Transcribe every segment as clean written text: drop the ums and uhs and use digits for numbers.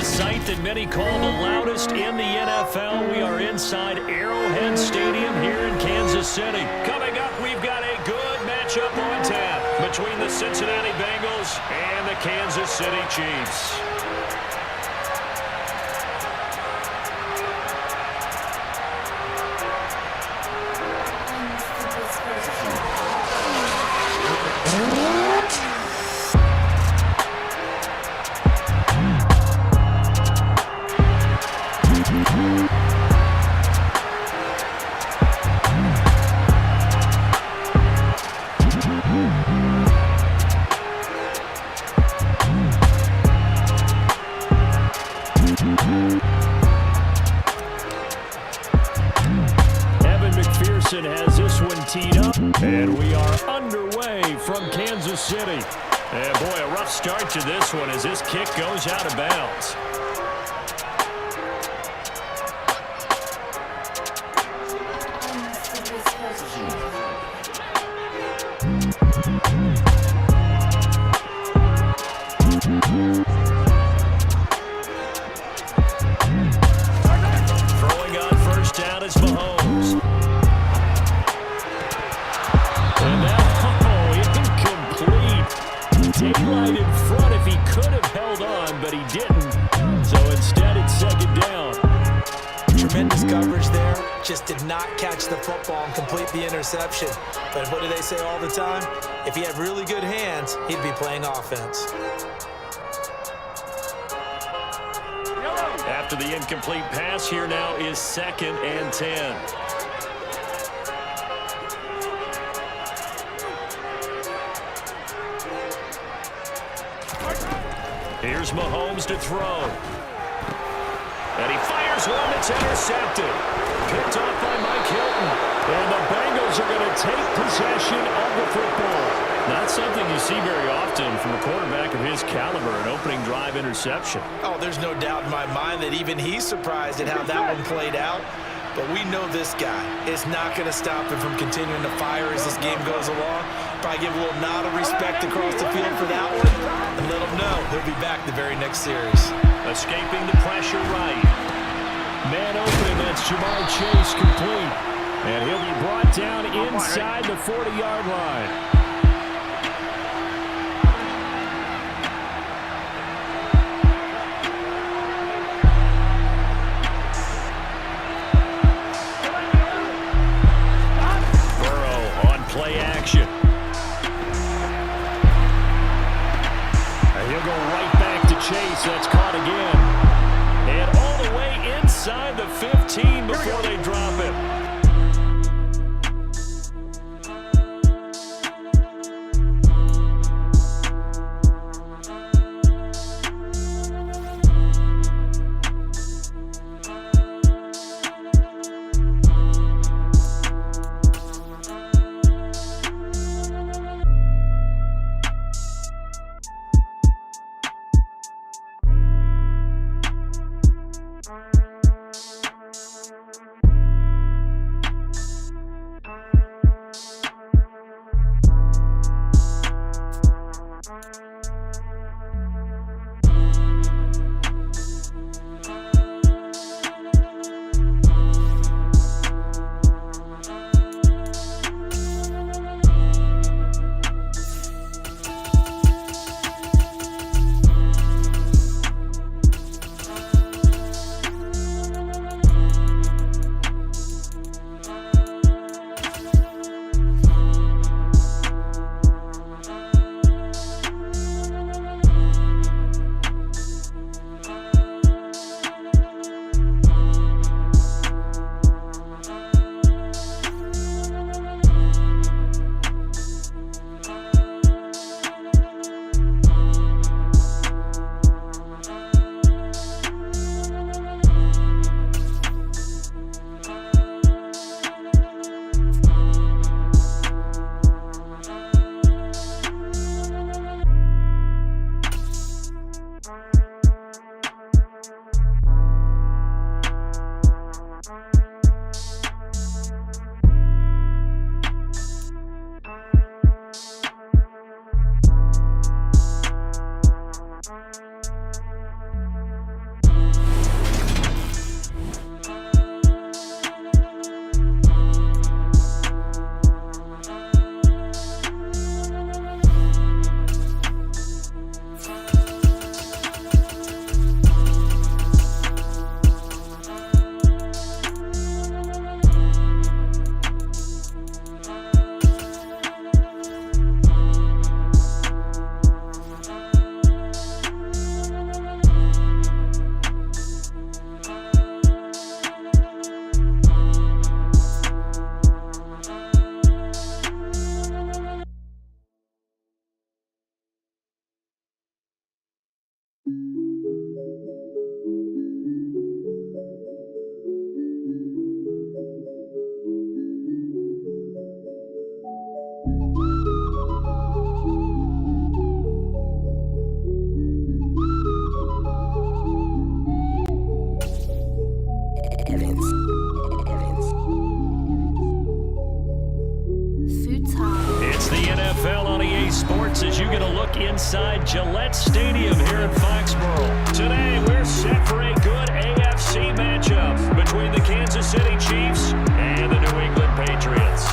sight that many call the loudest in the NFL. We are inside Arrowhead Stadium here in Kansas City. Coming up, we've got a good matchup on tap between the Cincinnati Bengals and the Kansas City Chiefs. Has this one teed up, and we are underway from Kansas City. And boy, a rough start to this one as this kick goes out of bounds. Throwing on first down is Mahomes. Daylight in front if he could have held on, but he didn't. So instead, it's second down. Tremendous coverage there. Just did not catch the football and complete the interception. But what do they say all the time? If he had really good hands, he'd be playing offense. After the incomplete pass, here now is 2nd and 10. Here's Mahomes to throw. And he fires one that's intercepted. Picked off by Mike Hilton. And the Bengals are going to take possession of the football. Not something you see very often from a quarterback of his caliber, an opening drive interception. Oh, there's no doubt in my mind that even he's surprised at how that one played out. But we know this guy is not going to stop him from continuing to fire as this game goes along. Probably give a little nod of respect across the field for that one and let him know he'll be back the very next series. Escaping the pressure right. Man open, that's Jamar Chase complete. And he'll be brought down inside the 40-yard line. Play action. And he'll go right back to Chase. That's caught again. And all the way inside the 15 before they drop it. at Gillette Stadium here in Foxborough. Today, we're set for a good AFC matchup between the Kansas City Chiefs and the New England Patriots.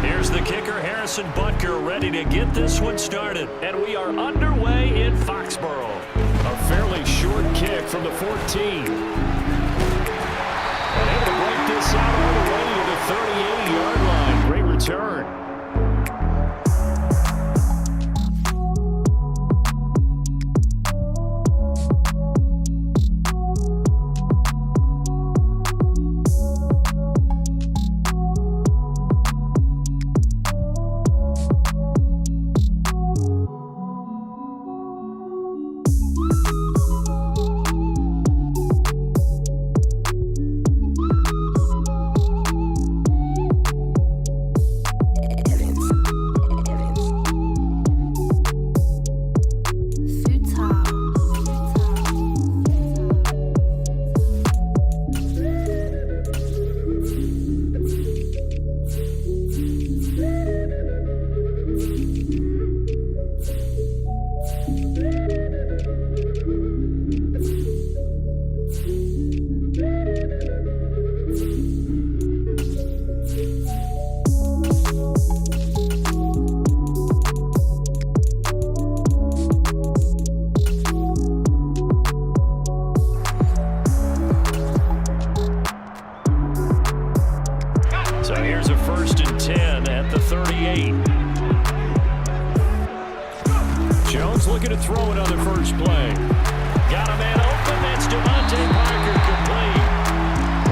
Here's the kicker, Harrison Butker, ready to get this one started. And we are underway in Foxborough. A fairly short kick from the 14. And able to break this out all the way to the 38-yard line. Great return. So here's a 1st and 10 at the 38. Jones looking to throw it on the first play. Got a man open. That's Devontae Parker complete.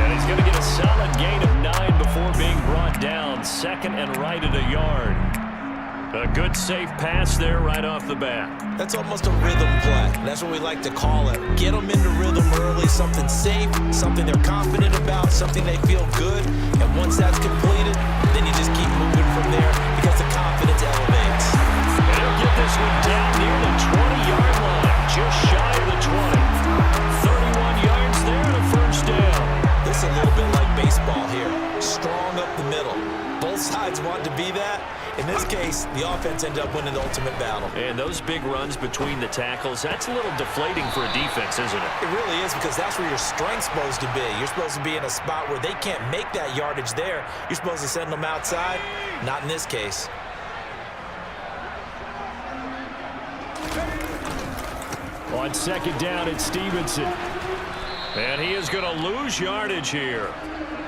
And he's going to get a solid gain of 9 before being brought down. 2nd and right at a yard. A good safe pass there right off the bat. That's almost a rhythm play. That's what we like to call it. Get them into rhythm early, something safe, something they're confident about, something they feel good. And once that's completed, then you just keep moving from there because the confidence elevates. And he'll get this one down near the 20-yard line, just shy of the 20. 31 yards there and a first down. This is a little bit like baseball here. Strong up the middle. Both sides want to be that. In this case, the offense ended up winning the ultimate battle. And those big runs between the tackles, that's a little deflating for a defense, isn't it? It really is, because that's where your strength's supposed to be. You're supposed to be in a spot where they can't make that yardage there. You're supposed to send them outside. Not in this case. On 2nd down, it's Stevenson. And he is going to lose yardage here.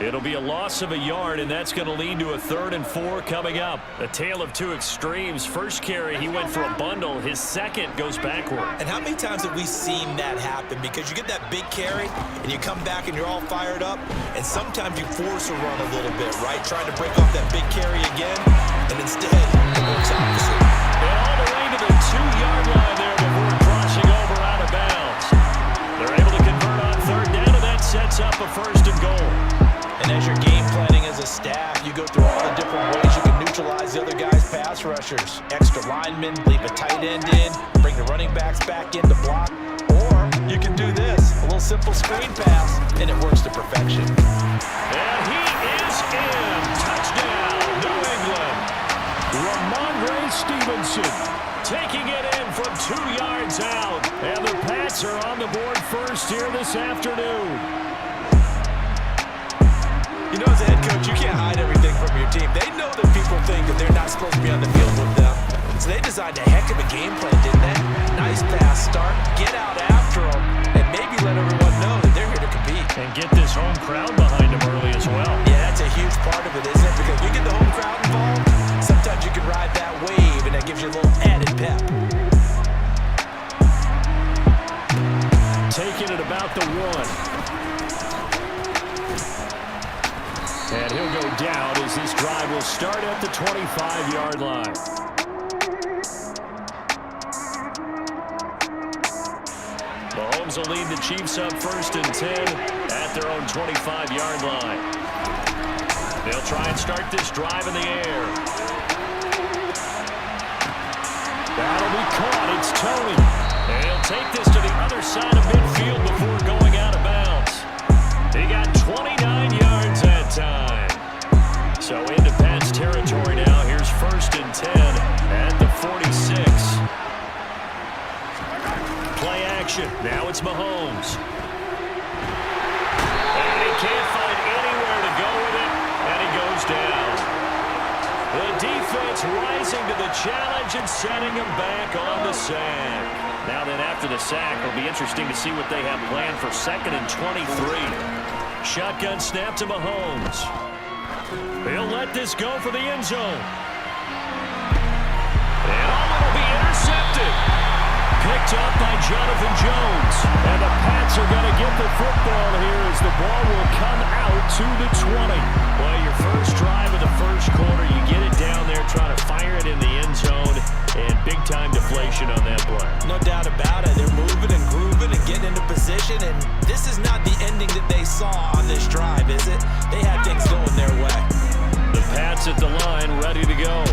It'll be a loss of a yard, and that's going to lead to a 3rd and 4 coming up. A tale of two extremes. First carry, he went for a bundle. His second goes backward. And how many times have we seen that happen? Because you get that big carry, and you come back and you're all fired up, and sometimes you force a run a little bit, right? Trying to break off that big carry again, and instead, it works opposite. And all the way to the 2-yard line there before crossing over out of bounds. They're able to convert on 3rd down, and that sets up a 1st and goal. And as you're game planning as a staff, you go through all the different ways you can neutralize the other guy's pass rushers. Extra linemen, leave a tight end in, bring the running backs back in to block. Or you can do this, a little simple screen pass, and it works to perfection. And he is in. Touchdown, New England. Ramondre Stevenson Taking it in from 2 yards out. And the Pats are on the board first here this afternoon. You know, as a head coach, you can't hide everything from your team. They know that people think that they're not supposed to be on the field with them. So they designed a heck of a game plan, didn't they? Nice pass start, get out after them, and maybe let everyone know that they're here to compete. And get this home crowd behind them early as well. Yeah, that's a huge part of it, isn't it? Because you get the home crowd involved, sometimes you can ride that wave, and that gives you a little added pep. taking it about the 1. And he'll go down as this drive will start at the 25-yard line. Mahomes will lead the Chiefs up 1st and 10 at their own 25-yard line. They'll try and start this drive in the air. That'll be caught. It's Tony. And he'll take this to the other side of midfield before going out of bounds. He got 29 yards that time. So into Pats territory now. Here's 1st and 10 at the 46. Play action. Now it's Mahomes. And he can't find anywhere to go with it, and he goes down. The defense rising to the challenge and setting him back on the sack. Now then, after the sack, it'll be interesting to see what they have planned for 2nd and 23. Shotgun snap to Mahomes. He'll let this go for the end zone. And all will be intercepted. Picked up by Jonathan Jones. And the Pats are going to get the football here as the ball will come out to the 20. Well, your first drive of the first quarter, you get it down there, trying to fire it in the end zone, and big-time deflation on that play. No doubt about it. They're moving and grooving and getting into position, and this is not the ending that they saw on this drive, is it? They had things going their way. The Pats at the line, ready to go.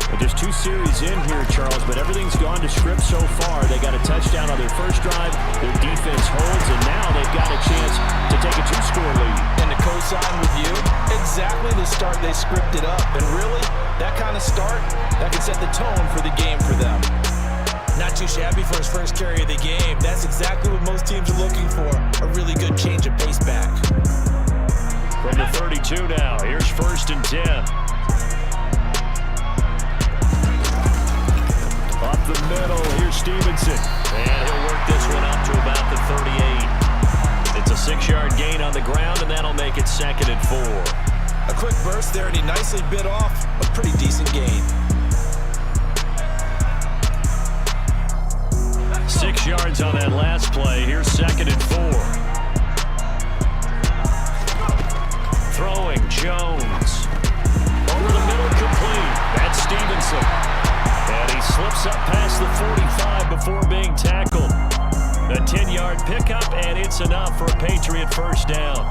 Well, there's 2 series in here, Charles, but everything's gone to script so far. They got a touchdown on their first drive. Their defense holds, and now they've got a chance to take a 2-score lead. And to co-sign with you, exactly the start they scripted up. And really, that kind of start, that can set the tone for the game for them. Not too shabby for his first carry of the game. That's exactly what most teams are looking for, a really good change of pace back. From the 32 now, here's 1st and 10. Up the middle, here's Stevenson. And he'll work this one up to about the 38. It's a 6-yard gain on the ground, and that'll make it 2nd and 4. A quick burst there, and he nicely bit off a pretty decent gain. 6 yards on that last play. Here's 2nd and 4. Throwing, Jones. Over the middle, complete. That's Stevenson. And he slips up past the 45 before being tackled. A 10-yard pickup, and it's enough for a Patriot first down.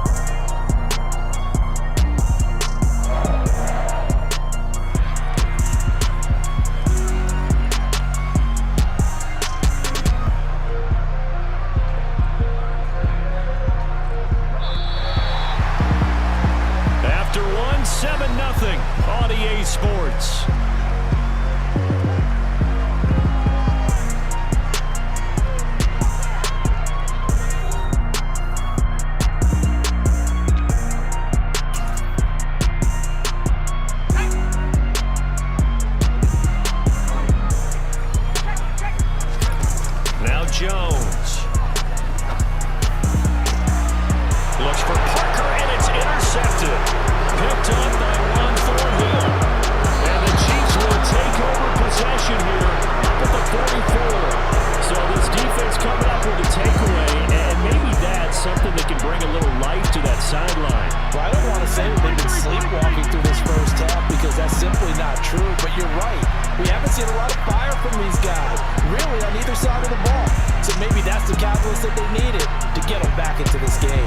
After 7-0 on EA Sports. Jones. Looks for Parker, and it's intercepted. Picked up by Ron Thornhill. And the Chiefs will take over possession here up at the 44. So this defense coming up with a takeaway, and maybe that's something that can bring a little life to that sideline. Well, I don't want to say that they've been sleepwalking through this first half because that's simply not true, but you're right. We haven't seen a lot of fire from these guys, really on either side of the ball. So maybe that's the catalyst that they needed to get them back into this game.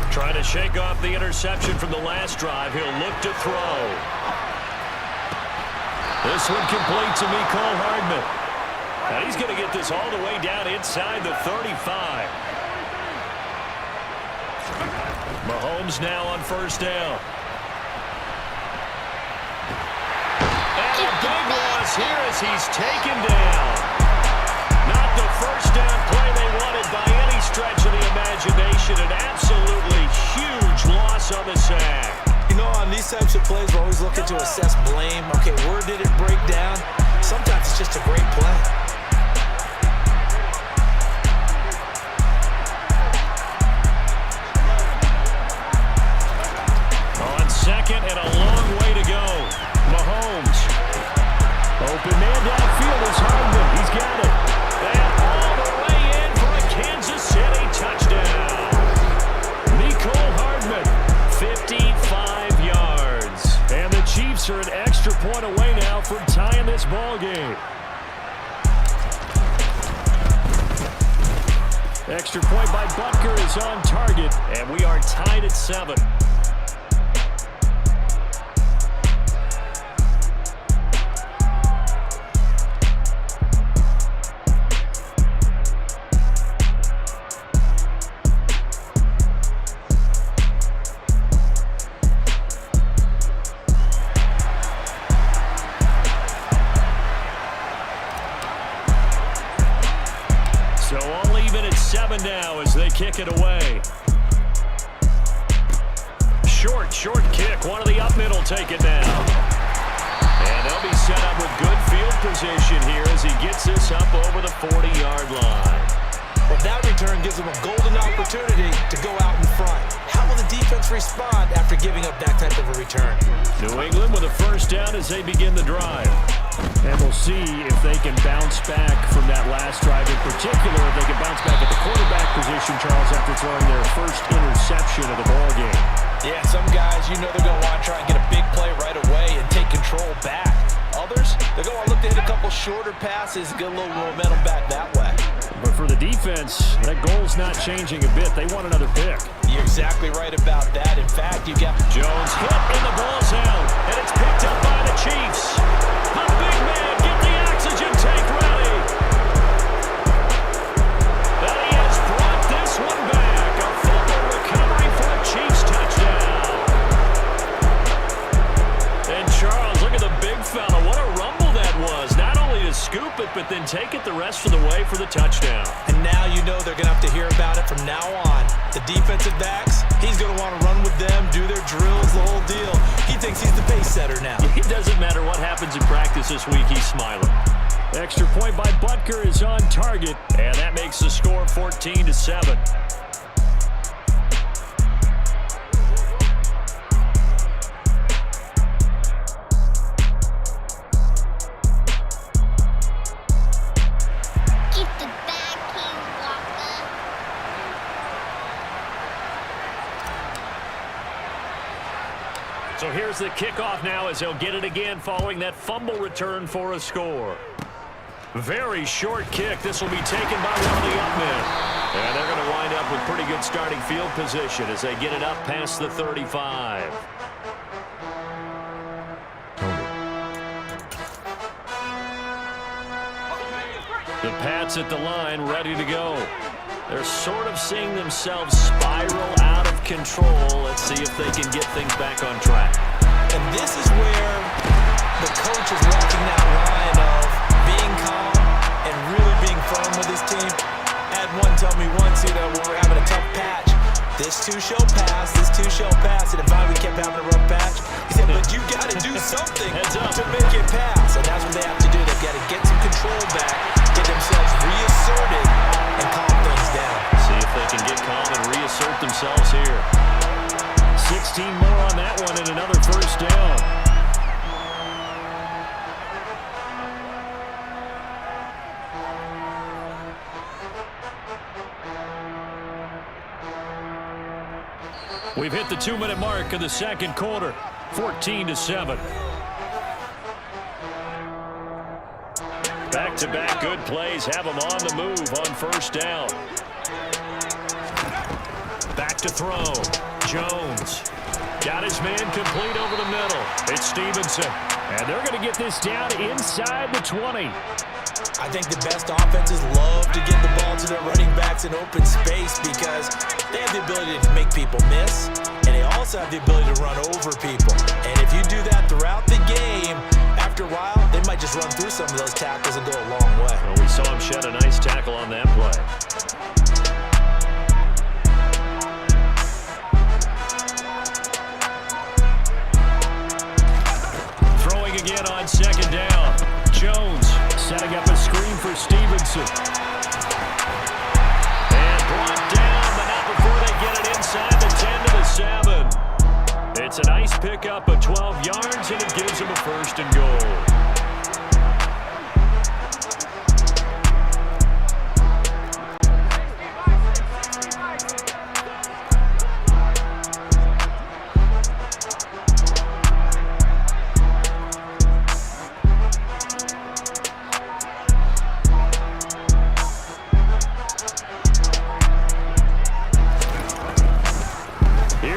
Trying to shake off the interception from the last drive. He'll look to throw. This one complete to Mecole Hardman. And he's going to get this all the way down inside the 35. Mahomes now on first down. And a big loss here as he's taken down. Not the first down play they wanted by any stretch of the imagination. An absolutely huge loss on the sack. You know, on these types of plays, we're always looking to assess blame. Okay, where did it break down? Sometimes it's just a great play. On second and a long way to go. Mahomes. Open man downfield is Hardman. He's got it. And all the way in for a Kansas City touchdown. Mecole Hardman, 55 yards. And the Chiefs are an extra point away now from tying this ball game. Extra point by Butker is on target, and we are tied at 7. even at 7 now as they kick it away. Short kick. One of the up middle take it now. And they'll be set up with good field position here as he gets this up over the 40-yard line. Well, that return gives them a golden opportunity to go out in front. How will the defense respond after giving up that type of a return? New England with a first down as they begin the drive. And we'll see if they can bounce back from that last drive, in particular if they can bounce back at the quarterback position, Charles, after throwing their first interception of the ball game. Yeah, some guys, you know they're going to want to try and get a big play right away and take control back. Others, they're going to look to hit a couple shorter passes, get a little momentum back that way. But for the defense, that goal's not changing a bit. They want another pick. You're exactly right about that. In fact, you got Jones hit and the ball's out, and it's picked up by the Chiefs. A big man, get the oxygen tank ready. And he has brought this one back. A fumble recovery for a Chiefs touchdown. And Charles, look at the big fella. What a rumble that was. Not only to scoop it, but then take it the rest of the way for the touchdown. And now you know they're going to have to hear about it from now on. The defensive backs, he's going to want to run with them, do their drills, the whole deal. He thinks he's the pace setter now. It doesn't matter what happens in practice this week, he's smiling. Extra point by Butker is on target. And that makes the score 14-7. So here's the kickoff now as they'll get it again following that fumble return for a score. Very short kick. This will be taken by one of the up men. And they're going to wind up with pretty good starting field position as they get it up past the 35. The Pats at the line, ready to go. They're sort of seeing themselves spiral out of control. Let's see if they can get things back on track. And this is where the coach is walking that line of being calm and really being firm with his team. I had one tell me once, when we were having a tough patch, this two shall pass, and if we kept having a rough patch, he said, but you got to do something to make it pass. And that's what they have to do. They've got to get some control back, get themselves reasserted, and calm things down. See if they can get calm and reassert themselves here. 16 more on that one and another first down. We've hit the 2-minute mark of the second quarter. 14-7. Back-to-back good plays have them on the move on first down. Back to throw. Jones got his man complete over the middle. It's Stevenson. And they're going to get this down inside the 20. I think the best offenses love to get the ball to their running backs in open space because they have the ability to make people miss, and they also have the ability to run over people. And if you do that throughout the game, after a while, they might just run through some of those tackles and go a long way. Well, we saw him shed a nice tackle on that play. Throwing again on second down. Jones setting up a screen for Stevenson. And brought down, but not before they get it inside the 10 to the 7. It's a nice pickup of 12 yards, and it gives them a first and goal.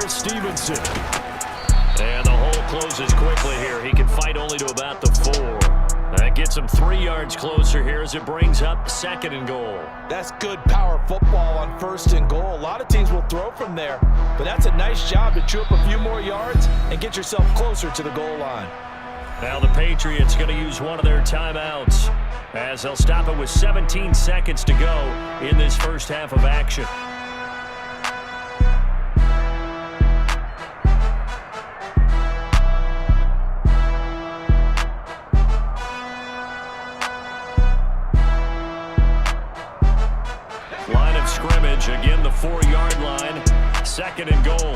Stevenson. And the hole closes quickly here. He can fight only to about the 4. That gets him 3 yards closer here as it brings up second and goal. That's good power football on first and goal. A lot of teams will throw from there, but that's a nice job to chew up a few more yards and get yourself closer to the goal line. Now the Patriots going to use one of their timeouts as they'll stop it with 17 seconds to go in this first half of action. Line of scrimmage, again the 4-yard line, 2nd and goal.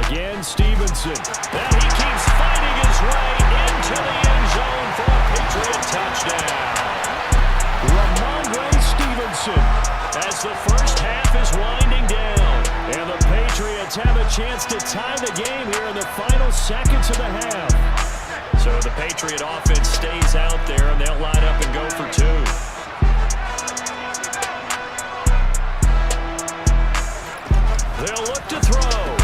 Again, Stevenson. And he keeps fighting his way into the end zone for a Patriot touchdown. Ramondre Stevenson as the first half is winding down. And the Patriots have a chance to tie the game here in the final seconds of the half. So the Patriot offense stays out there, and they'll line up and go for 2. They'll look to throw.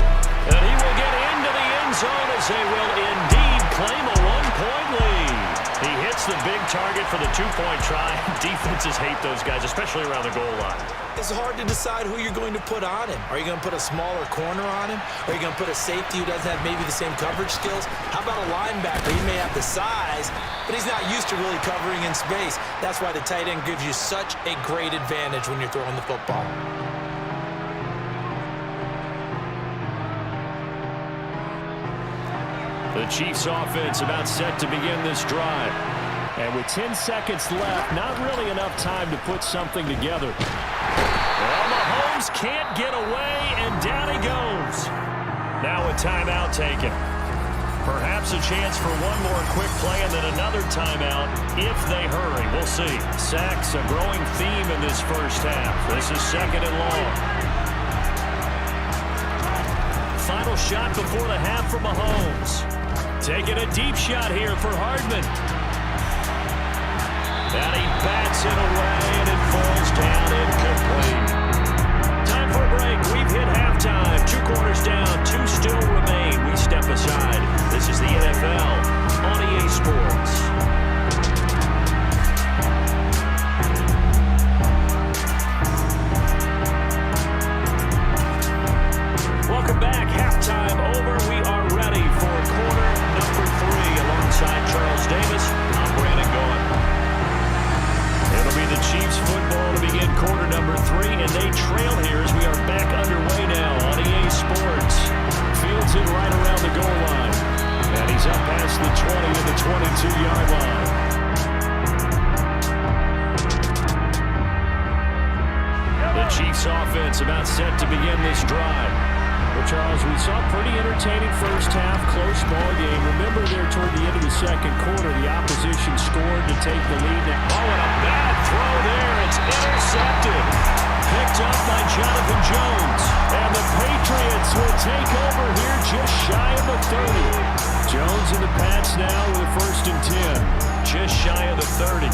And he will get into the end zone as they will indeed claim a 1-point lead. He hits the big target for the 2-point try. Defenses hate those guys, especially around the goal line. It's hard to decide who you're going to put on him. Are you going to put a smaller corner on him? Are you going to put a safety who doesn't have maybe the same coverage skills? How about a linebacker? He may have the size, but he's not used to really covering in space. That's why the tight end gives you such a great advantage when you're throwing the football. The Chiefs offense about set to begin this drive. And with 10 seconds left, not really enough time to put something together. Well, Mahomes can't get away, and down he goes. Now a timeout taken. Perhaps a chance for one more quick play and then another timeout if they hurry. We'll see. Sacks, a growing theme in this first half. This is 2nd and long. Final shot before the half for Mahomes. Taking a deep shot here for Hardman. And he bats it away, and it falls down incomplete. Time for a break. We've hit halftime. 2 quarters down, 2 still remain. We step aside. This is the NFL on EA Sports. Welcome back. Halftime over. We are ready for quarter number 3 alongside Charles Davis. I'm Brandon Goen. It'll be the Chiefs football to begin quarter number 3, and they trail here as we are back underway now on EA Sports. Fields it right around the goal line, and he's up past the 20 to the 22-yard line. The Chiefs offense about set to begin this drive. Well, Charles, we saw a pretty entertaining first half, close ball game. Remember there toward the end of the second quarter, the opposition scored to take the lead. Oh, and a bad throw there. It's intercepted. Picked up by Jonathan Jones. And the Patriots will take over here just shy of the 30. Jones in the pass now with a 1st and 10. Just shy of the 30.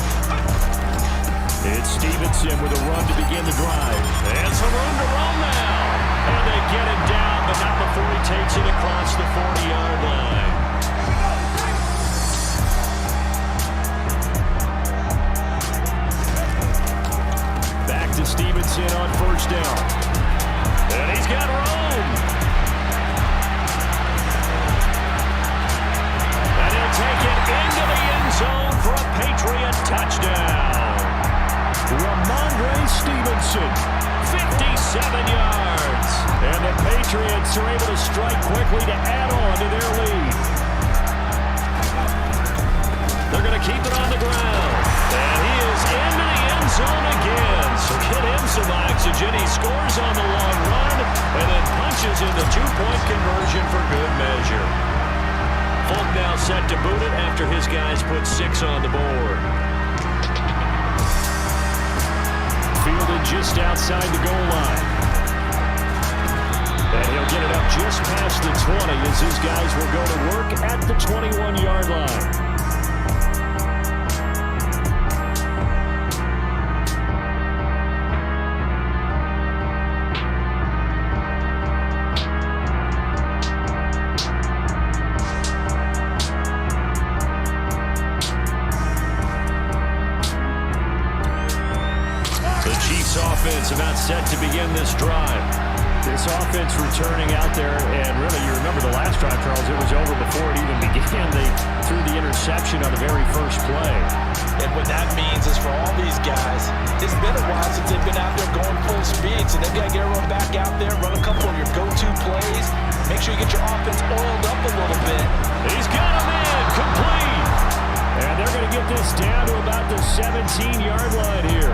It's Stevenson with a run to begin the drive. And some room to run now. And they get him down, but not before he takes it across the 40-yard line. Back to Stevenson on 1st down. And he's got room. And he'll take it into the end zone for a Patriot touchdown. Ramondre Stevenson, 57 yards. And the Patriots are able to strike quickly to add on to their lead. They're going to keep it on the ground. And he is into the end zone again. So get him some oxygen. He scores on the long run and then punches in the 2-point conversion for good measure. Folk now set to boot it after his guys put 6 on the board. Fielded just outside the goal line. And he'll get it up just past the 20 as his guys will go to work at the 21-yard line. Offense about set to begin this drive. This offense returning out there, and really, you remember the last drive, Charles, it was over before it even began. They threw the interception on the very first play. And what that means is for all these guys, it's been a while since they've been out there going full speed, so they've got to get everyone back out there, run a couple of your go-to plays, make sure you get your offense oiled up a little bit. He's got him in, complete. And they're going to get this down to about the 17-yard line here.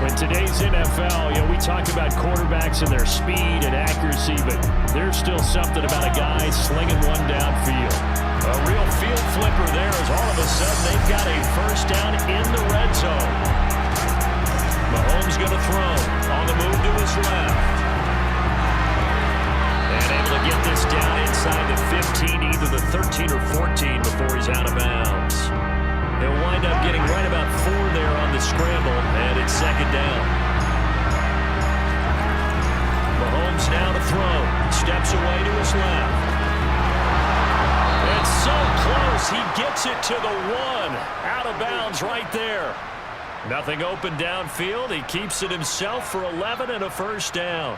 In today's NFL, we talk about quarterbacks and their speed and accuracy, but there's still something about a guy slinging one downfield. A real field flipper there as all of a sudden they've got a first down in the red zone. Mahomes going to throw on the move to his left. And able to get this down inside the 15, either the 13 or 14 before he's out of bounds. He'll wind up getting right about 4 there on the scramble, and it's second down. Mahomes now to throw. Steps away to his left. It's so close. He gets it to the 1. Out of bounds right there. Nothing open downfield. He keeps it himself for 11 and a first down.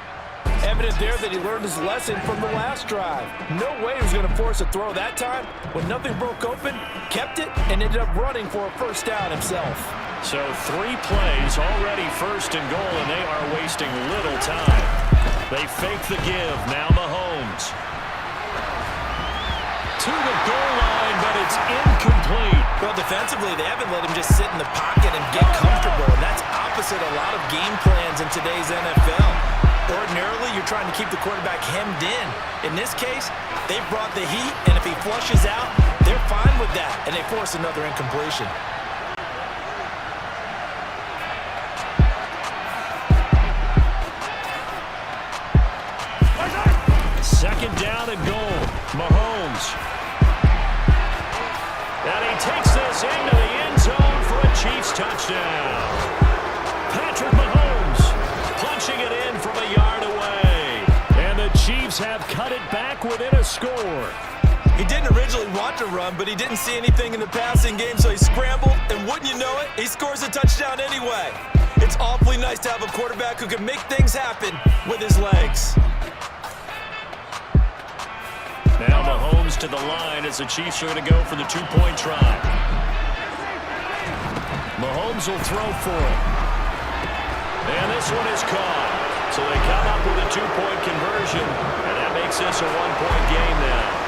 Evident there that he learned his lesson from the last drive. No way he was going to force a throw that time. When nothing broke open, kept it, and ended up running for a first down himself. So 3 plays, already first and goal, and they are wasting little time. They fake the give. Now Mahomes. To the goal line, but it's incomplete. Well, defensively, they haven't let him just sit in the pocket and get comfortable, and that's opposite a lot of game plans in today's NFL. Ordinarily, you're trying to keep the quarterback hemmed in. In this case, they've brought the heat, and if he flushes out, they're fine with that, and they force another incompletion. Second down and goal. Mahomes. And he takes this into the end zone for a Chiefs touchdown. Patrick Mahomes punching it in from a yard away. And the Chiefs have cut it back within a score. He didn't originally want to run, but he didn't see anything in the passing game, so he scrambled, and wouldn't you know it, he scores a touchdown anyway. It's awfully nice to have a quarterback who can make things happen with his legs. Now Mahomes to the line as the Chiefs are going to go for the 2-point try. Mahomes will throw for it. And this one is caught. So they come up with a 2-point conversion, and that makes this a 1-point game now.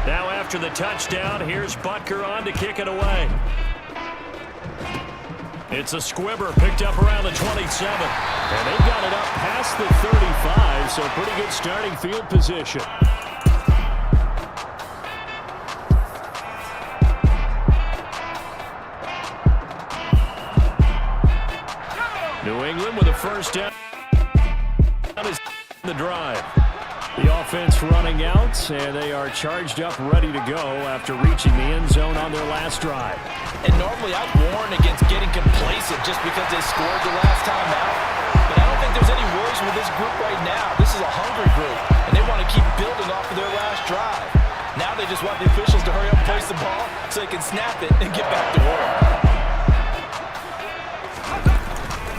Now after the touchdown, here's Butker on to kick it away. It's a squibber picked up around the 27. And they've got it up past the 35, so pretty good starting field position. New England with a first down is the drive. The offense running out, and they are charged up, ready to go after reaching the end zone on their last drive. And normally I warn against getting complacent just because they scored the last time out. But I don't think there's any worries with this group right now. This is a hungry group, and they want to keep building off of their last drive. Now they just want the officials to hurry up and place the ball so they can snap it and get back to work.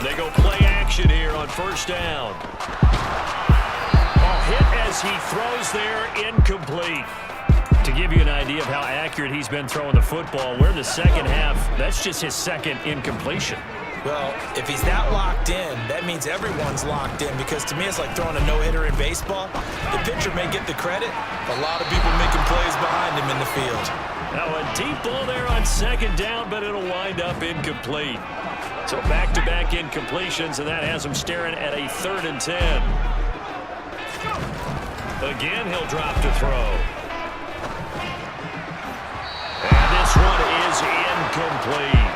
They go play action here on first down. Hit as he throws there, incomplete. To give you an idea of how accurate he's been throwing the football, we're in the second half. That's just his second incompletion. Well, if he's that locked in, that means everyone's locked in, because to me it's like throwing a no-hitter in baseball. The pitcher may get the credit, a lot of people making plays behind him in the field. Now a deep ball there on second down, but it'll wind up incomplete. So back-to-back incompletions, and that has him staring at a 3rd and 10. Again, he'll drop to throw. And this one is incomplete.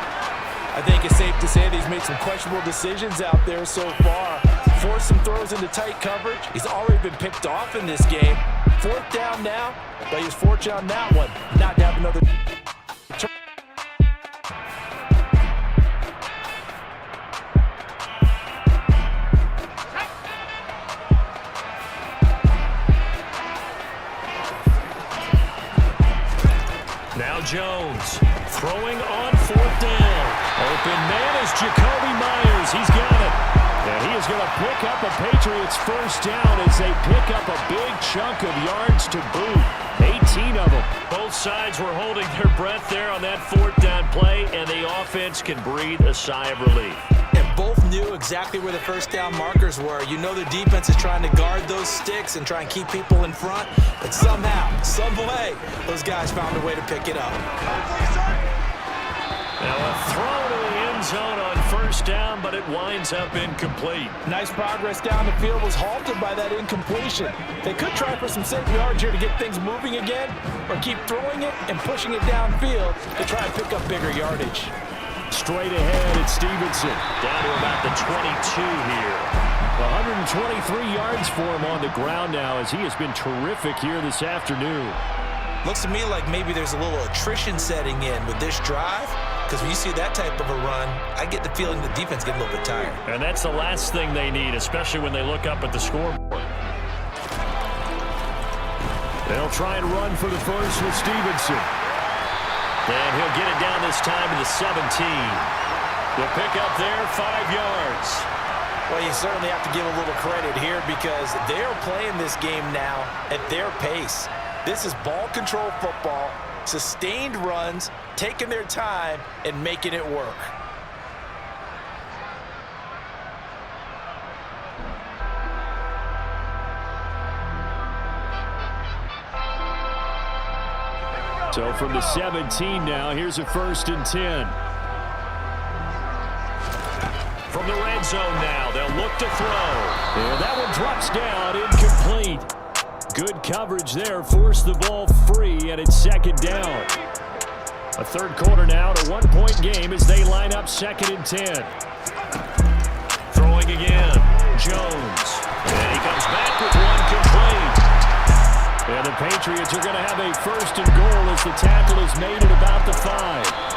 I think it's safe to say that he's made some questionable decisions out there so far. Forced some throws into tight coverage. He's already been picked off in this game. 4th down now, but he was fortunate on that one not to have another. Jones throwing on 4th down. Open man is Jacoby Myers. He's got it. And he is going to pick up a Patriots first down as they pick up a big chunk of yards to boot. 18 of them. Both sides were holding their breath there on that 4th down play, and the offense can breathe a sigh of relief. And both knew exactly where the first down markers were. You know the defense is trying to guard those sticks and try and keep people in front, but somehow, some way, those guys found a way to pick it up. Now a throw to the end zone on first down, but it winds up incomplete. Nice progress down the field was halted by that incompletion. They could try for some safe yards here to get things moving again, or keep throwing it and pushing it downfield to try and pick up bigger yardage. Straight ahead, it's Stevenson. Down to about the 22 here. 123 yards for him on the ground now as he has been terrific here this afternoon. Looks to me like maybe there's a little attrition setting in with this drive, because when you see that type of a run, I get the feeling the defense getting a little bit tired. And that's the last thing they need, especially when they look up at the scoreboard. They'll try and run for the first with Stevenson. And he'll get it down this time to the 17. The pick up there, 5 yards. Well, you certainly have to give a little credit here because they're playing this game now at their pace. This is ball control football, sustained runs, taking their time and making it work. So from the 17 now, here's a 1st and 10. From the red zone now, they'll look to throw. And that one drops down, incomplete. Good coverage there, forced the ball free, and it's 2nd down. A 3rd quarter now, to 1-point game as they line up 2nd and 10. Throwing again, Jones. And he comes back with one complete. And the Patriots are going to have a 1st and goal as the tackle is made at about the 5.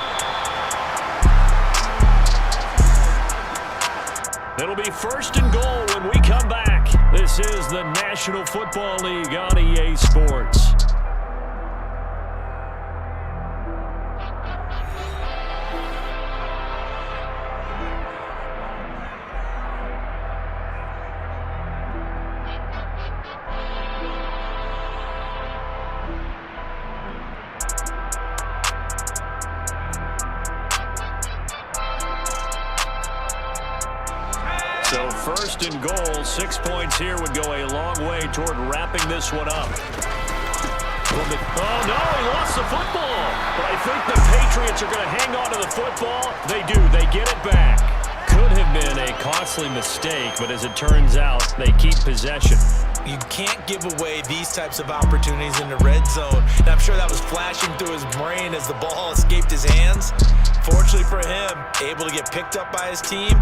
It'll be 1st and goal when we come back. This is the National Football League on EA Sports. So 1st and goal, 6 points here would go a long way toward wrapping this one up. Oh, no, he lost the football. But I think the Patriots are going to hang on to the football. They do. They get it back. Could have been a costly mistake, but as it turns out, they keep possession. You can't give away these types of opportunities in the red zone. And I'm sure that was flashing through his brain as the ball escaped his hands. Fortunately for him, able to get picked up by his team,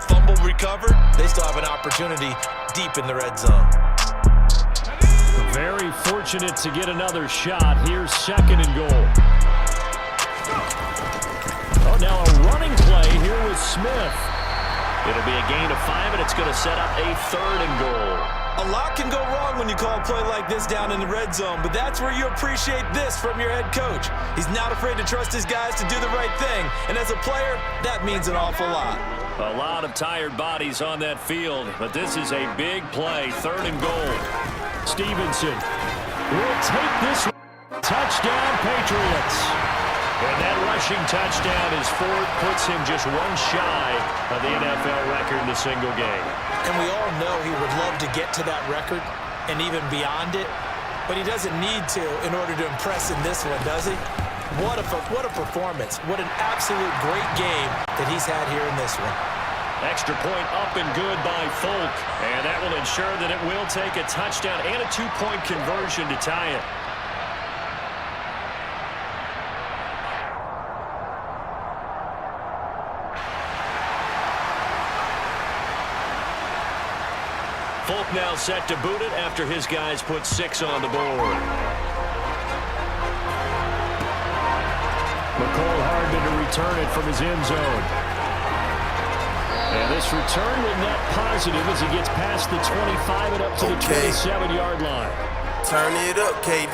fumble recovered, they still have an opportunity deep in the red zone. Very fortunate to get another shot. Here's 2nd and goal. Oh, now a running play here with Smith. It'll be a gain of 5, and it's going to set up a 3rd and goal. A lot can go wrong when you call a play like this down in the red zone, but that's where you appreciate this from your head coach. He's not afraid to trust his guys to do the right thing, and as a player, that means an awful lot. A lot of tired bodies on that field, but this is a big play, 3rd and goal. Stevenson will take this touchdown, Patriots. And that rushing touchdown is 4th, puts him just one shy of the NFL record in a single game. And we all know he would love to get to that record and even beyond it, but he doesn't need to in order to impress in this one, does he? What a performance. What an absolute great game that he's had here in this one. Extra point up and good by Folk. And that will ensure that it will take a touchdown and a 2-point conversion to tie it. Folk now set to boot it after his guys put 6 on the board. McCole Hardman to return it from his end zone. And this return will net positive as he gets past the 25 and up to the 27-yard line. Turn it up, KD.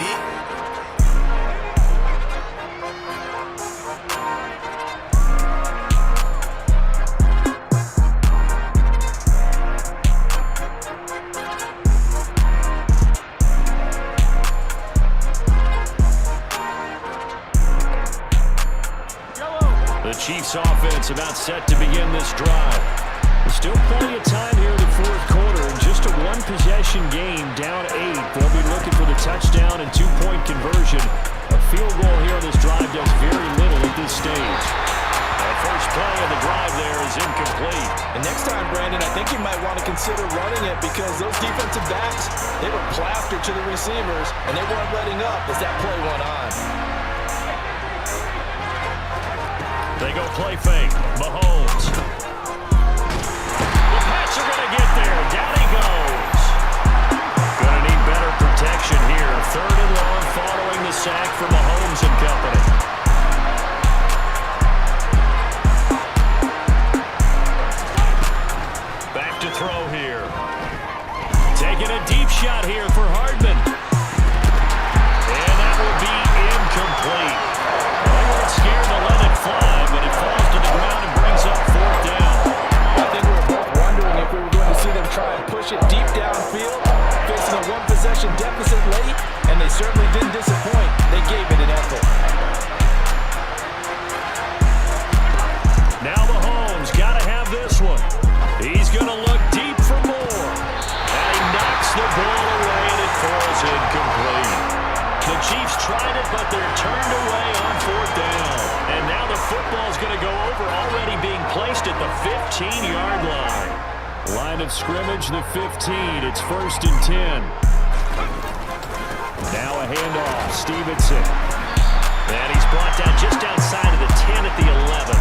Chiefs offense about set to begin this drive. There's still plenty of time here in the fourth quarter. In just a one-possession game, down 8. They'll be looking for the touchdown and two-point conversion. A field goal here on this drive does very little at this stage. That first play of the drive there is incomplete. And next time, Brandon, I think you might want to consider running it because those defensive backs, they were plastered to the receivers, and they weren't letting up as that play went on. They go play fake. Mahomes. The pass are going to get there. Down he goes. Going to need better protection here. 3rd and long following the sack for Mahomes and company. Back to throw here. Taking a deep shot here for Hardman. And that will be incomplete. They weren't scared to let it fly, but it falls to the ground and brings up 4th down. I think we were both wondering if we were going to see them try and push it deep downfield, facing a one-possession deficit late, and they certainly didn't disappoint. They gave it an effort. Now Mahomes got to have this one. He's going to look deep for more. And he knocks the ball away, and it falls incomplete. The Chiefs tried it, but they're turned away on 4th down. And now the football's going to go over, already being placed at the 15-yard line. Line of scrimmage, the 15. It's 1st and 10. Now a handoff. Stevenson. And he's brought down just outside of the 10 at the 11.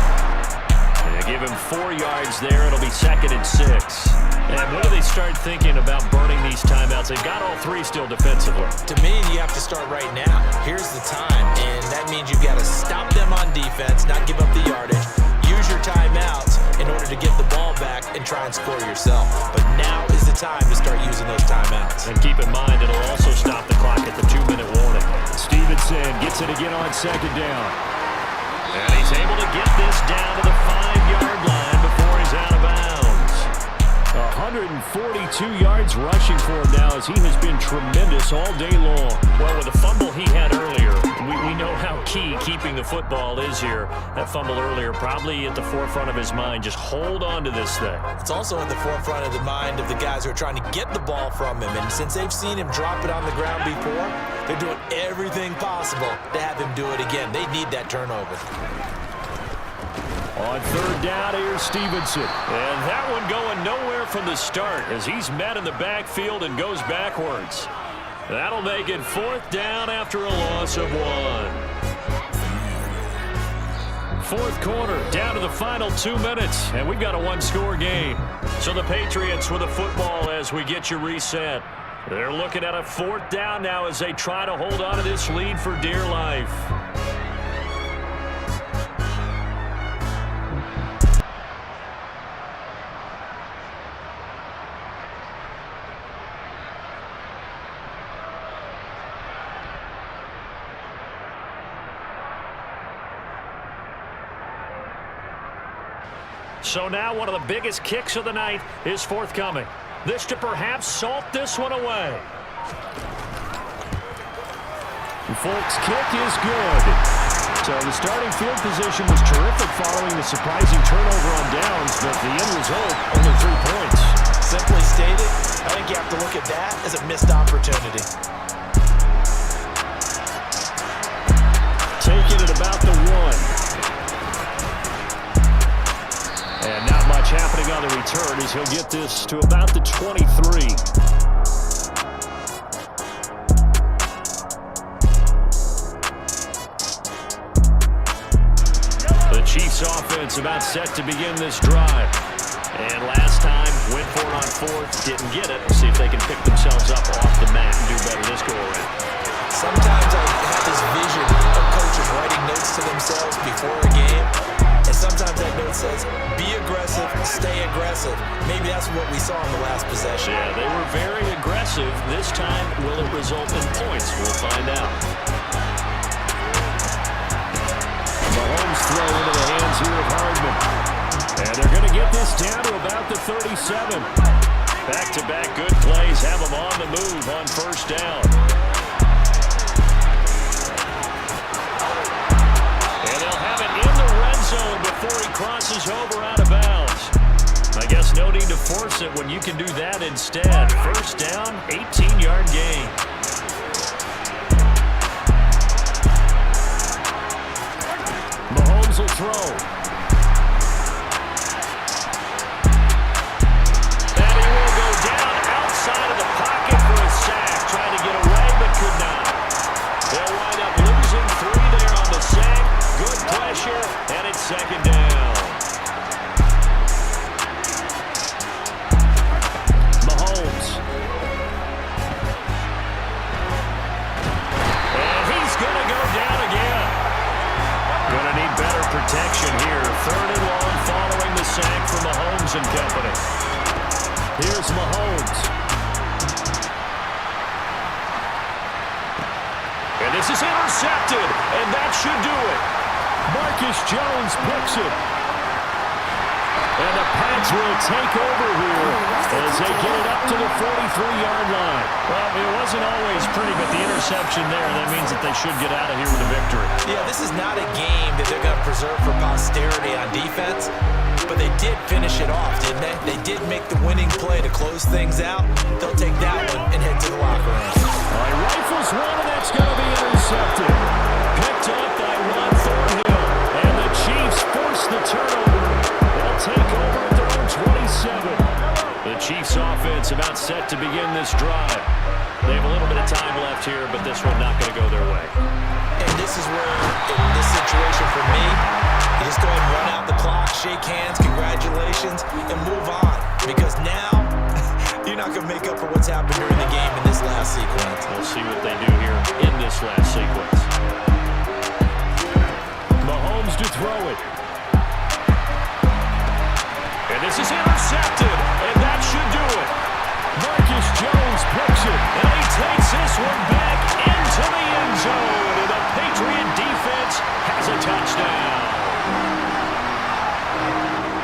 They give him 4 yards there. It'll be 2nd and 6. And when do they start thinking about burning these timeouts? They've got all 3 still defensively. To me, you have to start right now. Here's the time, and that means you've got to stop them on defense, not give up the yardage. Use your timeouts in order to get the ball back and try and score yourself. But now is the time to start using those timeouts. And keep in mind, it'll also stop the clock at the 2-minute warning. Stevenson gets it again on 2nd down. And he's able to get this down to the 5-yard line before he's out of bounds. 142 yards rushing for him now as he has been tremendous all day long. Well, with the fumble he had earlier, we know how key keeping the football is here. That fumble earlier probably at the forefront of his mind. Just hold on to this thing. It's also at the forefront of the mind of the guys who are trying to get the ball from him. And since they've seen him drop it on the ground before, they're doing everything possible to have him do it again. They need that turnover. On 3rd down, here's Stevenson. And that one going nowhere from the start as he's met in the backfield and goes backwards. That'll make it 4th down after a loss of 1. 4th quarter, down to the final 2 minutes, and we've got a 1-score game. So the Patriots with the football as we get you reset. They're looking at a 4th down now as they try to hold on to this lead for dear life. So now one of the biggest kicks of the night is forthcoming. This to perhaps salt this one away. Folks, kick is good. So the starting field position was terrific following the surprising turnover on downs, but the end result, only 3 points. Simply stated, I think you have to look at that as a missed opportunity. Taking it about the 1. And not much happening on the return as he'll get this to about the 23. The Chiefs offense about set to begin this drive. And last time, went for it on 4th, didn't get it. See if they can pick themselves up off the mat and do better this go-around. Sometimes I have this vision of coaches writing notes to themselves before a game. And sometimes that note says, be aggressive, stay aggressive. Maybe that's what we saw in the last possession. Yeah, they were very aggressive. This time, will it result in points? We'll find out. Mahomes throw into the hands here of Hardman. And they're going to get this down to about the 37. Back-to-back good plays have them on the move on 1st down. And they'll have it in the red zone before he it when you can do that instead. First down, 18-yard gain. Mahomes will throw. And he will go down outside of the pocket for a sack. Trying to get away, but could not. They'll wind up losing 3 there on the sack. Good pressure, and it's second down. Mahomes. And he's going to go down again. Going to need better protection here. 3rd and long following the sack from Mahomes and company. Here's Mahomes. And this is intercepted, and that should do it. Marcus Jones picks it. And the Pats will take over here as they get it up to the 43-yard line. Well, it wasn't always pretty, but the interception there, that means that they should get out of here with a victory. Yeah, this is not a game that they're going to preserve for posterity on defense, but they did finish it off, didn't they? They did make the winning play to close things out. They'll take that one and head to the locker room. All right, rifles one, and that's going to be intercepted. Picked up by Ron Thornhill, and the Chiefs force the turnover. They'll take over at their own 27. The Chiefs offense about set to begin this drive. They have a little bit of time left here, but this one not going to go their way. And this is where, in this situation for me, you just go ahead and run out the clock, shake hands, congratulations, and move on. Because now, you're not going to make up for what's happened during the game in this last sequence. We'll see what they do here in this last sequence. Mahomes to throw it. And this is intercepted, and that should do it. Marcus Jones picks it, and he takes this one back into the end zone. And the Patriot defense has a touchdown.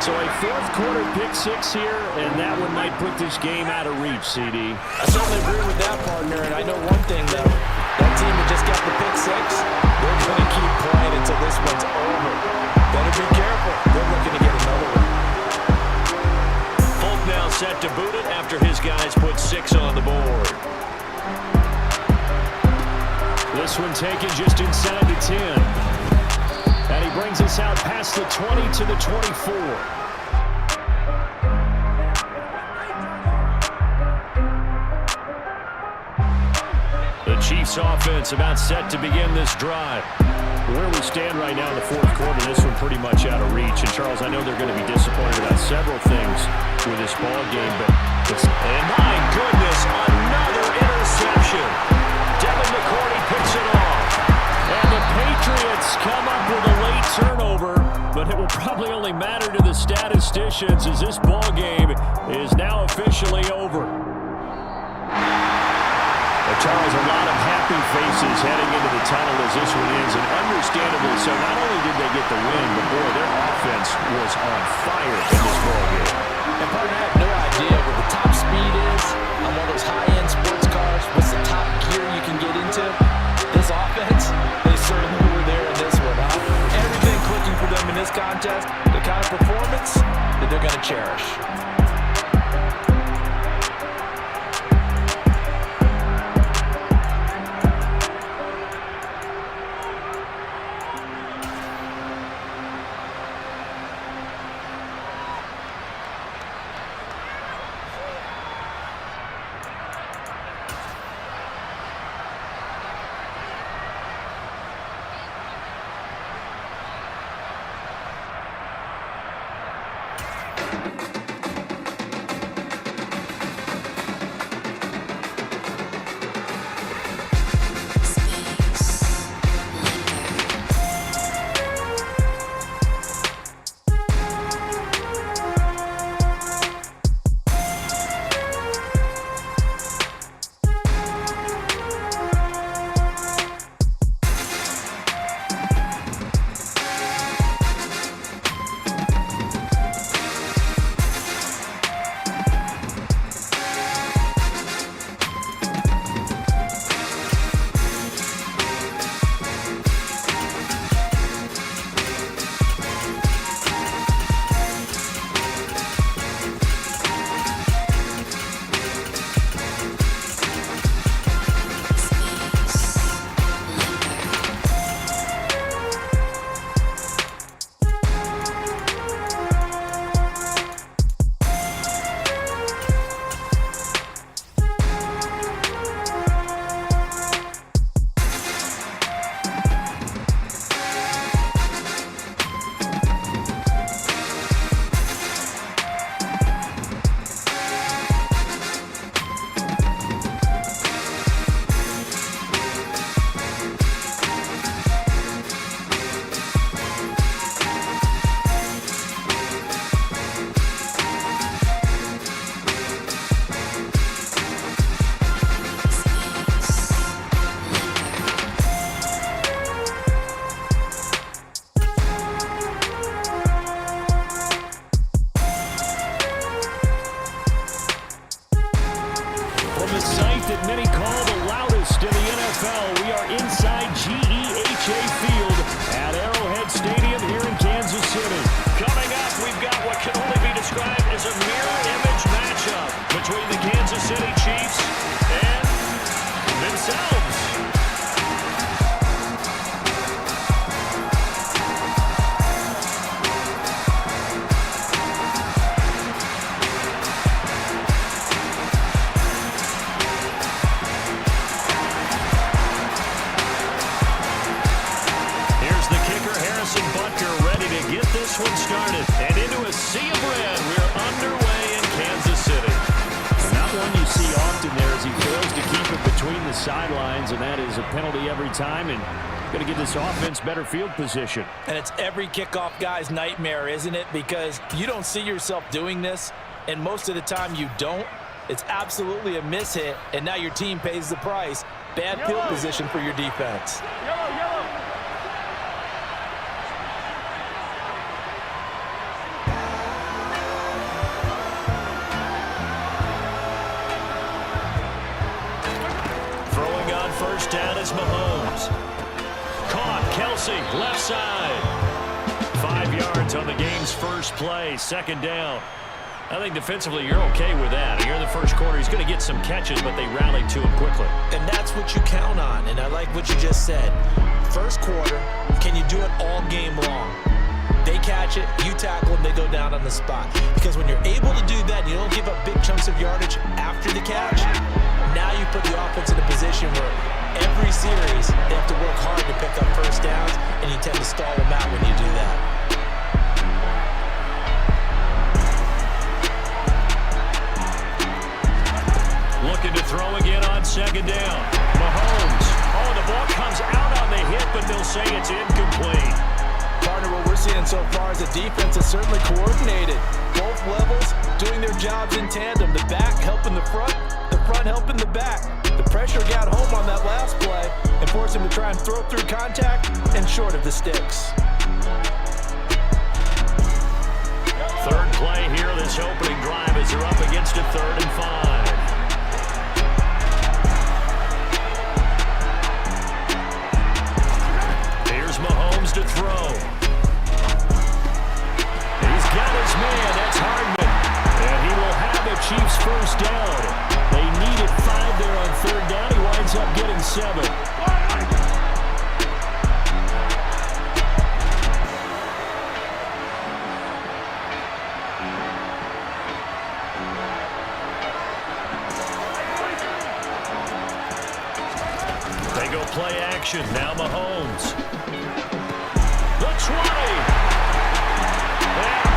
So a 4th quarter pick 6 here, and that one might put this game out of reach, CD. I certainly agree with that, partner, and I know one thing, though. That team that just got the pick 6, they're going to keep playing until this one's over. Better be careful. They're looking to get another one. Folk now set to boot it after his guys put 6 on the board. This one taken just inside the 10. And he brings us out past the 20 to the 24. The Chiefs offense about set to begin this drive. Where we stand right now in the 4th quarter, this one pretty much out of reach. And Charles, I know they're going to be disappointed about several things with this ball game, but and my goodness, another interception. Devin McCourty picks it off. And the Patriots come up with a late turnover, but it will probably only matter to the statisticians as this ball game is now officially over. Charles, a lot of happy faces heading into the tunnel as this one ends, and understandably so. Not only did they get the win, but boy, their offense was on fire in this ball game. And partner, I have no idea what the top speed is on one of those high-end sports cars. What's the top gear you can get into? This offense, they certainly were there in this one, huh? Everything clicking for them in this contest, the kind of performance that they're going to cherish. the sidelines, and that is a penalty every time, and going to give this offense better field position. And it's every kickoff guy's nightmare, isn't it? Because you don't see yourself doing this, and most of the time you don't. It's absolutely a mishit, and now your team pays the price. Bad field position for your defense. Throwing on first down is Mahomes. Caught, Kelsey, left side. 5 yards on the game's first play, second down. I think defensively you're okay with that. Here in the first quarter, he's going to get some catches, but they rallied to him quickly. And that's what you count on, and I like what you just said. First quarter, can you do it all game long? They catch it, you tackle them, they go down on the spot. Because when you're able to do that, you don't give up big chunks of yardage after the catch, now you put the offense in a position where every series they have to work hard to pick up first downs, and you tend to stall them out when you do that. Looking to throw again on second down. Mahomes. Oh, the ball comes out on the hit, but they'll say it's incomplete. Partner, what we're seeing so far is the defense is certainly coordinated. Both levels doing their jobs in tandem. The back helping the front helping the back. The pressure got home on that last play and forced him to try and throw through contact and short of the sticks. Third play here, this opening drive as they're up against a 3rd and 5. Mahomes to throw. He's got his man. That's Hardman. And he will have the Chiefs first down. They needed 5 there on 3rd down. He winds up getting 7. They go play action. Now Mahomes. 20. And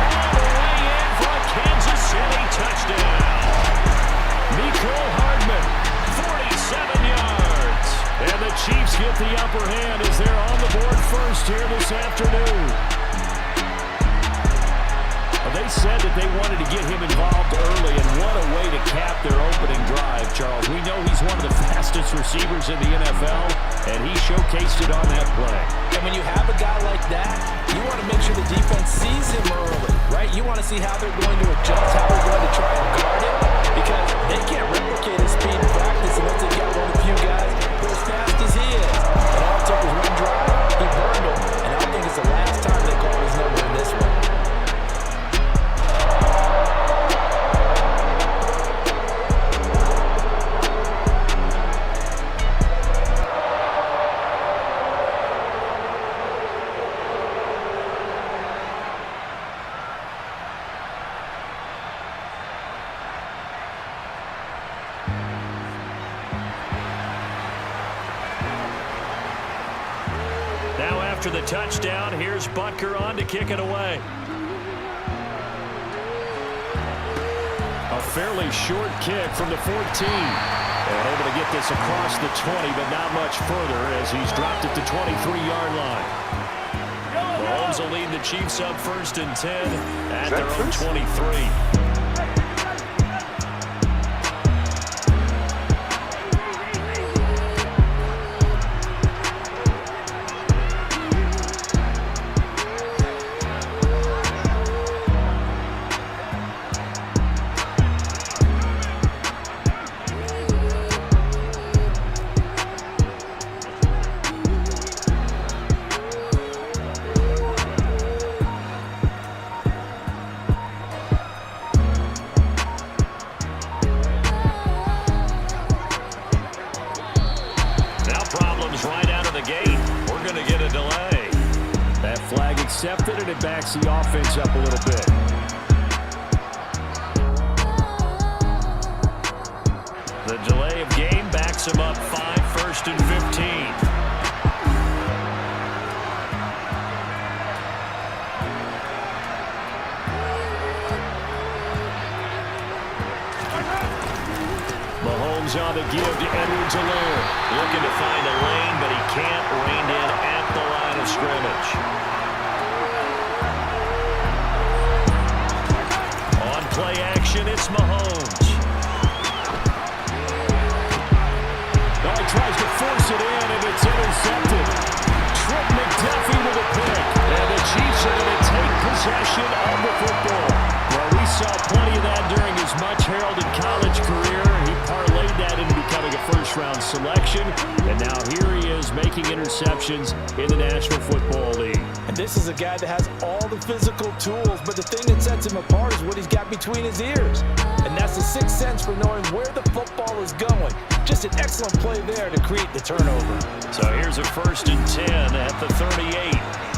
all the way in for a Kansas City touchdown. Mecole Hardman, 47 yards. And the Chiefs get the upper hand as they're on the board first here this afternoon. They said that they wanted to get him involved early, and what a way to cap their opening drive, Charles. We know he's one of the fastest receivers in the NFL, and he showcased it on that play. And when you have a guy like that, you want to make sure the defense sees him early, right? You want to see how they're going to adjust, how they're going to try and guard him, because they can't replicate his speed in practice unless they've got one of the few guys who are as fast as he is. And all it took was one drive, he burned him, and I don't think it's the last time they call his number in this one. After the touchdown, here's Butker on to kick it away. A fairly short kick from the 14. And able to get this across the 20, but not much further as he's dropped it to 23-yard line. Mahomes will lead the Chiefs up 1st and 10 at their own 23. Accepted, and it backs the offense up a little bit. The delay of game backs him up 5, 1st and 15. Mahomes on Now the give to Edwards-Helaire. Looking to find a lane, but he can't. Reined in at the line of scrimmage. On play action, it's Mahomes. Now he tries to force it in, and it's intercepted. Trip McDuffie with a pick. And the Chiefs are going to take possession of the football. Well, we saw plenty of that during his much-heralded college career. He parlayed that into becoming a first-round selection. And now here he is making interceptions in the National Football League. And this is a guy that has all the physical tools, but the thing that sets him apart is what he's got between his ears. And that's the sixth sense for knowing where the football is going. Just an excellent play there to create the turnover. So here's a 1st and 10 at the 38.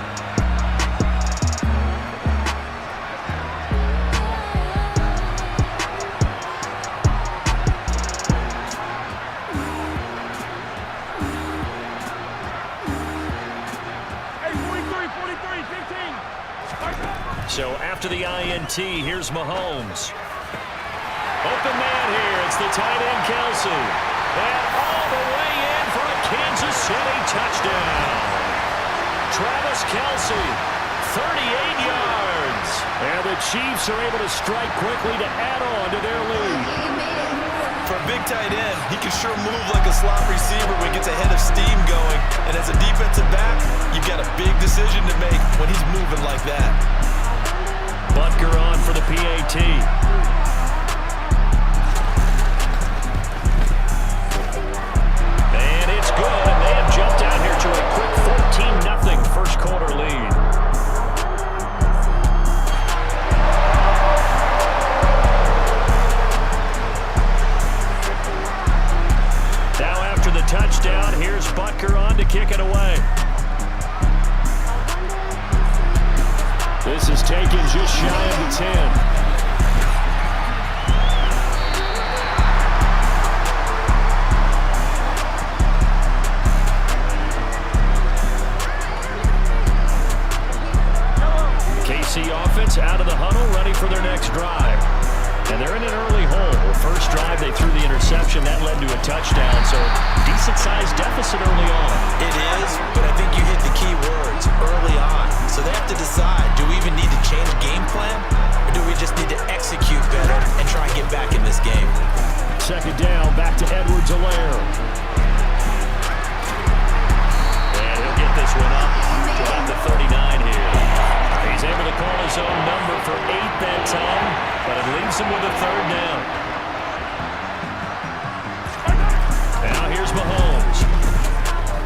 So after the INT, here's Mahomes. Open man here. It's the tight end, Kelsey. And all the way in for a Kansas City touchdown. Travis Kelsey, 38 yards. And the Chiefs are able to strike quickly to add on to their lead. For a big tight end, he can sure move like a slot receiver when he gets a head of steam going. And as a defensive back, you've got a big decision to make when he's moving like that. Butker on for the PAT. And it's good, and they have jumped out here to a quick 14-0 first quarter lead. Now after the touchdown, here's Butker on to kick it away. This is taken just shy of the 10. KC offense out of the huddle, ready for their next drive. And they're in an early hole. The first drive, they threw the interception. That led to a touchdown, so decent-sized deficit early on. It is, but I think you hit the key words, early on. So they have to decide, do we even need to change game plan, or do we just need to execute better and try and get back in this game? 2nd down, back to Edwards-Helaire. And he'll get this one up to about the 39 here. He's able to call his own number for 8 that time, but it leaves him with a 3rd down. Now here's Mahomes.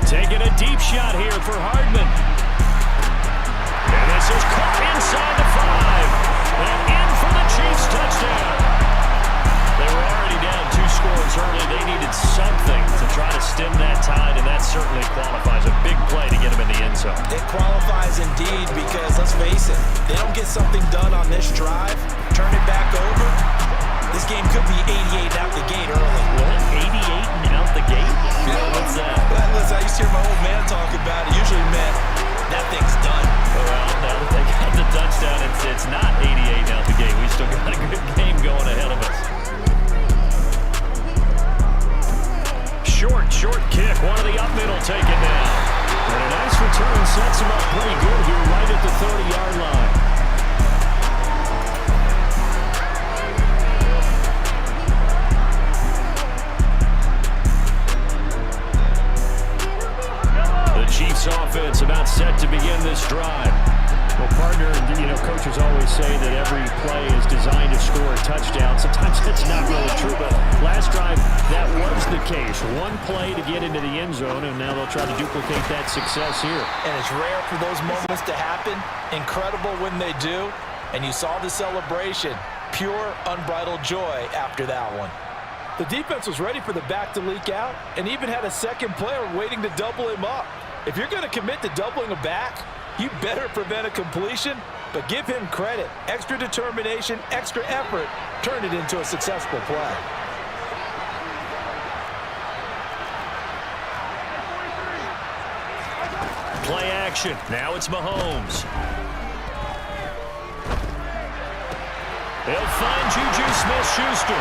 Taking a deep shot here for Hardman. And this is caught inside the 5. And in for the Chiefs touchdown. They were already down 2 scores early. They needed something to try to stem that tide, and that certainly qualifies. A big play to get them in the end zone. It qualifies indeed because, let's face it, they don't get something done on this drive, turn it back over, this game could be 88 out the gate early. What? 88 and out the gate? What's that? Well, listen, I used to hear my old man talk about it. Usually meant that thing's done. Well, now that they got the touchdown, it's not 88 out the gate. We still got a good game going ahead of us. Short kick. One of the up middle taken down. And a nice return sets him up pretty good here right at the 30-yard line. The Chiefs offense about set to begin this drive. Well, partner, coaches always say that every play is designed to score a touchdown. Sometimes that's not really true, but last drive, that was the case. One play to get into the end zone, and now they'll try to duplicate that success here. And it's rare for those moments to happen. Incredible when they do. And you saw the celebration. Pure, unbridled joy after that one. The defense was ready for the back to leak out and even had a second player waiting to double him up. If you're going to commit to doubling a back, you better prevent a completion, but give him credit. Extra determination, extra effort, turned it into a successful play. Play action. Now it's Mahomes. They'll find Juju Smith-Schuster.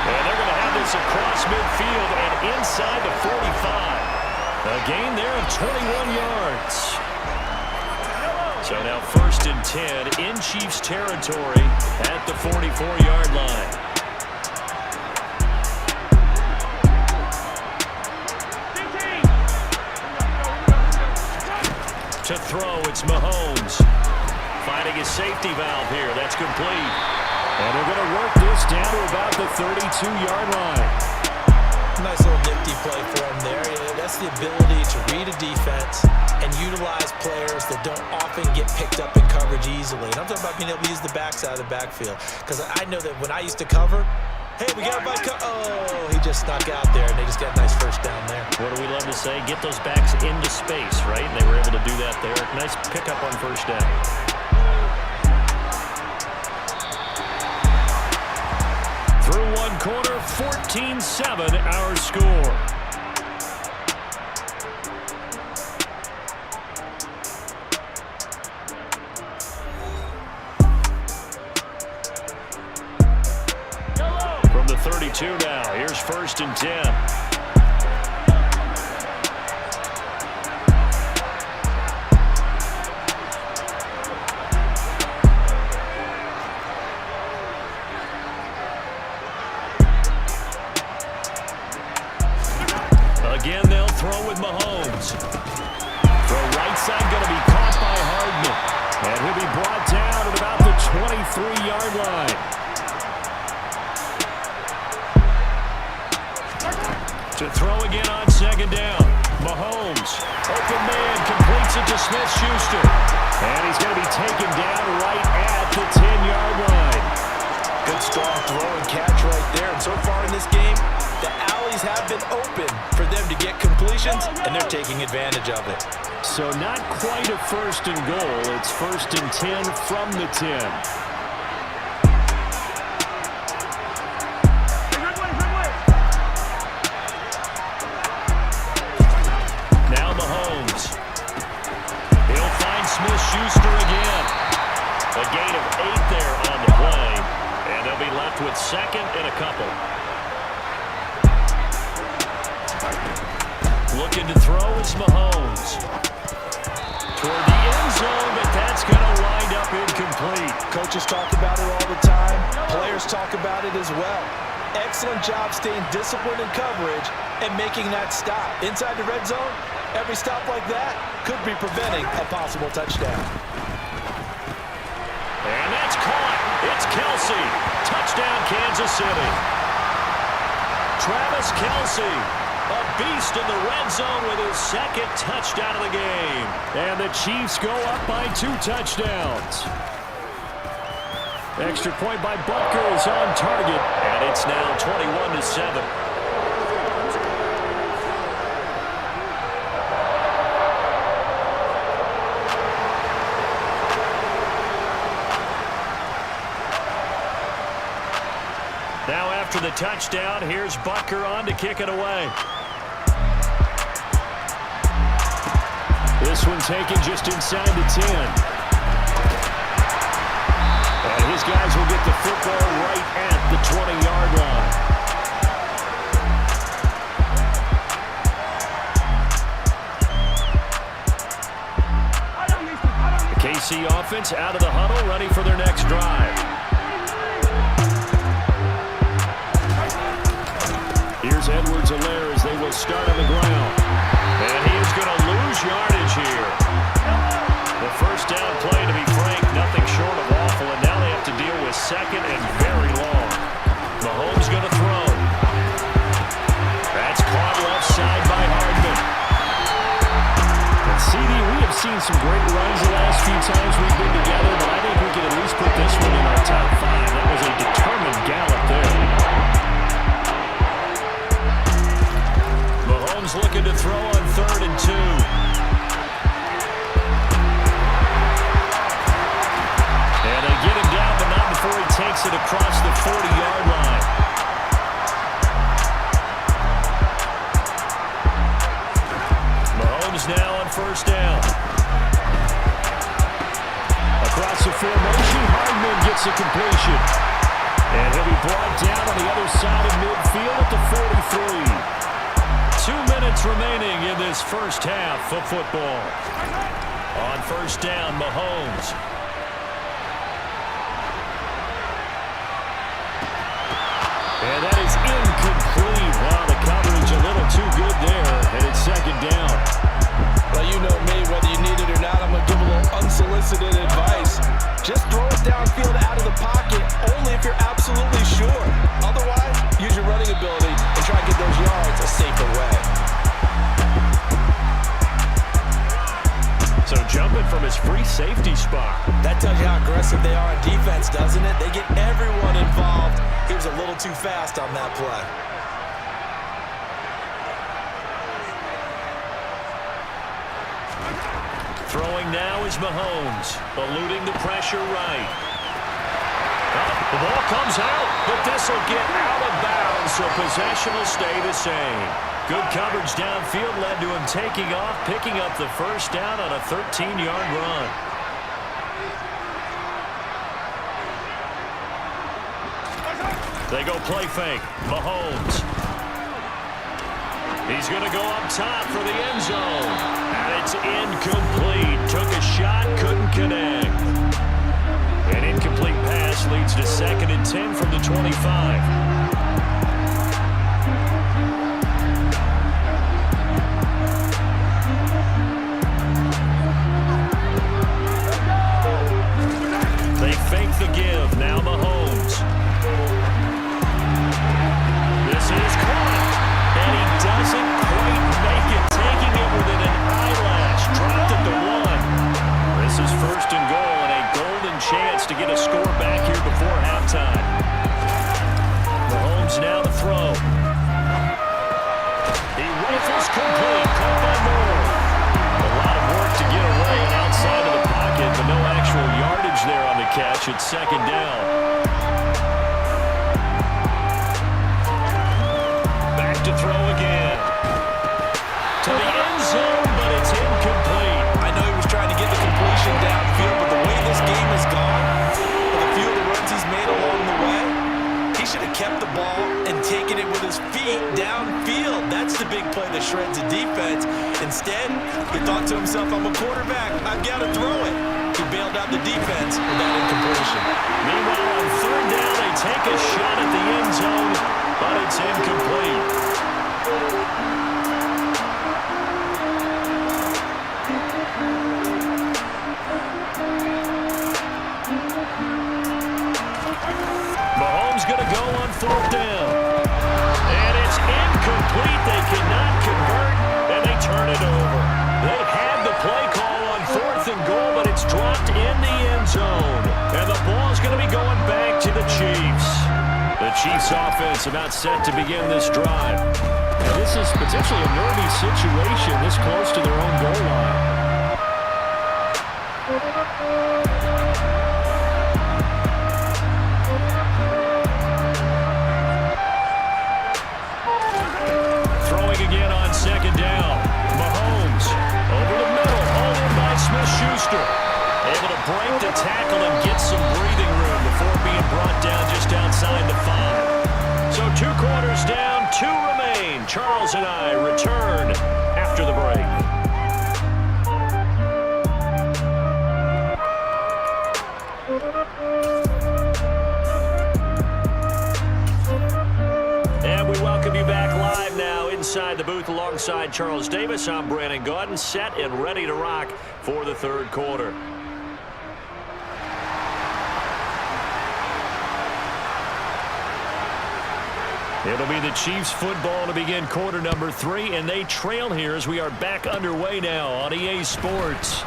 And they're going to have this across midfield and inside the 45. A gain there of 21 yards. So now 1st and 10 in Chiefs territory at the 44-yard line. To throw, it's Mahomes. Finding his safety valve here. That's complete. And they're going to work this down to about the 32-yard line. Nice little nifty play for him there. That's the ability to read a defense and utilize players that don't often get picked up in coverage easily. And I'm talking about being able to use the backside of the backfield. Because I know that when I used to cover, hey, we got a bike. Oh, he just snuck out there, and they just got a nice first down there. What do we love to say? Get those backs into space, right? And they were able to do that there. Nice pickup on 1st down. Through one quarter, 14-7 our score. From the 32 now, here's 1st and 10. Again, they'll throw with Mahomes. Throw right side going to be caught by Hardman. And he'll be brought down at about the 23-yard line. To throw again on 2nd down. Mahomes, open man, completes it to Smith-Schuster. And he's going to be taken down right at the 10-yard line. Good strong throw and catch right there. And so far in this game, the alleys have been open for them to get completions, and they're taking advantage of it. So not quite a 1st and goal. It's 1st and 10 from the 10. Now Mahomes. He'll find Smith-Schuster again. A gain of 8 there on the play. And they'll be left with 2nd and a couple. Looking to throw is Mahomes. Toward the end zone, but that's going to wind up incomplete. Coaches talk about it all the time. Players talk about it as well. Excellent job staying disciplined in coverage and making that stop. Inside the red zone, every stop like that could be preventing a possible touchdown. And that's caught. It's Kelsey. Touchdown, Kansas City. Travis Kelsey. A beast in the red zone with his 2nd touchdown of the game. And the Chiefs go up by 2 touchdowns. Extra point by Butker is on target. And it's now 21-7. Now after the touchdown, here's Butker on to kick it away. This one taken just inside the 10. And his guys will get the football right at the 20-yard line. The KC offense out of the huddle, ready for their next drive. Here's Edwards-Helaire as they will start on the ground. And he is going to lose yardage here. The 1st down play, to be frank, nothing short of awful. And now they have to deal with 2nd and very long. Mahomes going to throw. That's caught left side by Hardman. And CD, we have seen some great runs the last few times we've been together, but I think we can at least put this one in our top 5. That was a determined gallop there. Looking to throw on 3rd and 2. And they get him down, but not before he takes it across the 40-yard line. Mahomes now on 1st down. Across the formation, Hardman gets a completion. And he'll be brought down on the other side of midfield at the 43. 2 minutes remaining in this first half of football. On first down, Mahomes. And that is incomplete. Wow, the coverage a little too good there. And it's second down. Well, you know me, whether you need it or not, I'm going to give a little unsolicited advice. Just throw it downfield out of the pocket, only if you're absolutely sure. Otherwise, use your running ability and try to get those yards a safer way. So jumping from his free safety spot. That tells you how aggressive they are on defense, doesn't it? They get everyone involved. He was a little too fast on that play. Throwing now is Mahomes, eluding the pressure right. The ball comes out, but this will get out of bounds, so possession will stay the same. Good coverage downfield led to him taking off, picking up the first down on a 13-yard run. They go play fake. Mahomes. He's going to go up top for the end zone. And it's incomplete. Took a shot, couldn't connect. An incomplete pass leads to 2nd and 10 from the 25. They fake the give. Now Mahomes. This is caught. And he doesn't quite make it. Taking it within an eyelash. Dropped at the 1. This is 1st and goal and a golden chance to get a score back here before halftime. Mahomes now to throw. He rifles complete. Caught by Moore. A lot of work to get away and outside of the pocket, but no actual yardage there on the catch. It's 2nd down. Back to throw again. To the end zone, but it's incomplete. I know he was trying to get the completion downfield, but the way this game has gone, with a few of the runs he's made along the way, he should have kept the ball and taken it with his feet downfield. That's the big play that shreds the defense. Instead, he thought to himself, I'm a quarterback, I've got to throw it. He bailed out the defense with that incompletion. Meanwhile, on 3rd down, they take a shot at the end zone, but it's incomplete. Mahomes going to go on 4th down. And it's incomplete. They cannot convert, and they turn it over. They had the play call on 4th and goal, but it's dropped in the end zone. And the ball's going to be going back to the Chiefs. The Chiefs offense about set to begin this drive. And this is potentially a nervy situation this close to their own goal line. Throwing again on 2nd down. Mahomes over the middle, hauled in by Smith-Schuster. Able to break the tackle and get some breathing room before being brought down just outside the 5. So 2 quarters down, 2 remain. Charles and I return after the break. And we welcome you back live now inside the booth alongside Charles Davis. I'm Brandon Gaudin, set and ready to rock for the 3rd quarter. It'll be the Chiefs football to begin quarter number 3, and they trail here as we are back underway now on EA Sports.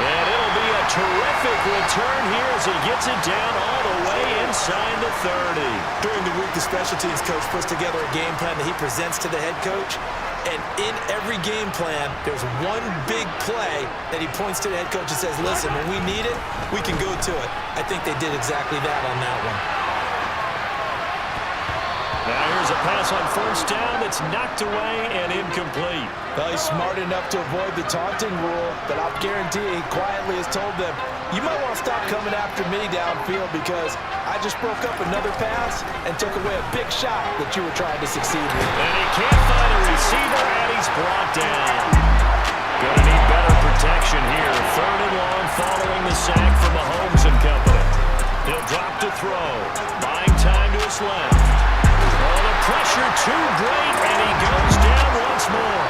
And it'll be a terrific return here as he gets it down all the way inside the 30. During the week, the special teams coach puts together a game plan that he presents to the head coach. And in every game plan, there's one big play that he points to the head coach and says, listen, when we need it, we can go to it. I think they did exactly that on that one. Now here's a pass on first down that's knocked away and incomplete. Well, he's smart enough to avoid the taunting rule, but I'll guarantee he quietly has told them, you might want to stop coming after me downfield because I just broke up another pass and took away a big shot that you were trying to succeed with. And he can't find a receiver, and he's brought down. Gonna need better protection here. 3rd and long following the sack from Mahomes and company. He'll drop to throw. Buying time to his left. Oh, the pressure too great, and he goes down once more.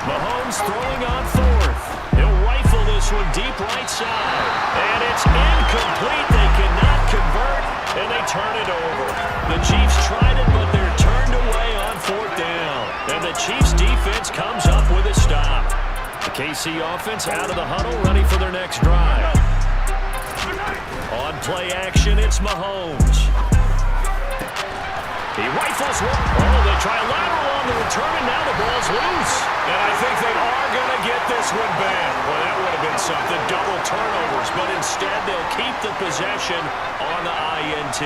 Mahomes throwing on 4th. He'll rifle this one deep right side. And it's incomplete. They cannot convert, and they turn it over. The Chiefs tried it, but they're turned away on 4th down. And the Chiefs defense comes up with a stop. The KC offense out of the huddle, ready for their next drive. On play action, it's Mahomes. He rifles one. Oh, they try lateral on the return, and now the ball's loose. And I think they are going to get this one back. Well, that would have been something. Double turnovers, but instead they'll keep the possession on the INT.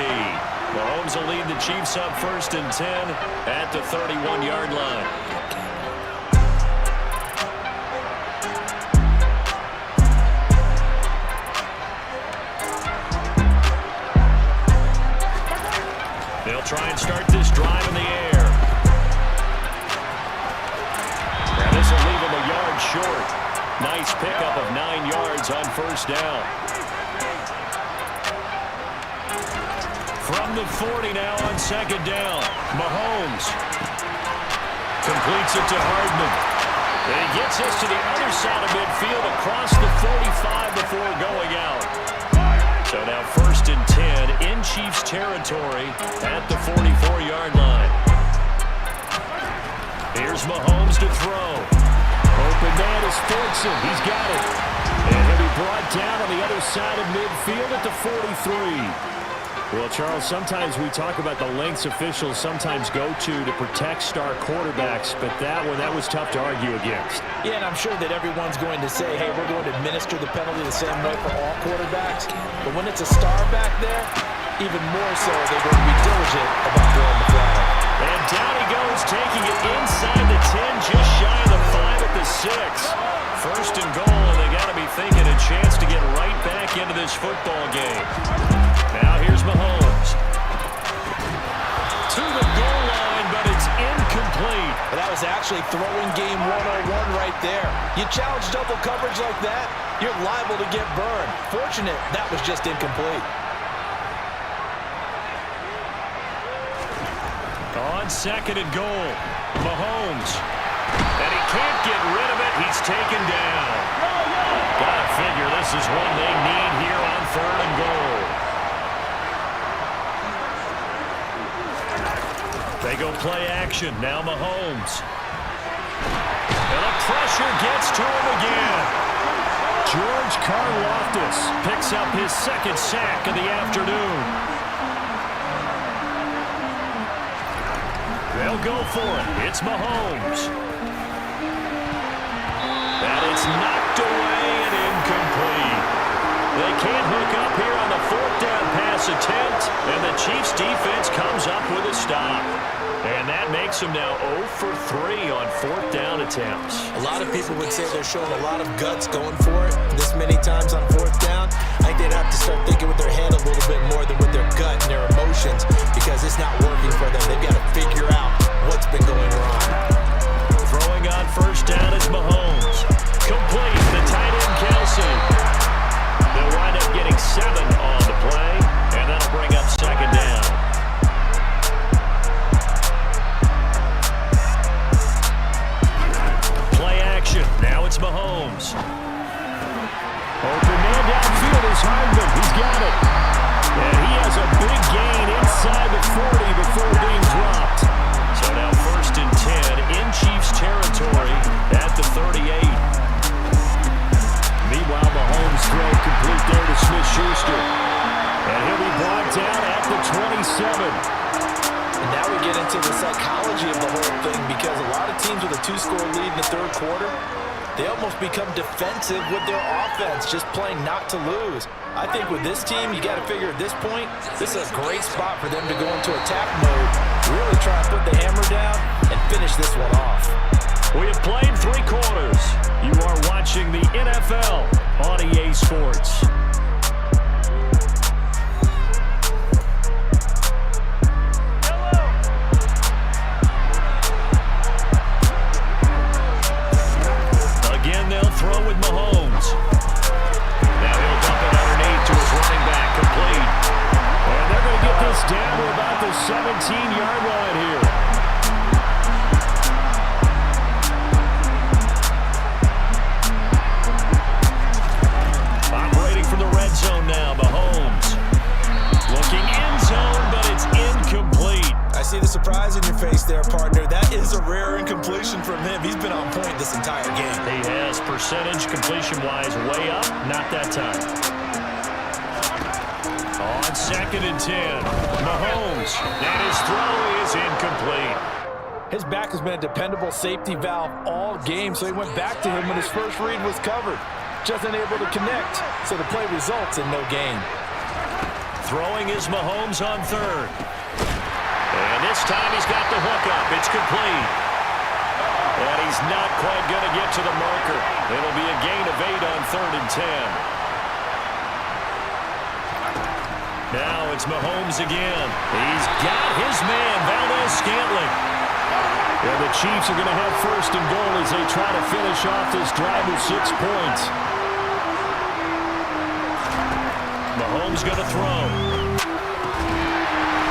Mahomes will lead the Chiefs up 1st and 10 at the 31-yard line. They'll try and start this drive in the air. And this will leave him a yard short. Nice pickup of 9 yards on 1st down. From the 40 now on 2nd down. Mahomes completes it to Hardman. And he gets us to the other side of midfield across the 45 before going out. So now 1st and 10 in Chiefs territory at the 44-yard line. Here's Mahomes to throw. Open man is Fortson. He's got it. And he'll be brought down on the other side of midfield at the 43. Well, Charles, sometimes we talk about the lengths officials sometimes go to protect star quarterbacks, but that was tough to argue against. Yeah, and I'm sure that everyone's going to say, hey, we're going to administer the penalty the same way for all quarterbacks. But when it's a star back there, even more so, they're going to be diligent about throwing the flag. And down he goes, taking it inside the 10, just shy of the 5 at the 6. 1st and goal, and they got to be thinking a chance to get right back into this football game. Now here's Mahomes. To the goal line, but it's incomplete. Well, that was actually throwing game 101 right there. You challenge double coverage like that, you're liable to get burned. Fortunate, that was just incomplete. On 2nd and goal, Mahomes. And he can't get rid of it. He's taken down. Gotta figure this is one they need here on 3rd and goal. They go play action. Now Mahomes. And the pressure gets to him again. George Karlaftis picks up his 2nd sack of the afternoon. They'll go for it. It's Mahomes. And it's knocked away and incomplete. They can't hook up here on the 4th down pass attempt, and the Chiefs defense comes up with a stop. And that makes them now 0 for 3 on 4th down attempts. A lot of people would say they're showing a lot of guts going for it this many times on 4th down. I think they'd have to start thinking with their head a little bit more than with their gut and their emotions because it's not working for them. They've got to figure out what's been going wrong. Throwing on 1st down is Mahomes. Complete the tight end Kelsey. They'll wind up getting 7 on the play, and that'll bring up 2nd down. Now it's Mahomes. Open man downfield is Hardman. He's got it. And he has a big gain inside the 40 before being dropped. So now 1st and 10 in Chiefs territory at the 38. Meanwhile, Mahomes throw complete there to Smith-Schuster. And he'll be brought down at the 27. And now we get into the psychology of the whole thing because a lot of teams with a 2-score lead in the 3rd quarter, they almost become defensive with their offense, just playing not to lose. I think with this team, you got to figure at this point, this is a great spot for them to go into attack mode, really try to put the hammer down and finish this one off. We have played 3 quarters. You are watching the NFL on EA Sports. Again, they'll throw with Mahomes. Now he'll dump it underneath to his running back, complete. And they're going to get this down to about the 17-yard line here. Operating from the red zone now, Mahomes. Looking end zone, but it's incomplete. I see the surprise in your face there, partner. That is a rare incompletion from him. He's been on point this entire game. He has percentage completion-wise way up, not that time. On 2nd and 10, Mahomes, and his throw is incomplete. His back has been a dependable safety valve all game, so he went back to him when his first read was covered. Just unable to connect, so the play results in no gain. Throwing is Mahomes on 3rd. And this time he's got the hook up. It's complete. And he's not quite going to get to the marker. It'll be a gain of 8 on 3rd and 10. Now it's Mahomes again. He's got his man, Valdez-Scantling. And the Chiefs are going to have 1st and goal as they try to finish off this drive with 6 points. Mahomes going to throw.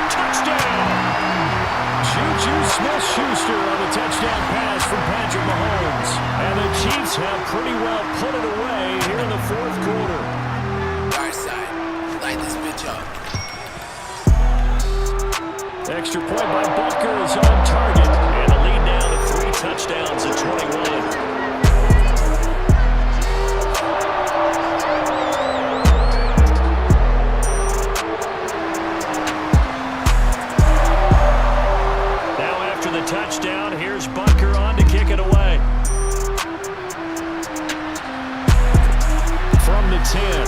Touchdown! Juju Smith-Schuster on the touchdown pass from Patrick Mahomes. And the Chiefs have pretty well put it away here in the 4th quarter. Far side, light this bitch up. Extra point by Butker is on target. And the lead now to 3 touchdowns at 21. Touchdown. Here's Butker on to kick it away. From the 10.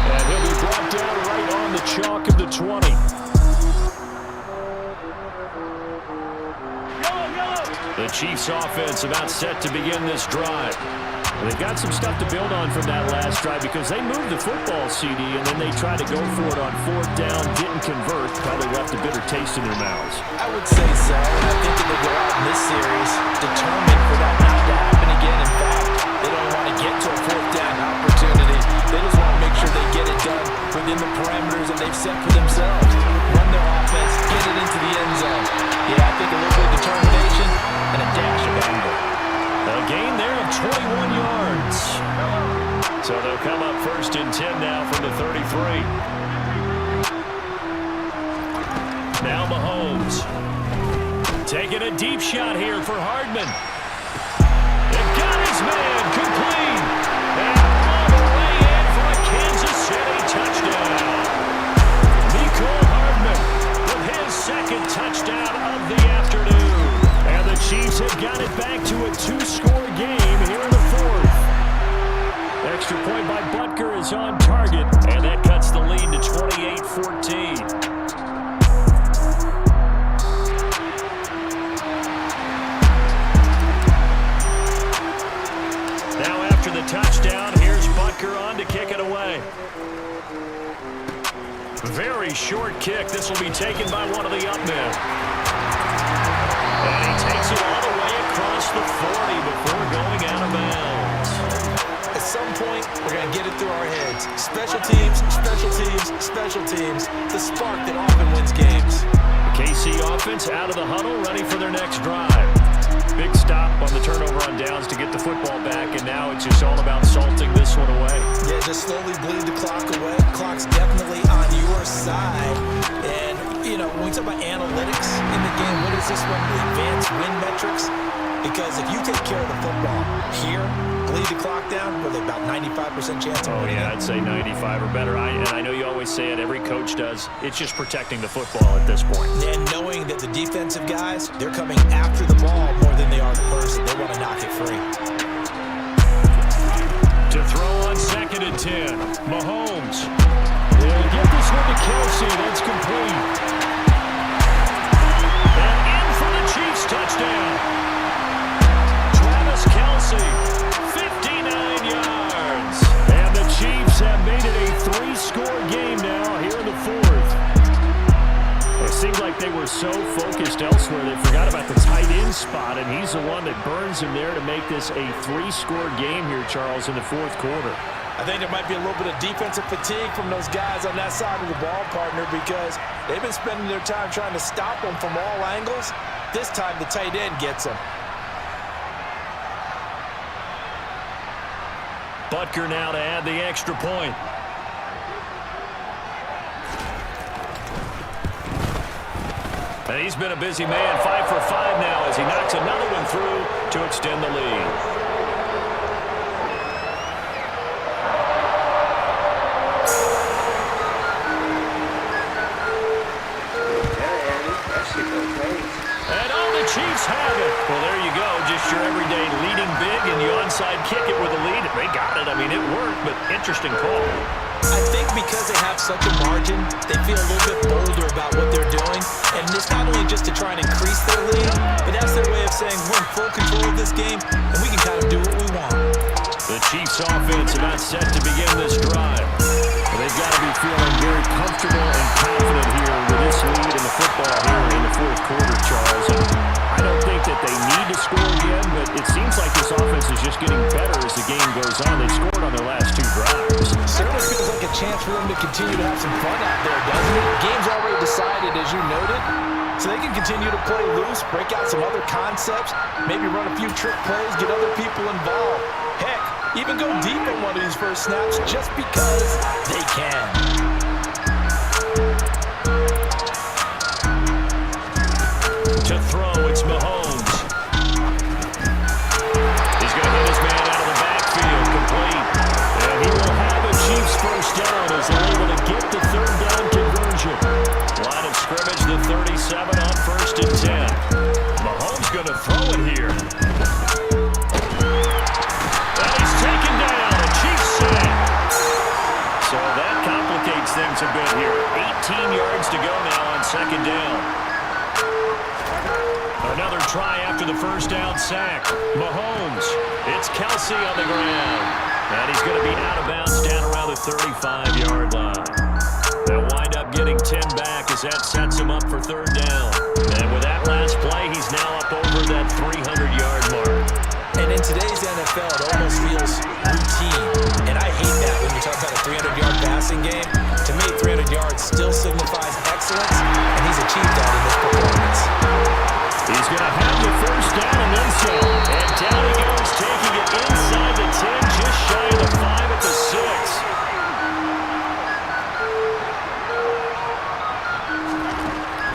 And he'll be brought down right on the chalk of the 20. The Chiefs offense about set to begin this drive. They've got some stuff to build on from that last drive because they moved the football, CD, and then they tried to go for it on 4th down, didn't convert, probably left a bitter taste in their mouths. I would say so, and I think that they go out in this series determined for that not to happen again. In fact, they don't want to get to a 4th down opportunity. They just want to make sure they get it done within the parameters that they've set for themselves. Run their offense, get it into the end zone. Yeah, I think a little bit of determination and a dash of anger. A gain there of 21 yards. So they'll come up 1st and 10 now from the 33. Now Mahomes. Taking a deep shot here for Hardman. It got his man complete. And all the way in for a Kansas City touchdown. Nicole Hardman with his 2nd touchdown of the afternoon. And the Chiefs have got it back to a 2-score game here in the 4th. Extra point by Butker is on target. And that cuts the lead to 28-14. Now after the touchdown, here's Butker on to kick it away. Very short kick. This will be taken by one of the up men. And he takes it all the way across the 40 before going out of bounds. At some point, we're going to get it through our heads. Special teams, special teams, special teams. The spark that often wins games. The KC offense out of the huddle, ready for their next drive. Big stop on the turnover on downs to get the football back, and now it's just all about salting this one away. Yeah, just slowly bleed the clock away. Clock's definitely on your side. And, you know, when we talk about analytics in the game, what is this one? The advanced win metrics. Because if you take care of the football here, bleed the clock down with about 95% chance of winning. Oh, yeah, I'd say 95 or better. And I know you always say it, every coach does. It's just protecting the football at this point. And knowing that the defensive guys, they're coming after the ball more than they are the person. They want to knock it free. To throw on 2nd and 10, Mahomes. He'll get this one to Kelsey. That's complete. And in for the Chiefs touchdown. Travis Kelsey, 59 yards. And the Chiefs have made it a 3-score game now here in the 4th. It seemed like they were so focused elsewhere they forgot about the tight end spot, and he's the one that burns him there to make this a 3-score game here, Charles, in the 4th quarter. I think there might be a little bit of defensive fatigue from those guys on that side of the ball, partner, because they've been spending their time trying to stop them from all angles. This time the tight end gets them. Butker now to add the extra point. And he's been a busy man, 5 for 5 now as he knocks another one through to extend the lead. Chiefs have it. Well, there you go. Just your everyday leading big, and you onside kick it with a lead. They got it. I mean, it worked, but interesting call. I think because they have such a margin, they feel a little bit bolder about what they're doing. And it's not only just to try and increase their lead, but that's their way of saying we're in full control of this game, and we can kind of do what we want. The Chiefs offense about set to begin this drive. Well, they've got to be feeling very comfortable and confident here with this lead in the football here in the 4th quarter, Charles. And I don't think that they need to score again, but it seems like this offense is just getting better as the game goes on. They scored on their last 2 drives. Certainly feels like a chance for them to continue to have some fun out there, doesn't it? Game's already decided, as you noted, so they can continue to play loose, break out some other concepts, maybe run a few trick plays, get other people involved. Heck, even go deep on one of these first snaps just because they can. To throw, it's Mahomes. He's going to hit his man out of the backfield, complete. And he will have a Chiefs first down as they're able to get the 3rd down conversion. Line of scrimmage, the 37 on 1st and 10. Mahomes going to throw it here. And he's taken down, a Chiefs sack. So that complicates things a bit here. 18 yards to go now on 2nd down. Another try after the first down sack. Mahomes. It's Kelsey on the ground. And he's going to be out of bounds down around the 35-yard line. They'll wind up getting 10 back as that sets him up for 3rd down. And with that last play, he's now up over that 300-yard mark. And in today's NFL, it almost feels routine. And I hate that when you talk about a 300-yard passing game. To me, 300 yards still signifies excellence, and he's achieved that in this performance. He's going to have the first down and then some. And down he goes, taking it inside the 10, just shy of the 5 at the 6.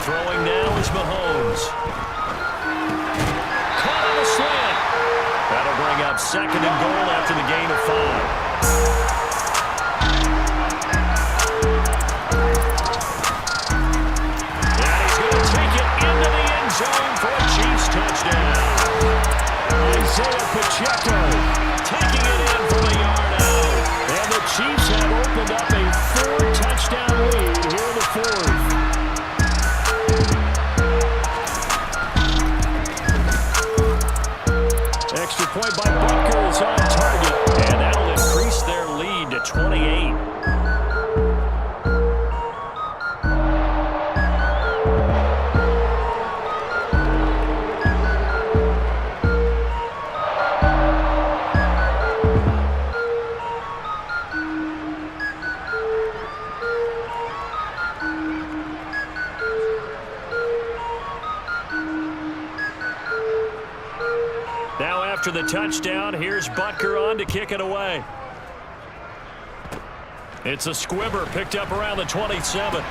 Throwing now is Mahomes. Caught on a slant. That'll bring up 2nd and goal after the gain of 5. Zone for a Chiefs touchdown. Isaiah Pacheco taking it in from a yard out. And the Chiefs have opened up a 4-touchdown lead here in the 4th. Extra point by Butker is on target. And that'll increase their lead to 28. After the touchdown, here's Butker on to kick it away. It's a squibber picked up around the 27.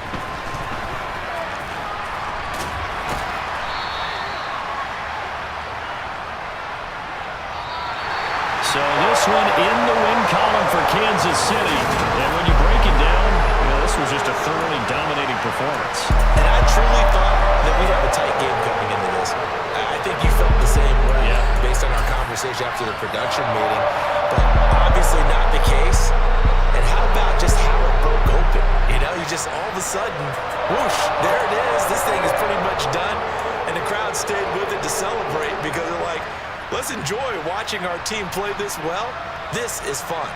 So this one in the win column for Kansas City. And when you break it down, this was just a thoroughly dominating performance. And I truly thought that we'd have a tight game coming into this. I think you felt the same way based on our conversation after the production meeting. But obviously not the case. And how about just how it broke open? You know, you just all of a sudden, whoosh, there it is. This thing is pretty much done. And the crowd stayed with it to celebrate because they're like, let's enjoy watching our team play this well. This is fun.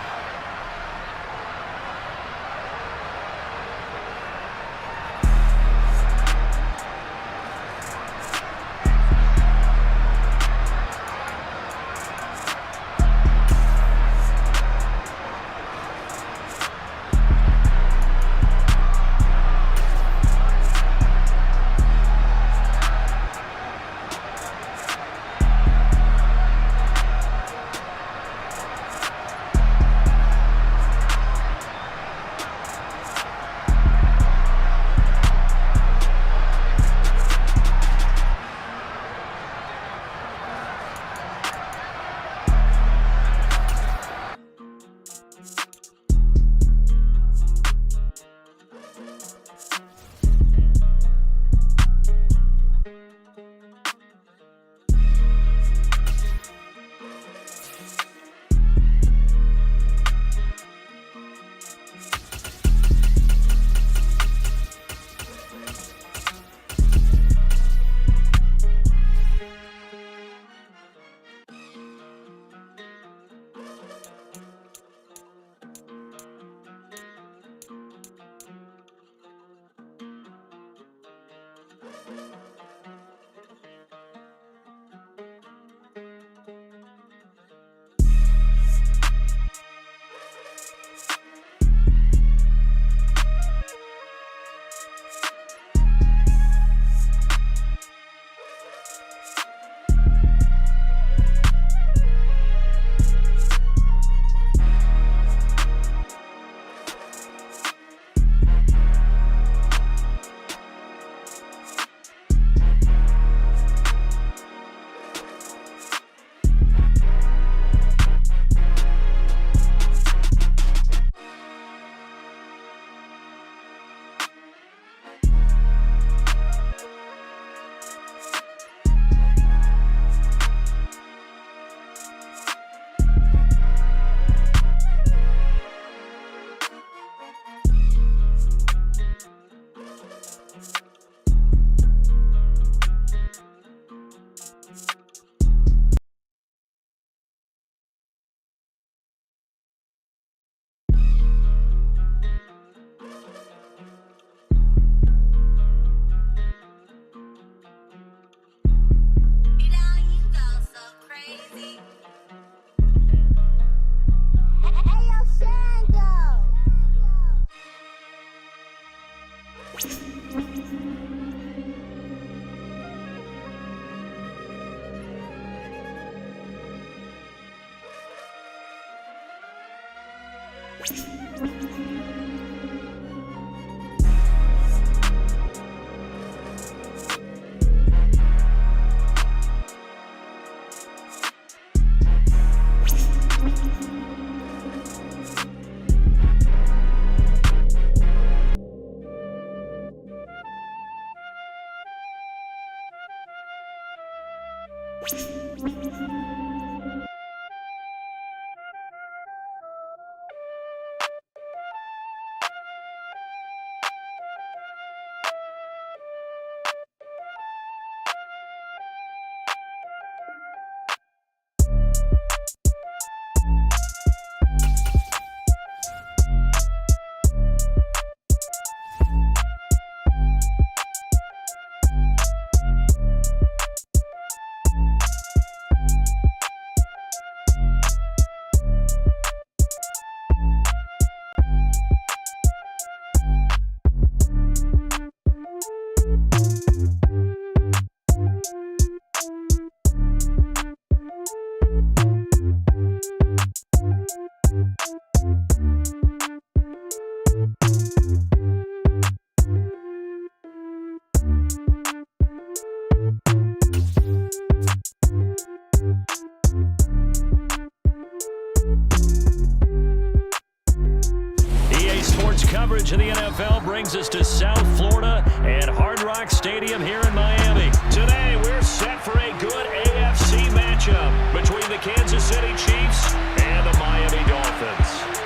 coverage of the NFL brings us to South Florida and Hard Rock Stadium here in Miami. Today, we're set for a good AFC matchup between the Kansas City Chiefs and the Miami Dolphins.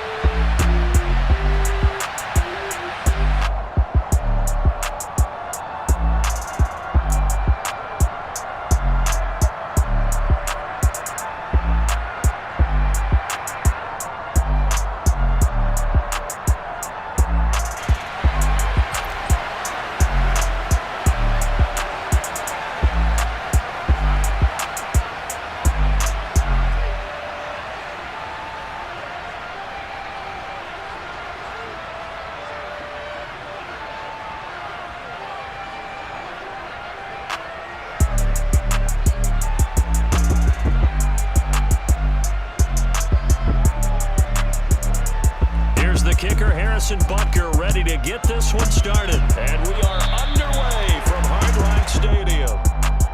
Bunker ready to get this one started. And we are underway from Hard Rock Stadium.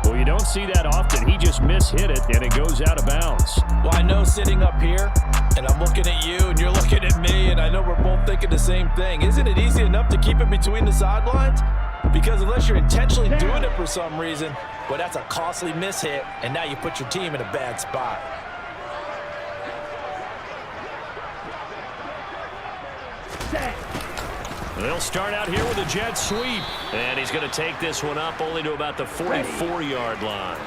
Well, you don't see that often. He just mishit it, and it goes out of bounds. Well, I know sitting up here, and I'm looking at you, and you're looking at me, and I know we're both thinking the same thing. Isn't it easy enough to keep it between the sidelines? Because unless you're intentionally doing it for some reason, well, that's a costly mishit, and now you put your team in a bad spot. They'll start out here with a jet sweep. And he's going to take this one up only to about the 44-yard line.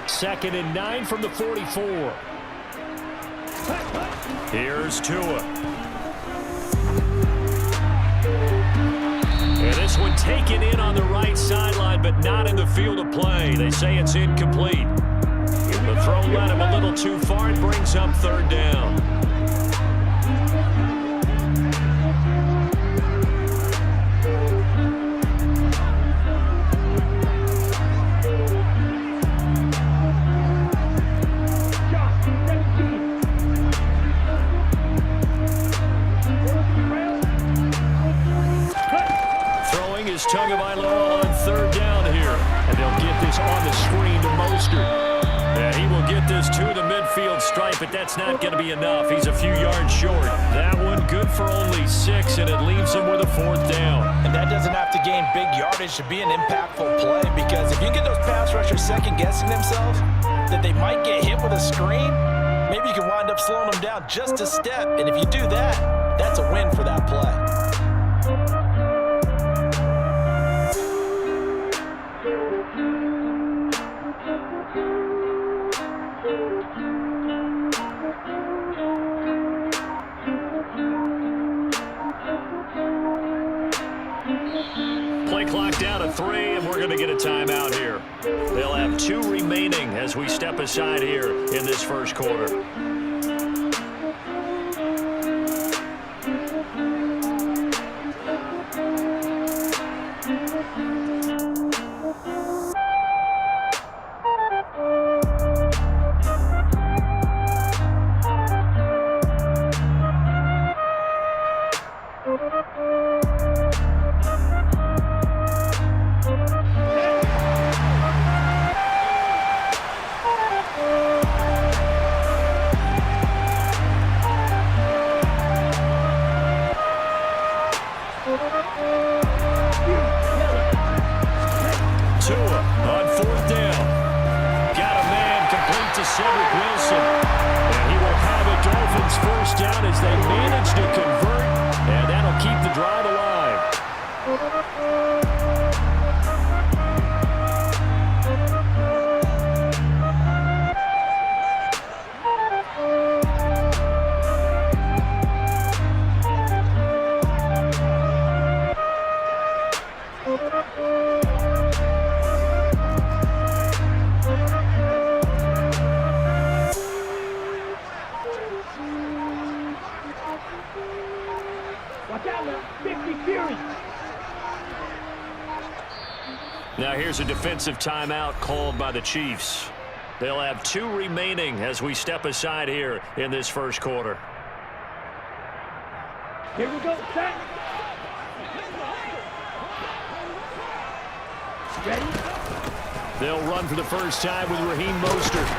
2nd and 9 from the 44. Here's Tua. And this one taken in on the right sideline, but not in the field of play. They say it's incomplete. The throw led him a little too far and brings up 3rd down. Tagovailoa on 3rd down here. And they'll get this on the screen to Mostert. And he will get this to the midfield stripe, but that's not going to be enough. He's a few yards short. That one good for only 6, and it leaves him with a 4th down. And that doesn't have to gain big yardage to be an impactful play, because if you get those pass rushers second-guessing themselves that they might get hit with a screen, maybe you can wind up slowing them down just a step. And if you do that, that's a win for that play. Play clock down to 3, and we're going to get a timeout here. They'll have 2 remaining as we step aside here in this first quarter. Now here's a defensive timeout called by the Chiefs. They'll have 2 remaining as we step aside here in this first quarter. Here we go, set. Ready? They'll run for the first time with Raheem Mostert.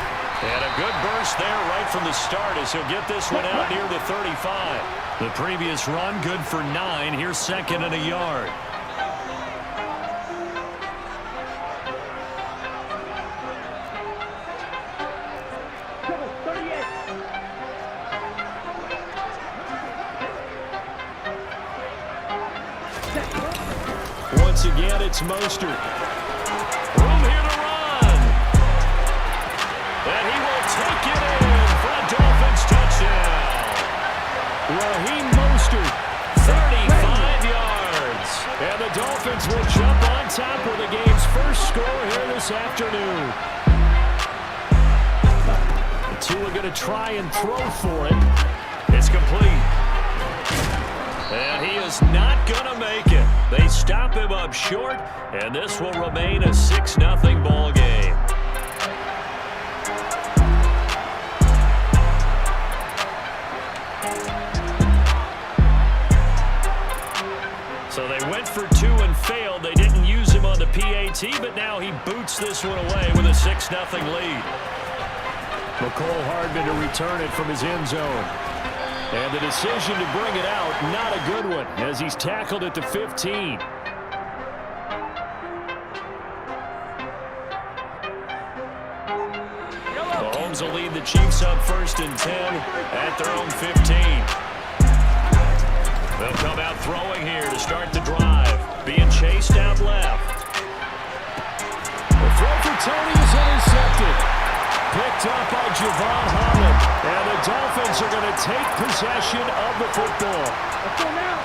And a good burst there right from the start as he'll get this one out near the 35. The previous run, good for 9. Here's second and a yard. Once again, it's Mostert. Room here to run. And he will take it in for a Dolphins touchdown. Raheem Mostert, 35 yards. And the Dolphins will jump on top with the game's first score here this afternoon. The two are going to try and throw for it. It's complete. And he is not going to make it. They stop him up short, and this will remain a 6-0 ball game. So they went for 2 and failed. They didn't use him on the PAT, but now he boots this one away with a 6-0 lead. McCole Hardman to return it from his end zone. And the decision to bring it out, not a good one, as he's tackled at the 15. Mahomes will lead the Chiefs up 1st and 10 at their own 15. They'll come out throwing here to start the drive. Being chased out left. The throw for Tony is intercepted. Picked up by Javon Holland. And the Dolphins are going to take possession of the football. Let's go now.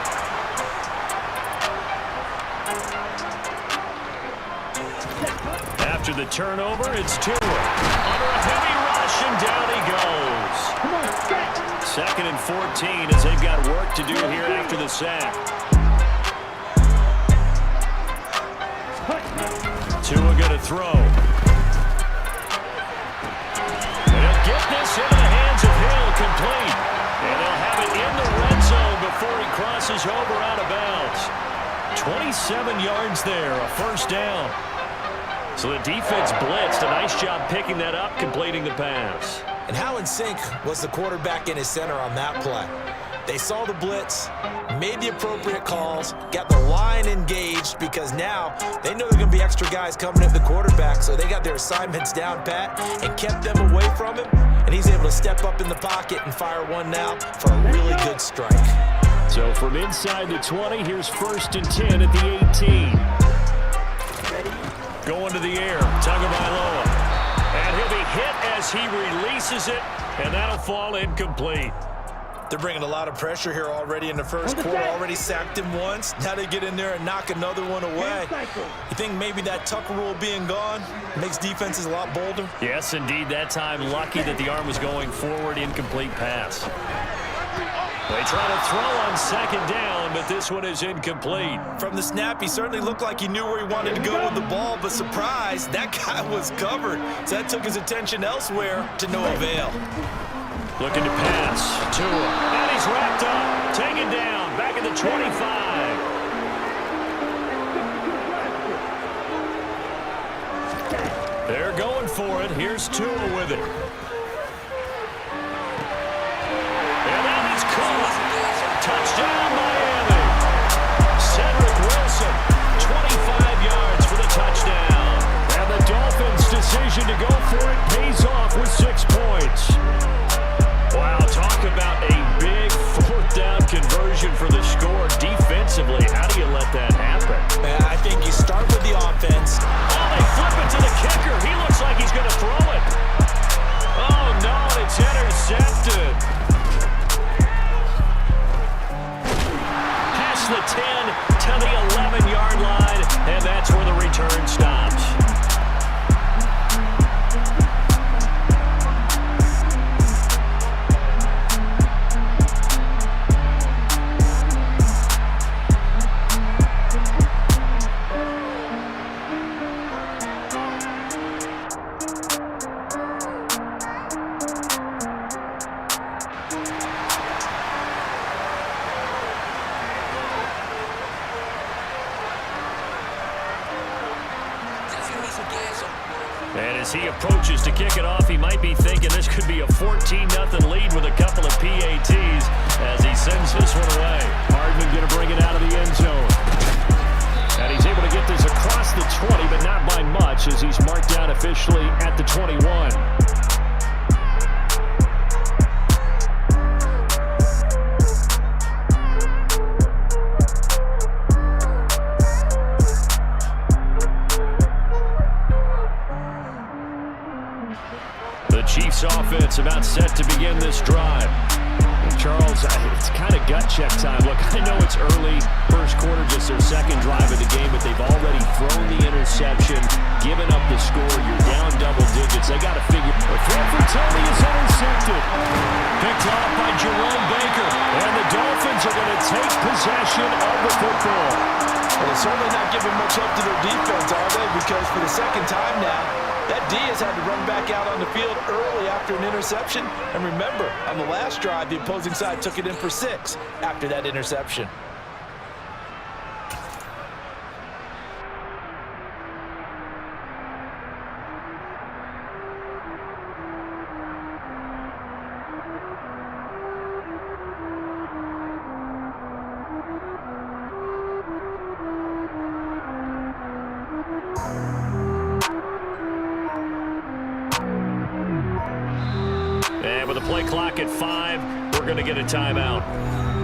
After the turnover, it's Tua. Under a heavy rush, and down he goes. Come on, set. 2nd and 14 as they've got work to do here after the sack. Tua going to throw. Get this into the hands of Hill, complete. And they'll have it in the red zone before he crosses over out of bounds. 27 yards there, a 1st down. So the defense blitzed. A nice job picking that up, completing the pass. And how in sync was the quarterback in his center on that play? They saw the blitz, made the appropriate calls, got the line engaged because now they know there are going to be extra guys coming at the quarterback, so they got their assignments down pat and kept them away from him, and he's able to step up in the pocket and fire one now for a really good strike. So from inside the 20, here's 1st and 10 at the 18. Going to the air, Tagovailoa. And he'll be hit as he releases it, and that'll fall incomplete. They're bringing a lot of pressure here already in the first quarter. Already sacked him once. Now they get in there and knock another one away. You think maybe that Tucker rule being gone makes defenses a lot bolder? Yes, indeed. That time, lucky that the arm was going forward. Incomplete pass. They try to throw on 2nd down, but this one is incomplete. From the snap, he certainly looked like he knew where he wanted to go with the ball, but surprise, that guy was covered. So that took his attention elsewhere to no avail. Looking to pass. Tua. And he's wrapped up. Taken down. Back at the 25. They're going for it. Here's Tua with it. And that is caught. Touchdown, Miami. Cedric Wilson, 25 yards for the touchdown. And the Dolphins' decision to go for it pays off with 6 points. Wow, talk about a big 4th down conversion for the score. Defensively, how do you let that happen? I think you start with the offense. Oh, they flip it to the kicker. He looks like he's going to throw it. Oh, no, it's intercepted. Past the 10 to the 11-yard line, and that's where the return stops. And as he approaches to kick it off, he might be thinking this could be a 14-0 lead with a couple of PATs as he sends his timeouts as he's marked down officially at the 21. The Chiefs offense about set to begin this drive. And Charles, it's kind of gut check time. Look, I know it's early, first quarter, just their second drive of the game, but they've already thrown the interception, given up the score. You're down double digits. They got to figure. The throw for Tony is intercepted. Picked off by Jerome Baker. And the Dolphins are going to take possession of the football. Well, they're certainly not giving much up to their defense, are they? Because for the second time now, that D has had to run back out on the field early after an interception. And remember, on the last drive, the opposing side took it in for 6 after that interception. And with the play clock at 5, we're going to get a timeout.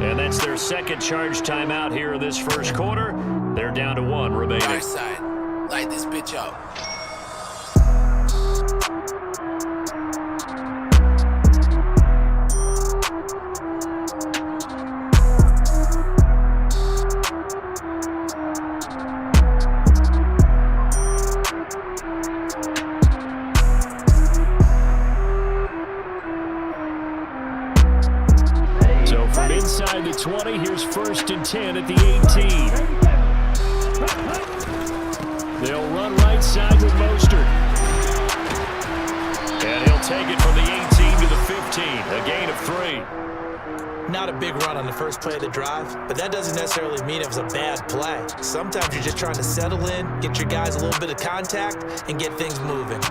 And that's their second charge timeout here in this first quarter. They're down to 1 remaining. Dark side, light this bitch up. From inside the 20, here's 1st and 10 at the 18. They'll run right side with Mostert. And he'll take it from the 18 to the 15, a gain of 3. Not a big run on the first play of the drive, but that doesn't necessarily mean it was a bad play. Sometimes you're just trying to settle in, get your guys a little bit of contact, and get things moving.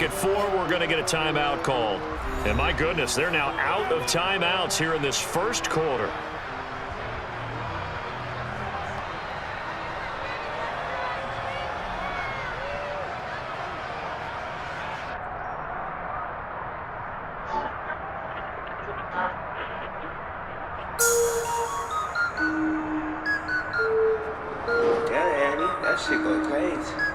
At 4, we're going to get a timeout called. And my goodness, they're now out of timeouts here in this first quarter. That shit go crazy.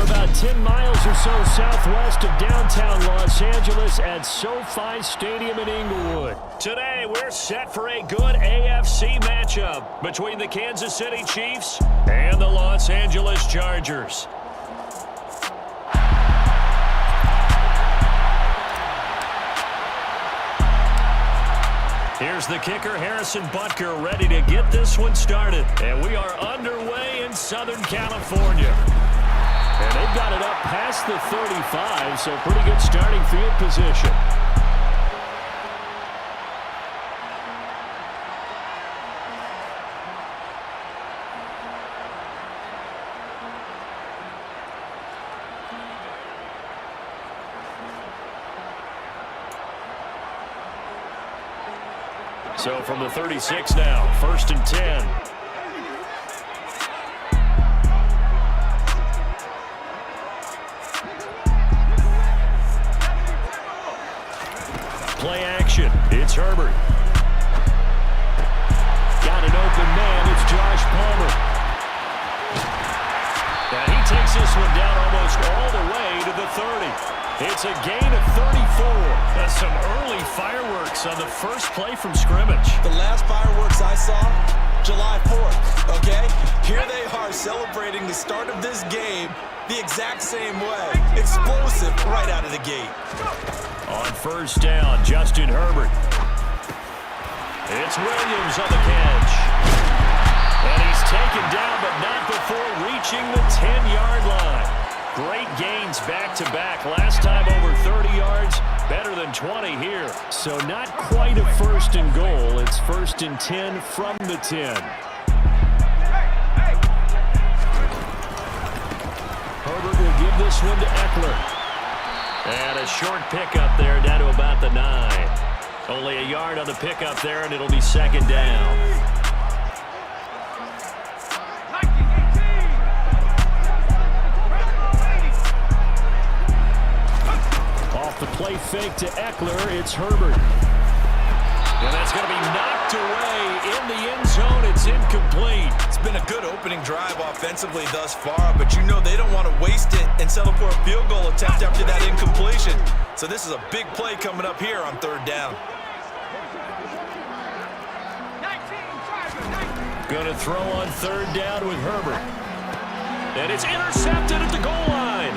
about 10 miles or so southwest of downtown Los Angeles at SoFi Stadium in Inglewood. Today, we're set for a good AFC matchup between the Kansas City Chiefs and the Los Angeles Chargers. Here's the kicker, Harrison Butker, ready to get this one started. And we are underway in Southern California. And they've got it up past the 35, so pretty good starting field position. So from the 36 now, 1st and 10. Play action. It's Herbert. Got an open man. It's Josh Palmer. And he takes this one down almost all the way to the 30. It's a gain of 34. That's some early fireworks on the first play from scrimmage. The last fireworks I saw, July 4th, okay? Here they are celebrating the start of this game the exact same way. Explosive right out of the gate. On 1st down, Justin Herbert. It's Williams on the catch. And he's taken down, but not before reaching the 10-yard line. Great gains back-to-back. Last time over 30 yards, better than 20 here. So not quite a 1st and goal. It's 1st and 10 from the 10. Herbert will give this one to Eckler. And a short pickup there down to about the 9. Only a yard on the pickup there, and it'll be 2nd down. Off the play fake to Eckler, it's Herbert. And that's going to be knocked away in the end zone. It's incomplete. It's been a good opening drive offensively thus far, but you know they don't want to waste it and settle for a field goal attempt after that incompletion. So this is a big play coming up here on 3rd down. Going to throw on 3rd down with Herbert. And it's intercepted at the goal line.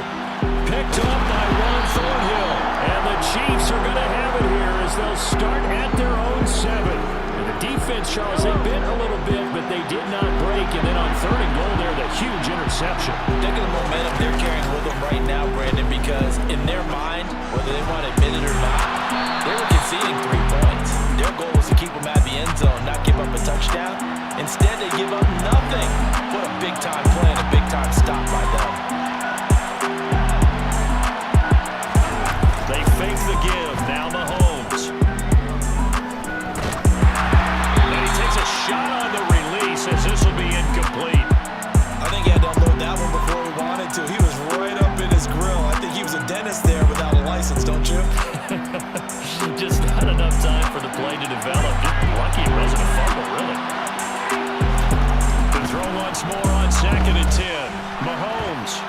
Picked up by Ron Thornhill. And the Chiefs are going to have it here as they'll start at their own 7. And the defense, Charles, they bit a little bit, but they did not break. And then on 3rd and goal there, the huge interception. Look at the momentum they're carrying with them right now, Brandon, because in their mind, whether they want to admit it or not, they were conceding 3 points. Their goal was to keep them at the end zone, not give up a touchdown. Instead, they give up nothing. What a big-time play and a big-time stop by them. They fake the give. Now Mahomes. And he takes a shot on the release as this will be incomplete. I think he had to unload that one before he wanted to. He was right up in his grill. I think he was a dentist there without a license, don't you? Just not enough time for the play to develop. Lucky it wasn't a fumble, really. The throw once more on 2nd and 10. Mahomes.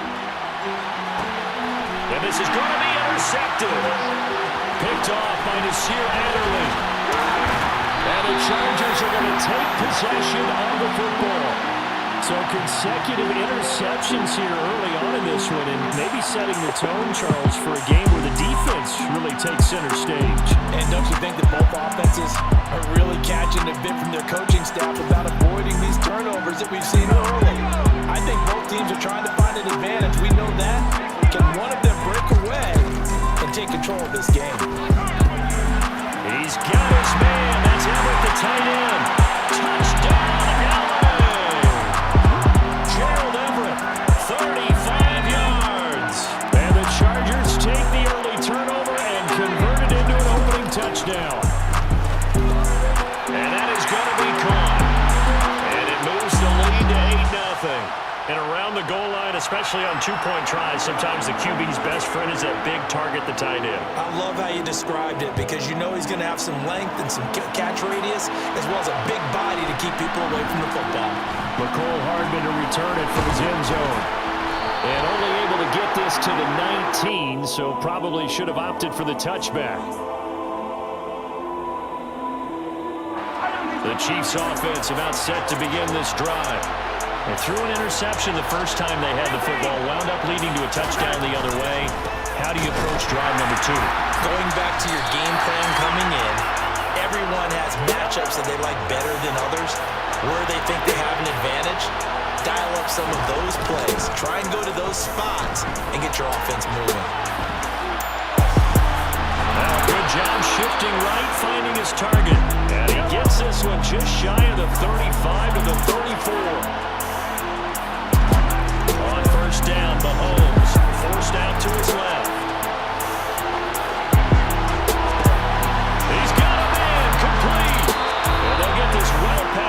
And this is going to be intercepted. Picked off by Nasir Adderley. And the Chargers are going to take possession of the football. So consecutive interceptions here early on in this one, and maybe setting the tone, Charles, for a game where the defense really takes center stage. And don't you think that both offenses are really catching a bit from their coaching staff about avoiding these turnovers that we've seen early? I think both teams are trying to find an advantage. We know that. Can one of them break away and take control of this game? He's got his man. That's Everett, the tight end. Touchdown, LA! Gerald Everett, 35 yards. And the Chargers take the early turnover and convert it into an opening touchdown. And that is going to be caught. And it moves the lead to 8-0. And around the goal line, especially on 2-point tries, sometimes the QB's best friend is that big target, the tight end. I love how you described it because you know he's going to have some length and some catch radius as well as a big body to keep people away from the football. McCole Hardman to return it from his end zone. And only able to get this to the 19, so probably should have opted for the touchback. The Chiefs offense about set to begin this drive. They threw an interception the first time they had the football, wound up leading to a touchdown the other way. How do you approach drive number 2? Going back to your game plan coming in, everyone has matchups that they like better than others. Where they think they have an advantage, dial up some of those plays. Try and go to those spots and get your offense moving. Good job shifting right, finding his target. And he gets this one just shy of the 35 to the 34. On 1st down, Mahomes forced out to his left. He's got a man complete.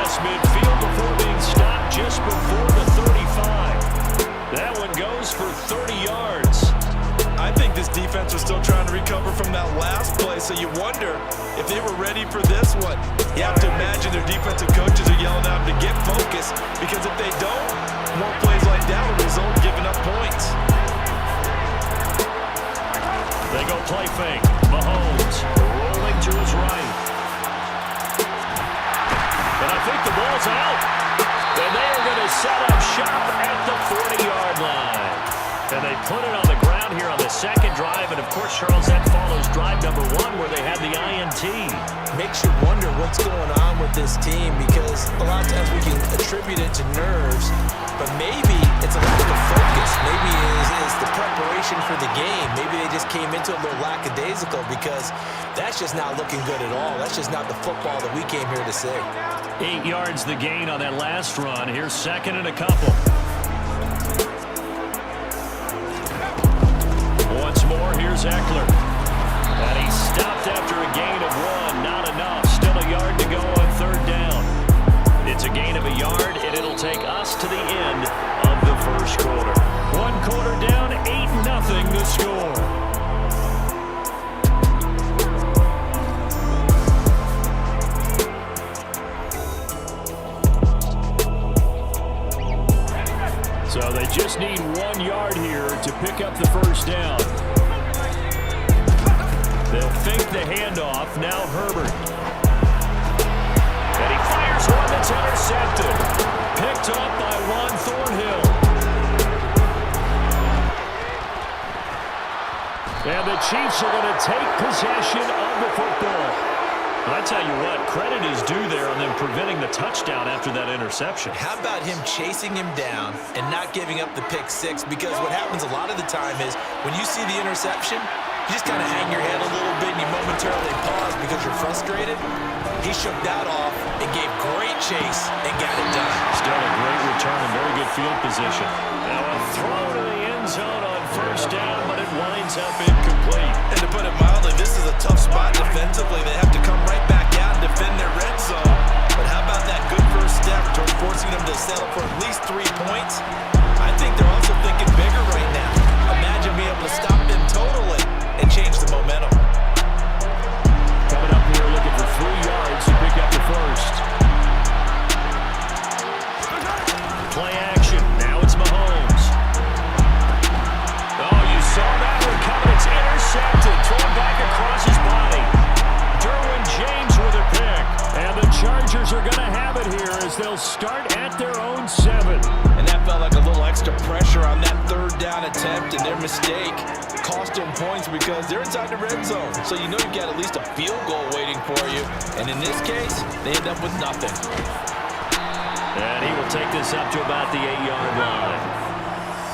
across midfield before being stopped just before the 35. That one goes for 30 yards. I think this defense was still trying to recover from that last play, so you wonder if they were ready for this one. You have to imagine their defensive coaches are yelling at them to get focused, because if they don't, more plays like that will result in giving up points. They go play fake. Mahomes rolling to his right. And I think the ball's out. And they are going to set up shop at the 40-yard line. And they put it on the ground here on the second drive. And, of course, Charles, that follows drive number 1 where they had the INT. Makes you wonder what's going on with this team, because a lot of times we can attribute it to nerves, but maybe it's a lack of focus. Maybe it's the preparation for the game. Maybe they just came into it a little lackadaisical, because that's just not looking good at all. That's just not the football that we came here to see. 8 yards the gain on that last run. Here's second and a couple. Once more, here's Eckler. And he stopped after a gain of 1. Not enough. Still a yard to go on third down. It's a gain of a yard, and it'll take us to the end of the first quarter. 1 quarter down, 8-0 the score. So they just need 1 yard here to pick up the first down. They'll fake the handoff. Now Herbert. And he fires one that's intercepted. Picked up by Juan Thornhill. And the Chiefs are going to take possession of the football. I tell you what, credit is due there on them preventing the touchdown after that interception. How about him chasing him down and not giving up the pick six? Because what happens a lot of the time is when you see the interception, you just kind of hang your head a little bit and you momentarily pause because you're frustrated. He shook that off and gave great chase and got it done. Still a great return and very good field position. Now a throw to the end zone on first down, but it winds up incomplete. And to put it mildly, this is a tough spot defensively. They have to come right back out and defend their red zone. But how about that good first step towards forcing them to settle for at least 3 points? I think they're also thinking bigger right now. Imagine being able to stop them totally and change the momentum. Coming up here looking for 3 yards to pick up the first. Play action. Now it's Mahomes. Oh, you saw that one coming. It's intercepted. Thrown back across his body. Derwin James with a pick. And the Chargers are going to have it here as they'll start at their own 7. And that felt like a little extra pressure on that third down attempt, and their mistake cost them points because they're inside the red zone. So you know you've got at least a field goal waiting for you. And in this case, they end up with nothing. And he will take this up to about the 8-yard line.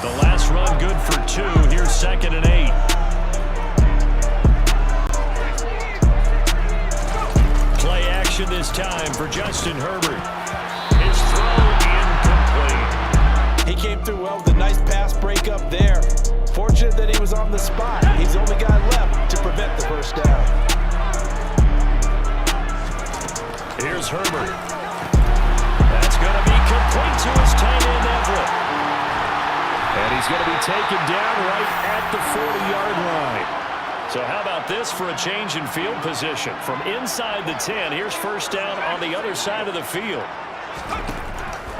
The last run good for 2. Here's second and 8. Play action this time for Justin Herbert. His throw incomplete. He came through well with a nice pass breakup there. Fortunate that he was on the spot. He's the only guy left to prevent the first down. Here's Herbert. That's going to be complete to his tight end Everett. And he's going to be taken down right at the 40-yard line. So how about this for a change in field position? From inside the 10, here's first down on the other side of the field.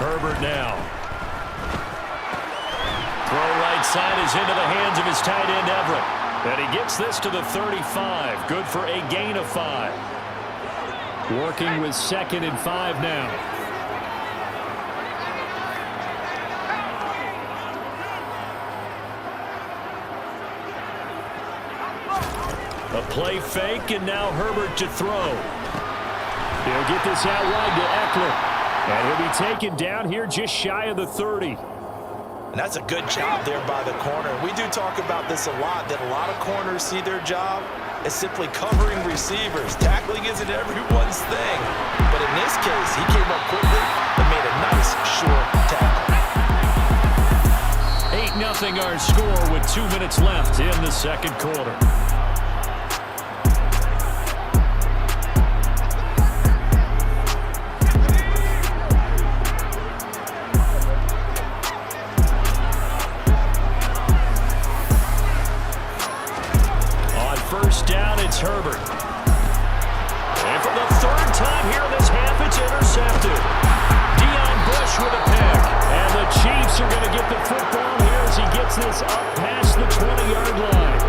Herbert now. Throw right side is into the hands of his tight end Everett. And he gets this to the 35. Good for a gain of 5. Working with second and 5 now. A play fake, and now Herbert to throw. He'll get this out wide to Eckler. And he'll be taken down here just shy of the 30. And that's a good job there by the corner. We do talk about this a lot, that a lot of corners see their job as simply covering receivers. Tackling isn't everyone's thing. But in this case, he came up quickly and made a nice, short tackle. 8-0 our score with 2 minutes left in the second quarter. cherish with a pick. And the Chiefs are going to get the football here as he gets this up past the 20-yard line.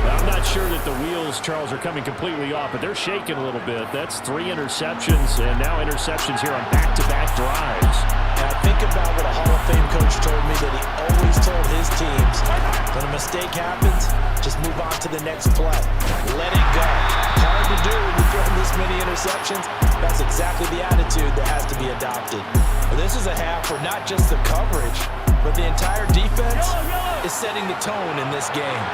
I'm not sure that the wheels, Charles, are coming completely off, but they're shaking a little bit. That's 3 interceptions, and now interceptions here on back-to-back drives. Now think about what a Hall of Fame coach told me that he always told his teams, when a mistake happens, just move on to the next play. Let it go. Hard to do when you throw this many interceptions. That's exactly the attitude that has to be adopted. This is a half where not just the coverage, but the entire defense is setting the tone in this game.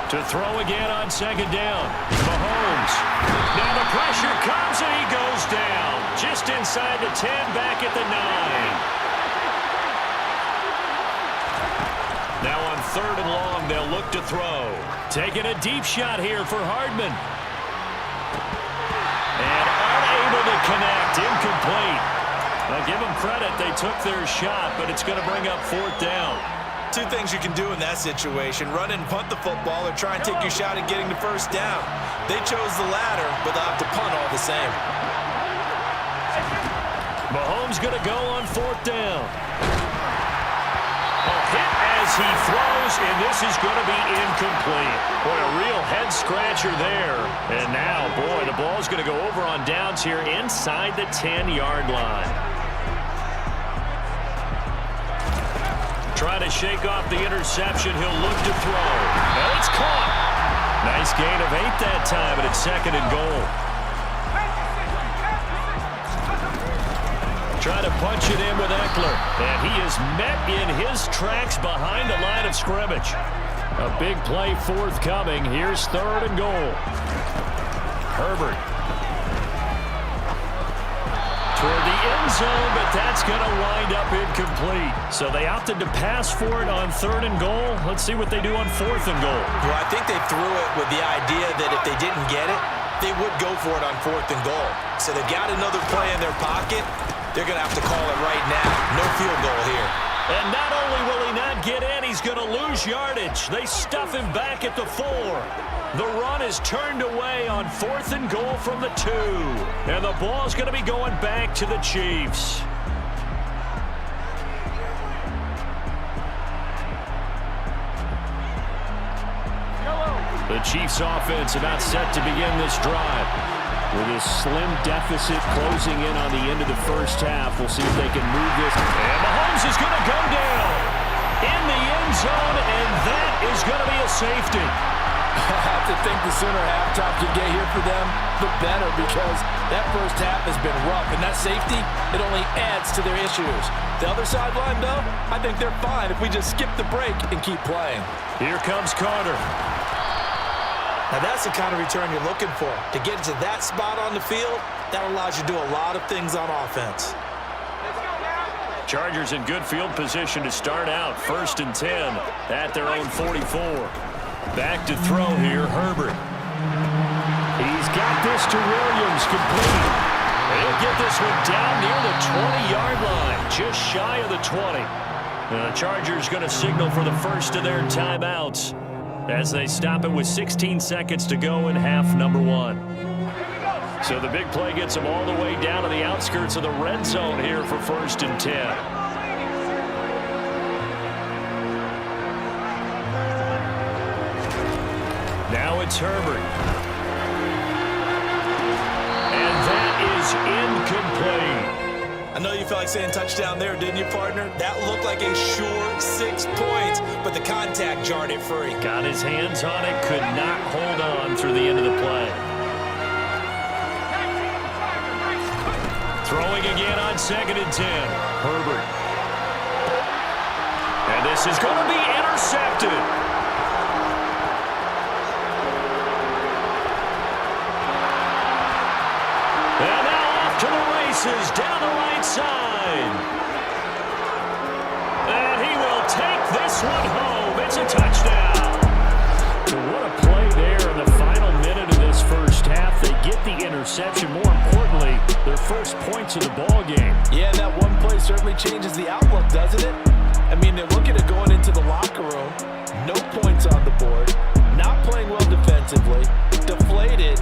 To throw again on second down. Mahomes. Now the pressure comes and he goes down. Just inside the 10, back at the 9. Now on 3rd and long, they'll look to throw. Taking a deep shot here for Hardman. And unable to connect. Incomplete. Now give them credit. They took their shot, but it's going to bring up 4th down. 2 things you can do in that situation: run and punt the football, or try and take your shot at getting the 1st down. They chose the latter, but they'll have to punt all the same. Mahomes going to go on 4th down. A hit as he throws, and this is going to be incomplete. Boy, a real head-scratcher there. And now, boy, the ball's going to go over on downs here inside the 10-yard line. Trying to shake off the interception. He'll look to throw. Now it's caught. Nice gain of 8 that time, and it's 2nd and goal. Trying to punch it in with Eckler. And he is met in his tracks behind the line of scrimmage. A big play forthcoming. Here's 3rd and goal. Herbert. Toward the end zone, but that's going to wind up incomplete. So they opted to pass for it on 3rd and goal. Let's see what they do on 4th and goal. Well, I think they threw it with the idea that if they didn't get it, they would go for it on 4th and goal. So they've got another play in their pocket. They're going to have to call it right now. No field goal here. And not only will he not get in, he's going to lose yardage. They stuff him back at the 4. The run is turned away on 4th and goal from the 2. And the ball's going to be going back to the Chiefs. The Chiefs offense about set to begin this drive. With this slim deficit closing in on the end of the first half, we'll see if they can move this. And Mahomes is going to go down in the end zone, and that is going to be a safety. I have to think the sooner halftime can get here for them, the better, because that first half has been rough, and that safety, it only adds to their issues. The other sideline, though, I think they're fine if we just skip the break and keep playing. Here comes Carter. Now that's the kind of return you're looking for. To get to that spot on the field, that allows you to do a lot of things on offense. Chargers in good field position to start out. 1st and 10 at their own 44. Back to throw here, Herbert. He's got this to Williams, complete. He'll get this one down near the 20-yard line, just shy of the 20. And the Chargers going to signal for the first of their timeouts as they stop it with 16 seconds to go in half number 1. So the big play gets them all the way down to the outskirts of the red zone here for 1st and 10. Now it's Herbert. And that is incomplete. I know you felt like saying touchdown there, didn't you, partner? That looked like a sure 6 points, but the contact jarred it free. Got his hands on it, could not hold on through the end of the play. Throwing again on 2nd and 10. Herbert. And this is going to be intercepted. And now off to the races down the right side. And he will take this one home. It's a touchdown. So what a play there in the final minute of this first half. They get the interception. More importantly, their first points of the ball game. Yeah, and that one play certainly changes the outlook, doesn't it? I mean, they're looking at going into the locker room. No points on the board. Not playing well defensively. Deflated.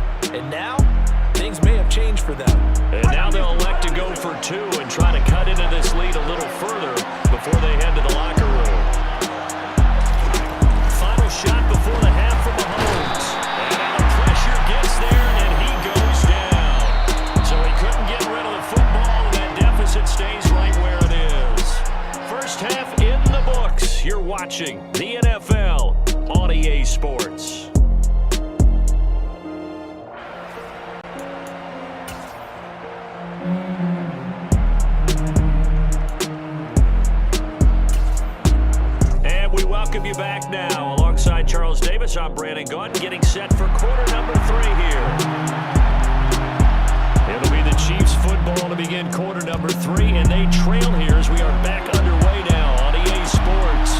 the NFL on EA Sports. And we welcome you back now. Alongside Charles Davis, I'm Brandon Gaunt, getting set for quarter number 3 here. It'll be the Chiefs football to begin quarter number 3, and they trail here as we are back underway now on EA Sports.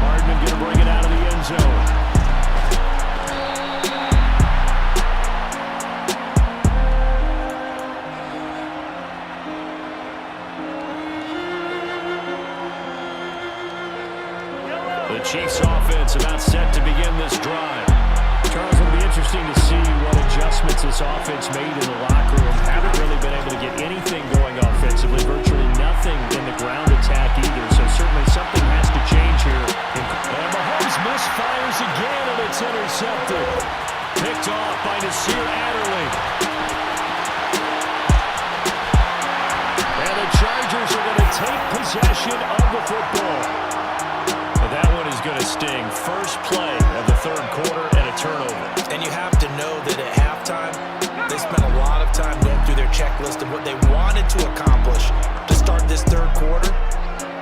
Hardman going to bring it out of the end zone. The Chiefs offense about set to begin this drive. Charles, it'll be interesting to see what adjustments this offense made in the locker room. Haven't really been able to get anything going offensively, virtually nothing in the ground attack either, so certainly something has to change here. And Mahomes misfires again, and it's intercepted. Picked off by Nasir Adderley. And the Chargers are going to take possession of the football. That one is going to sting. First play of the third quarter and a turnover. And you have to know that at halftime, they spent a lot of time going through their checklist of what they wanted to accomplish to start this third quarter.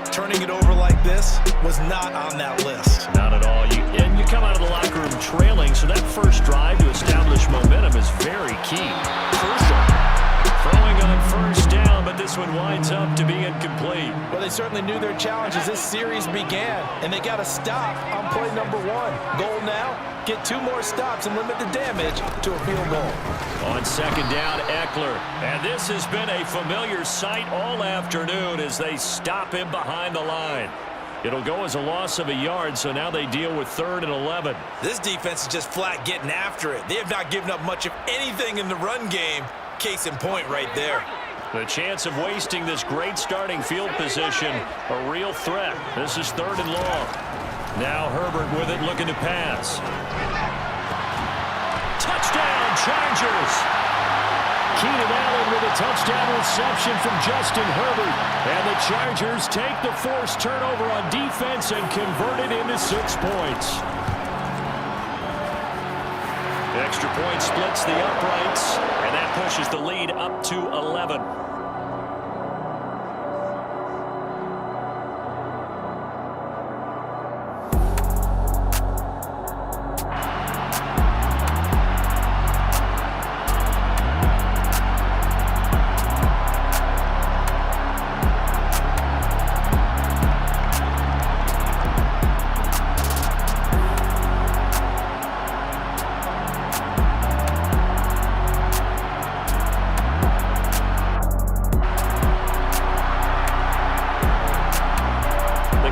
Turning it over like this was not on that list. Not at all. And you come out of the locker room trailing, so that first drive to establish momentum is very key. Crucial. Throwing on first down, but this one winds up to be incomplete. Well, they certainly knew their challenge as this series began, and they got to stop on play number 1. Goal now, get 2 more stops and limit the damage to a field goal. On second down, Eckler. And this has been a familiar sight all afternoon as they stop him behind the line. It'll go as a loss of a yard, so now they deal with 3rd and 11. This defense is just flat getting after it. They have not given up much of anything in the run game. Case in point right there. The chance of wasting this great starting field position, a real threat. This is 3rd and long. Now Herbert with it, looking to pass. Touchdown, Chargers! Keenan Allen with a touchdown reception from Justin Herbert. And the Chargers take the forced turnover on defense and convert it into 6 points. The extra point splits the uprights, and that pushes the lead up to 11.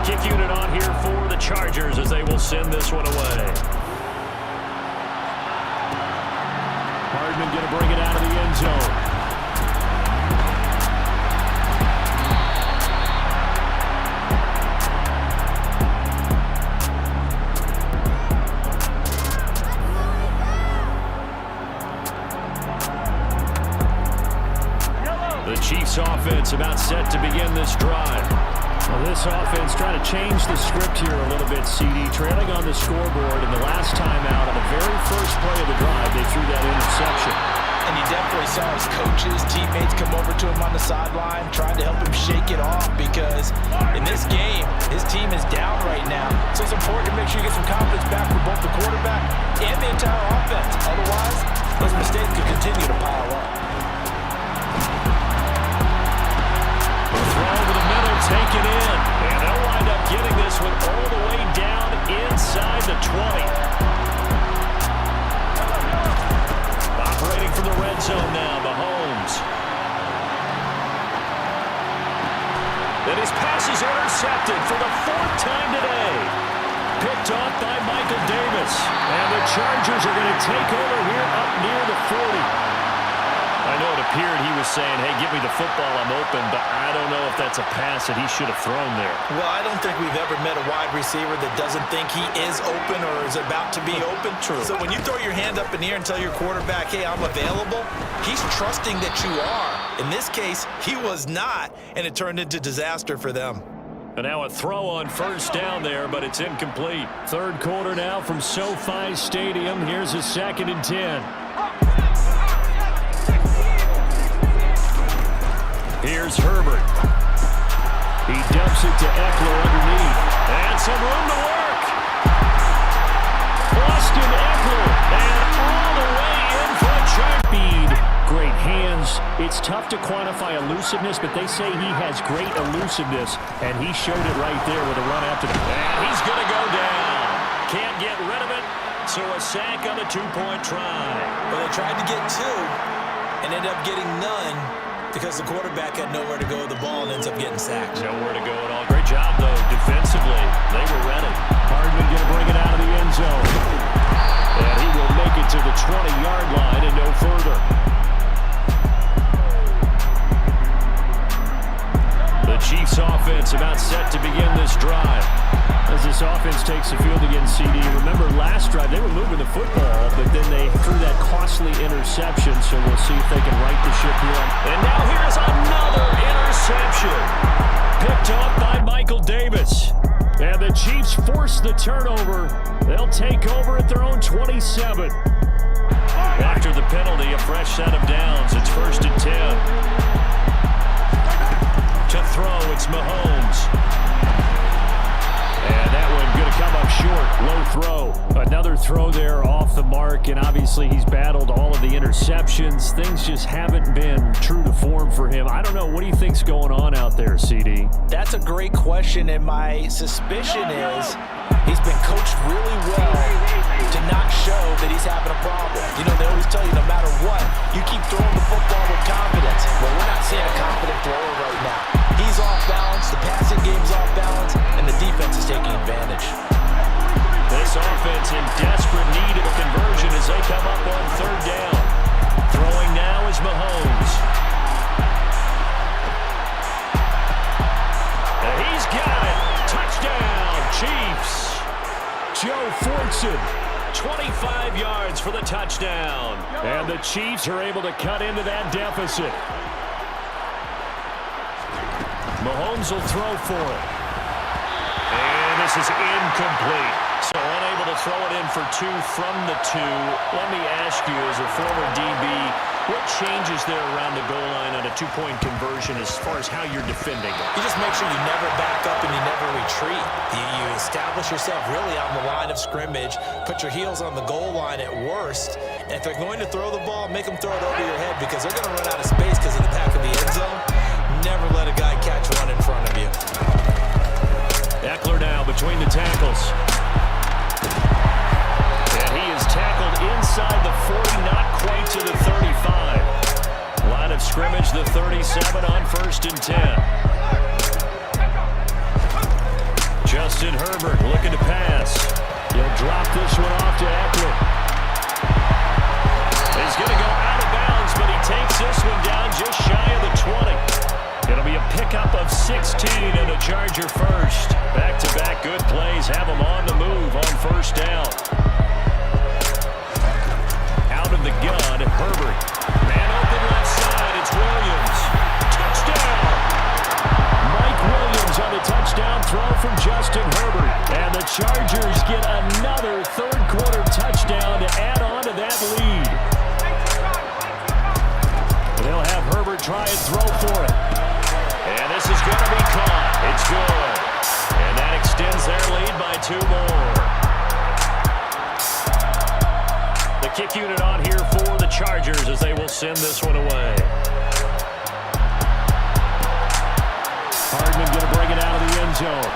Kick unit on here for the Chargers as they will send this one away. Hardman going to bring it out of the end zone. The Chiefs offense about set to begin this drive. Well, this offense trying to change the script here a little bit, CD. Trailing on the scoreboard, and the last time out on the very first play of the drive, they threw that interception. And you definitely saw his coaches, teammates come over to him on the sideline, trying to help him shake it off because in this game, his team is down right now. So it's important to make sure you get some confidence back for both the quarterback and the entire offense. Otherwise, those mistakes could continue to pile up. Throw over the middle, take it in. And they'll wind up getting this one all the way down inside the 20. Operating from the red zone now, Mahomes. And his pass is intercepted for the 4th time today. Picked off by Michael Davis. And the Chargers are going to take over here up near the 40. I know it appeared he was saying, hey, give me the football, I'm open, but I don't know if that's a pass that he should have thrown there. Well, I don't think we've ever met a wide receiver that doesn't think he is open or is about to be open. True. So when you throw your hand up in the air and tell your quarterback, hey, I'm available, he's trusting that you are. In this case, he was not, and it turned into disaster for them. And now a throw on first down there, but it's incomplete. Third quarter now from SoFi Stadium. Here's a 2nd and 10. Here's Herbert. He dumps it to Eckler underneath. And some room to work. Austin Eckler. And all the way in for a check. Speed. Great hands. It's tough to quantify elusiveness, but they say he has great elusiveness, and he showed it right there with a run after the... And he's going to go down. Can't get rid of it, so a sack on a 2-point try. Well, they tried to get 2 and ended up getting none because the quarterback had nowhere to go with the ball and ends up getting sacked. Nowhere to go at all. Great job, though, defensively. They were ready. Hardman going to bring it out of the end zone. And he will make it to the 20-yard line and no further. The Chiefs offense about set to begin this drive. As this offense takes the field against CD. Remember last drive they were moving the football, but then they threw that costly interception, so we'll see if they can right the ship here. And now here's another interception. Picked up by Michael Davis. And the Chiefs force the turnover. They'll take over at their own 27. After the penalty, a fresh set of downs. It's 1st and 10. To throw, it's Mahomes. And that one going to come up short. Low throw. Another throw there off the mark, and obviously he's battled all of the interceptions. Things just haven't been true to form for him. I don't know. What do you think's going on out there, CD? That's a great question, and my suspicion is he's been coached really well to not show that he's having a problem. You know, they always tell you no matter what, you keep throwing the football with confidence. Well, we're not seeing a confident thrower right now. He's off balance, the passing game's off balance, and the defense is taking advantage. This offense in desperate need of a conversion as they come up on 3rd down. Throwing now is Mahomes. And he's got it. Touchdown, Chiefs. Joe Fortson, 25 yards for the touchdown. And the Chiefs are able to cut into that deficit. Mahomes will throw for it. And this is incomplete. So unable to throw it in for 2 from the 2. Let me ask you, as a former DB, what changes there around the goal line on a 2-point conversion as far as how you're defending it? You just make sure you never back up and you never retreat. You establish yourself really on the line of scrimmage, put your heels on the goal line at worst, and if they're going to throw the ball, make them throw it over your head because they're going to run out of space because of the back of the end zone. Never let a guy catch one in front of you. Eckler now between the tackles. And he is tackled inside the 40, not quite to the 35. Line of scrimmage, the 37 on 1st and 10. Justin Herbert looking to pass. He'll drop this one off to Eckler. He's going to go out of bounds, but he takes this one down just shy of the 20. It'll be a pickup of 16 and a Charger first. Back-to-back good plays have them on the move on 1st down. Out of the gun, Herbert. Man open left side, it's Williams. Touchdown! Mike Williams on the touchdown throw from Justin Herbert. And the Chargers get another 3rd quarter touchdown to add on to that lead. They'll have Herbert try and throw for it. And this is going to be caught. It's good. And that extends their lead by 2 more. The kick unit on here for the Chargers as they will send this one away. Hardman going to bring it out of the end zone.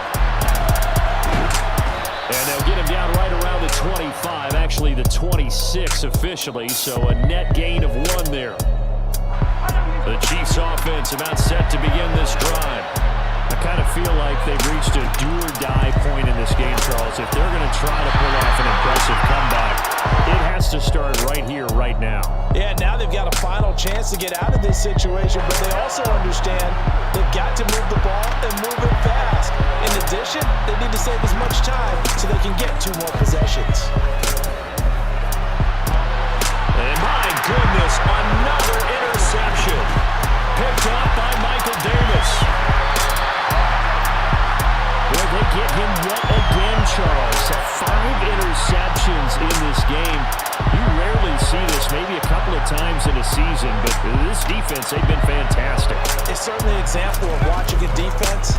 And they'll get him down right around the 25, actually the 26 officially, so a net gain of 1 there. The Chiefs offense about set to begin this drive. I kind of feel like they've reached a do-or-die point in this game, Charles. If they're going to try to pull off an impressive comeback, it has to start right here, right now. Yeah, now they've got a final chance to get out of this situation, but they also understand they've got to move the ball and move it fast. In addition, they need to save as much time so they can get 2 more possessions. And my goodness, another interception. Picked up by Michael Davis. Well, they get him yet again, Charles. 5 interceptions in this game. You rarely see this, maybe a couple of times in a season, but this defense, they've been fantastic. It's certainly an example of watching a defense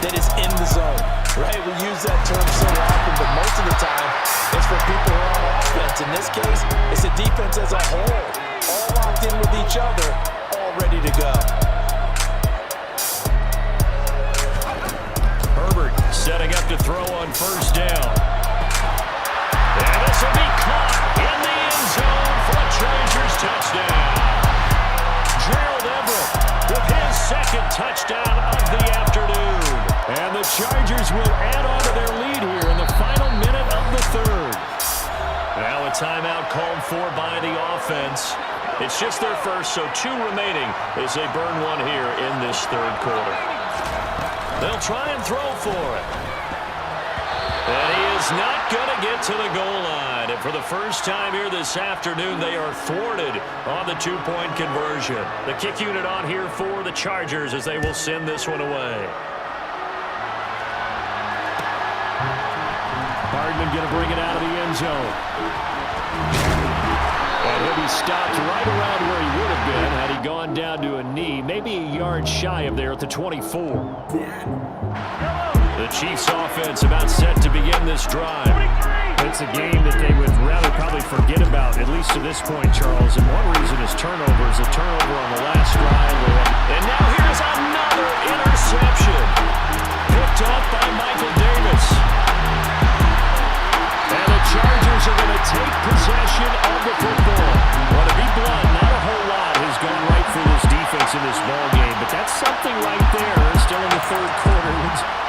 that is in the zone, right? We use that term so often, but most of the time, it's for people who are on offense. In this case, it's a defense as a whole, all locked in with each other, all ready to go. Herbert setting up to throw on first down. And this will be caught in the end zone for a Chargers touchdown. Gerald Everett with his second touchdown of the afternoon. And the Chargers will add on to their lead here in the final minute of the third. Now a timeout called for by the offense. It's just their first, so 2 remaining as they burn one here in this third quarter. They'll try and throw for it. And he is not going to get to the goal line. And for the first time here this afternoon, they are thwarted on the 2-point conversion. The kick unit on here for the Chargers as they will send this one away. Hardman going to bring it out of the end zone. And he'll be stopped right around where he would have been had he gone down to a knee, maybe a yard shy of there at the 24. The Chiefs offense about set to begin this drive. It's a game that they would rather probably forget about, at least to this point, Charles. And one reason is turnovers. A turnover on the last drive. And now here's another interception. Picked off by Michael Davis. And the Chargers are going to take possession of the football. Well, to be blunt, not a whole lot has gone right for this defense in this ball game, but that's something right there. Still in the third quarter.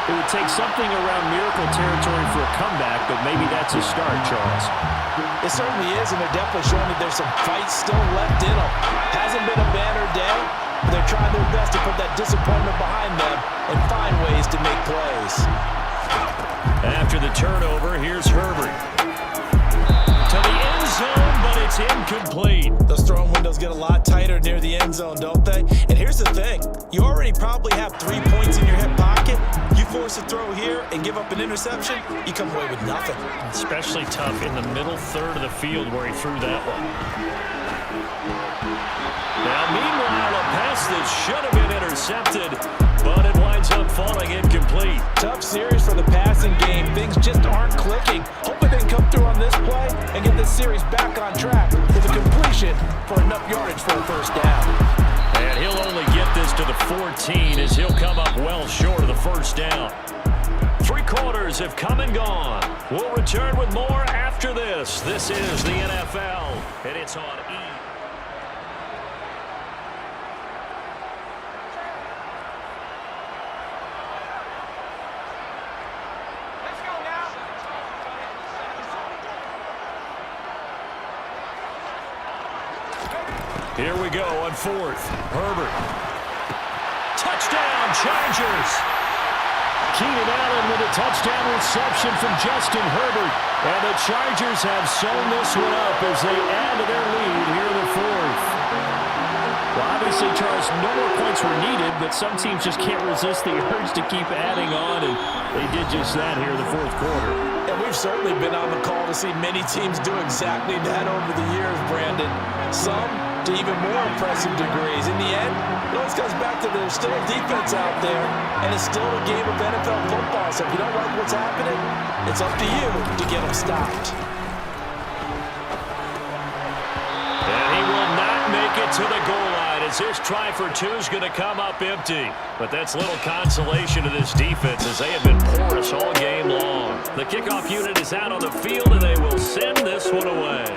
It would take something around miracle territory for a comeback, but maybe that's a start, Charles. It certainly is, and they're definitely showing that there's some fight still left in them. Hasn't been a banner day, but they're trying their best to put that disappointment behind them and find ways to make plays. After the turnover, here's Herbert. To the end zone, but it's incomplete. Those throwing windows get a lot tighter near the end zone, don't they? And here's the thing. You already probably have 3 points in your hip pocket. You force a throw here and give up an interception, you come away with nothing. Especially tough in the middle third of the field where he threw that one. Now, meanwhile, a pass that should have been intercepted, but it winds up falling incomplete. Tough series for the passing game. Things just aren't clicking. Hoping they can come through on this play and get this series back on track with a completion for enough yardage for a first down. And he'll only get this to the 14 as he'll come up well short of the first down. 3 quarters have come and gone. We'll return with more after this. This is the NFL, and it's on E! Here we go on 4th. Herbert. Touchdown, Chargers. Keenan Allen with a touchdown reception from Justin Herbert. And the Chargers have sewn this one up as they add to their lead here in the 4th. Well, obviously, Charles, no more points were needed, but some teams just can't resist the urge to keep adding on, and they did just that here in the 4th quarter. And we've certainly been on the call to see many teams do exactly that over the years, Brandon. Some to even more impressive degrees. In the end, it always comes back to there's still a defense out there, and it's still a game of NFL football. So if you don't like what's happening, it's up to you to get them stopped. And he will not make it to the goal line as this try for 2 is going to come up empty. But that's little consolation to this defense as they have been porous all game long. The kickoff unit is out on the field, and they will send this one away.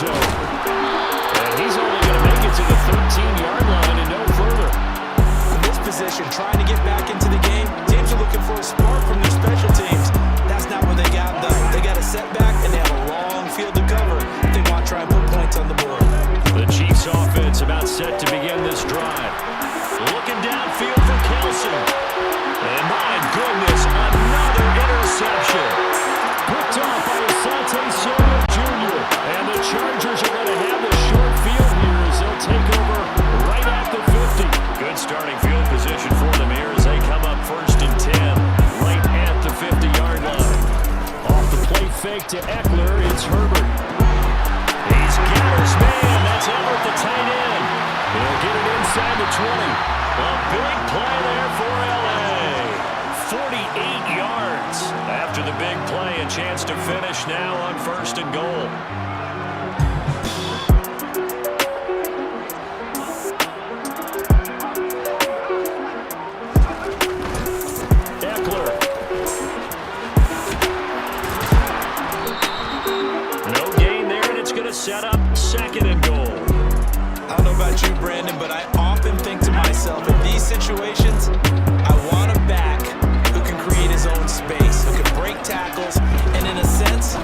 And he's only going to make it to the 13-yard line and no further. In this position, trying to get back into the game, teams are looking for a spark from their special teams. That's not what they got, though. They got a setback, and they have a long field to cover if they want to try and put points on the board. The Chiefs offense about set to begin this drive. Looking downfield for Kelce. And my goodness, another interception. Picked off by Asante Samuel Jr. And the Chargers are going to have the short field here as they'll take over right at fake to Eckler. It's Herbert. He's got his man. That's Everett, the tight end. He'll get it inside the 20. A big play there for L.A. 48 yards. After the big play, a chance to finish now on 1st and goal. Eckler. No gain there, and it's going to set up 2nd and goal. I don't know about you, Brandon, but I often think to myself, in these situations, I want a back who can create his own space, who can break tackles, and in a sense,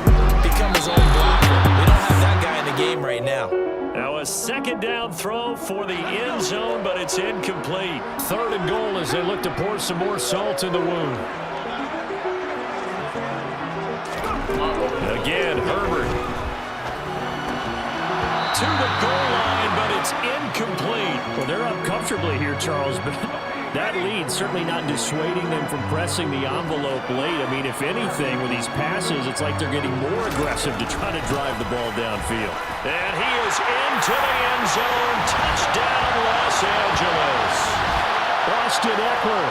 become his own blocker. We don't have that guy in the game right now. Now a 2nd down throw for the end zone, but it's incomplete. 3rd and goal as they look to pour some more salt in the wound. Again, Herbert. To the goal line, but it's incomplete. Well, they're up comfortably here, Charles, but that lead certainly not dissuading them from pressing the envelope late. I mean, if anything, with these passes, it's like they're getting more aggressive to try to drive the ball downfield. And he is into the end zone. Touchdown, Los Angeles. Austin Eckler,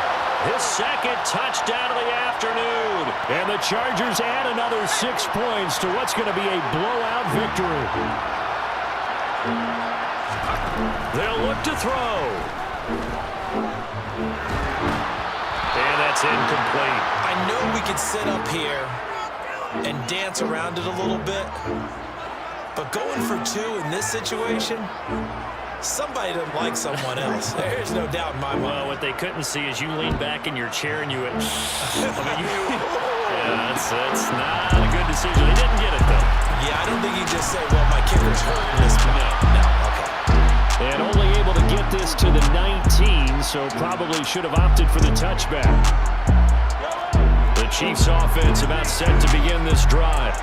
his 2nd touchdown of the afternoon. And the Chargers add another 6 points to what's going to be a blowout victory. They'll look to throw. And that's incomplete. I know we could sit up here and dance around it a little bit, but going for 2 in this situation, somebody doesn't like someone else. There's no doubt in my mind. Well, what they couldn't see is you lean back in your chair and you went, yeah, that's not a good decision. They didn't get it, though. Yeah, I don't think you just say, well, my kicker's hurt in this spot. No, okay. And only able to get this to the 19, so probably should have opted for the touchback. The Chiefs offense about set to begin this drive.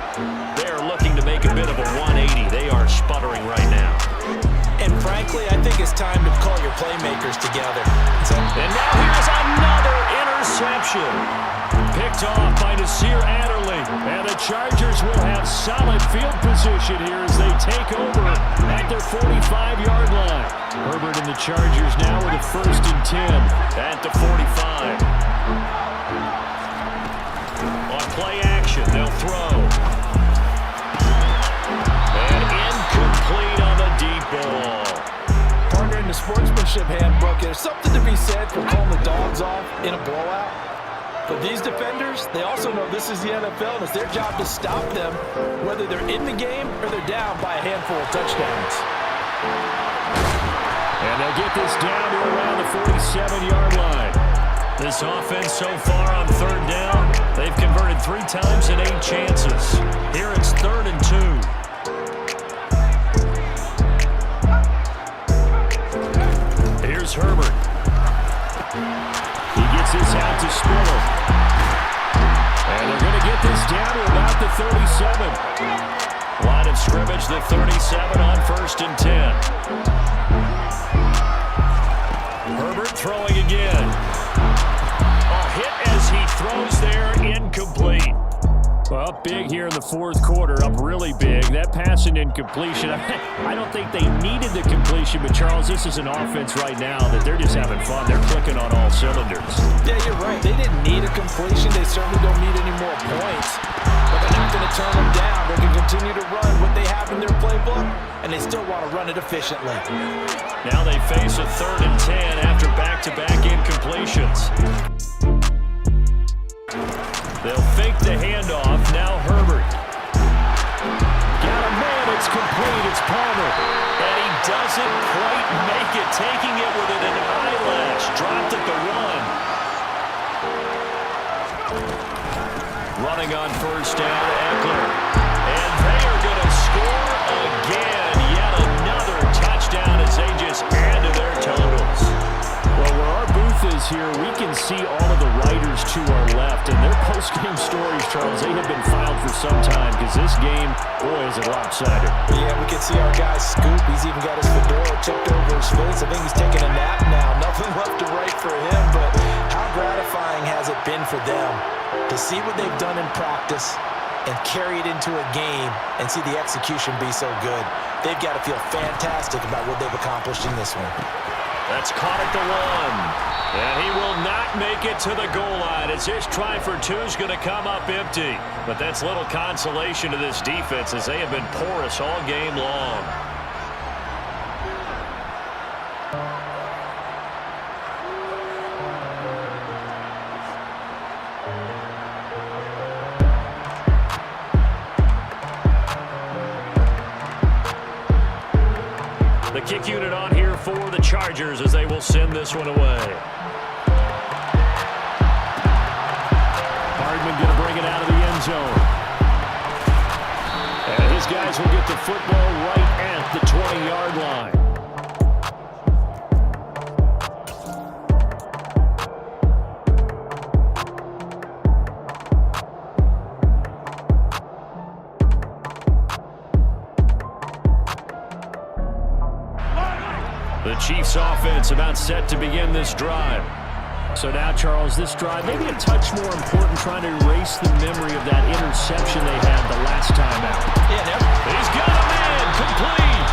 They're looking to make a bit of a 180. They are sputtering right now. And frankly, I think it's time to call your playmakers together. And now here's another interception. Picked off by Nasir Adderley. And the Chargers will have solid field position here as they take over at their 45-yard line. Herbert and the Chargers now with a 1st and 10 at the 45. On play action, they'll throw. And incomplete on the deep ball. Partner, in the sportsmanship handbook, there's something to be said for calling the dogs off in a blowout. But these defenders, they also know this is the NFL, and it's their job to stop them, whether they're in the game or they're down by a handful of touchdowns. And they'll get this down to around the 47-yard line. This offense so far on 3rd down, they've converted 3 times in 8 chances. Here it's 3rd and 2. Here's Herbert. He gets this out to Spiller. And they're going to get this down to about the 37. Line of scrimmage, the 37 on 1st and 10. Herbert throwing again. A hit as he throws there, incomplete. Well, up big here in the 4th quarter, up really big. That pass and incompletion, I don't think they needed the completion, but Charles, this is an offense right now that they're just having fun. They're clicking on all cylinders. Yeah, you're right. They didn't need a completion. They certainly don't need any more points. But they're not going to turn them down. They're going to continue to run what they have in their playbook, and they still want to run it efficiently. Now they face a 3rd and 10 after back-to-back incompletions. They'll fake the handoff. Now Herbert. Got a man. It's complete. It's Palmer. And he doesn't quite make it. Taking it within an eyelash. Dropped at the 1. Running on 1st down, Eckler. And they are going to score again. Yet another touchdown as they just add to their totals. Well, where our booth is here, we can see all of the writers to our left, and their post-game stories, Charles, they have been filed for some time because this game, boy, is it lopsided. Yeah, we can see our guy Scoop. He's even got his fedora tipped over his face. I think he's taking a nap now. Nothing left to write for him, but how gratifying has it been for them to see what they've done in practice and carry it into a game and see the execution be so good. They've got to feel fantastic about what they've accomplished in this one. That's caught at the 1. And he will not make it to the goal line as his try for 2 is going to come up empty. But that's little consolation to this defense as they have been porous all game long. The kick unit on here for the Chargers as they will send this one away. Hardman going to bring it out of the end zone. And his guys will get the football right at the 20-yard line. The Chiefs offense about set to begin this drive. So now, Charles, this drive maybe a touch more important, trying to erase the memory of that interception they had the last time out. Yeah, he's got a man complete.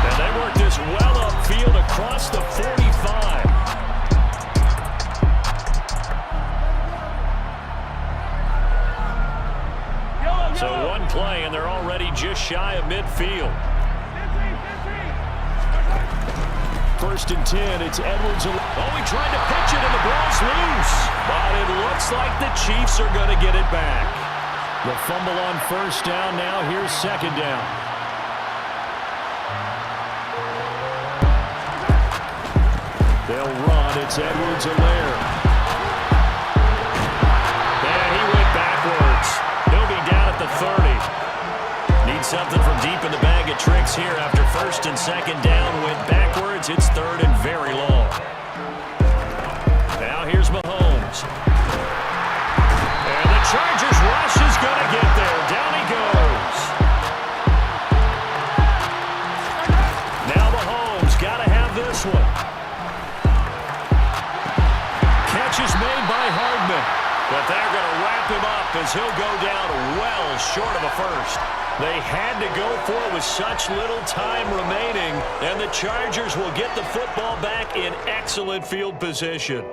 And they work this well upfield across the 45. So one play, and they're already just shy of midfield. 1st and 10, it's Edwards. Oh, he tried to pitch it, and the ball's loose. But it looks like the Chiefs are going to get it back. The fumble on 1st down now. Here's 2nd down. They'll run. It's Edwards-Helaire. And he went backwards. He'll be down at the 30. Need something from deep in the bag of tricks here after 1st and 2nd down. Went backwards. It's 3rd and very long. Now here's Mahomes. And the Chargers rush is going to get there. Down he goes. Now Mahomes got to have this one. Catch is made by Hardman. But they're going to wrap him up as he'll go down well short of a 1st. They had to go for it with such little time remaining, and the Chargers will get the football back in excellent field position.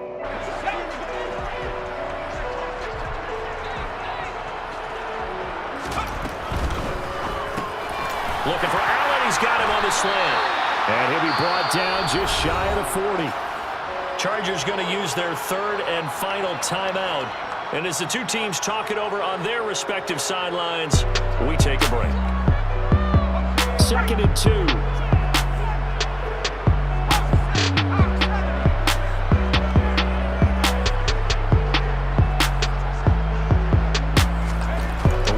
Looking for Allen. He's got him on the slant. And he'll be brought down just shy of the 40. Chargers going to use their 3rd and final timeout. And as the two teams talk it over on their respective sidelines, we take a break. 2nd and 2.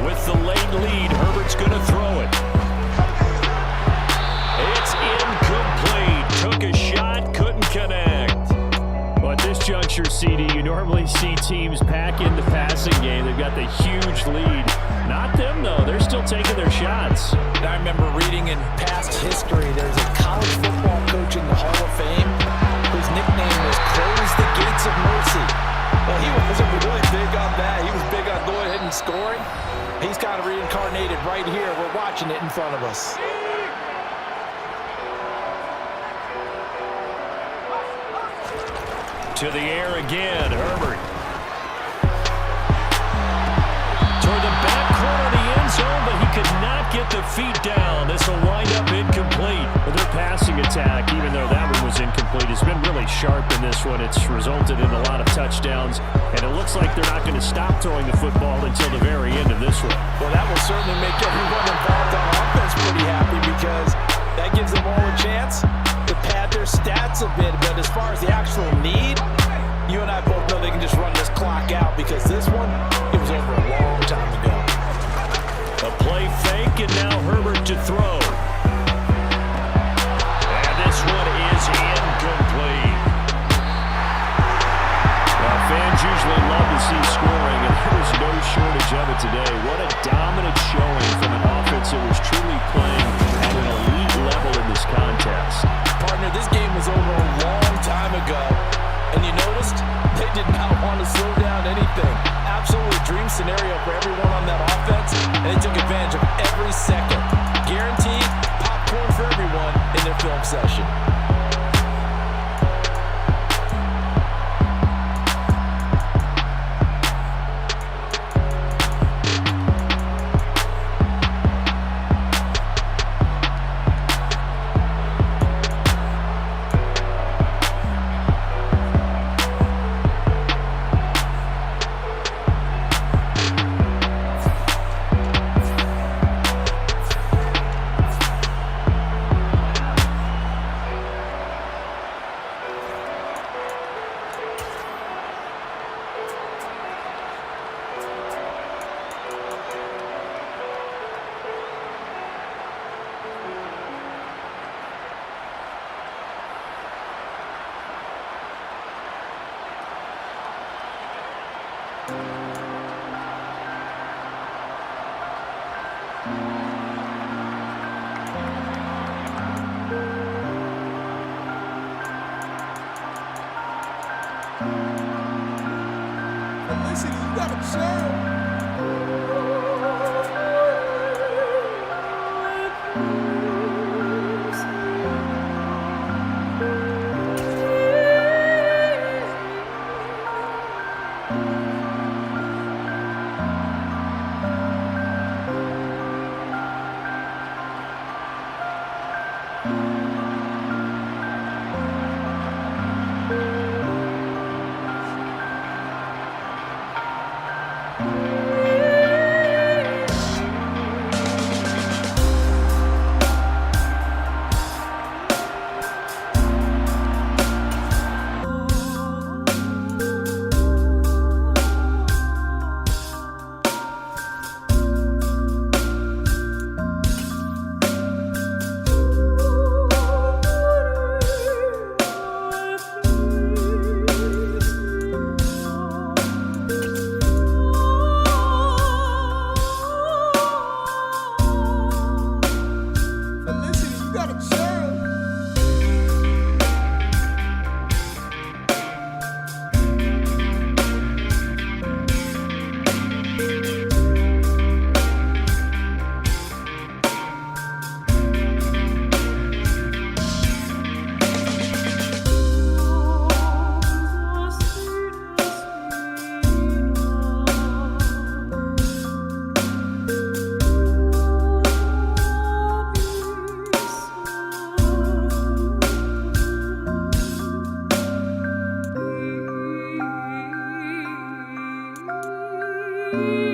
With the late lead, Herbert's going to throw it. It's incomplete. Took a shot, couldn't connect. But at this juncture, CD, you normally see teams pack in the passing game. They've got the huge lead. Not them, though. They're still taking their shots. I remember reading in past history, there's a college football coach in the Hall of Fame whose nickname was Close the Gates of Mercy. Well, he wasn't really big on that. He was big on going ahead and scoring. He's kind of reincarnated right here. We're watching it in front of us. To the air again, Herbert. Toward the back corner of the end zone, but he could not get the feet down. This will wind up incomplete. But their passing attack, even though that one was incomplete, has been really sharp in this one. It's resulted in a lot of touchdowns, and it looks like they're not going to stop throwing the football until the very end of this one. Well, that will certainly make everyone involved on offense pretty happy because that gives them all a chance to pad their stats a bit. But as far as the actual need, you and I both know they can just run this clock out because this one, it was over a long time ago. A play fake, and now Herbert to throw. And this one is incomplete. Well, fans usually love to see scoring, and there was no shortage of it today. What a dominant showing from an offense that was truly playing at an elite level in this contest. Partner, this game was over a long time ago, and you noticed they did not want to slow down anything. Absolutely dream scenario for everyone on that offense. Felicity, you gotta chill. Felicity, you gotta chill. You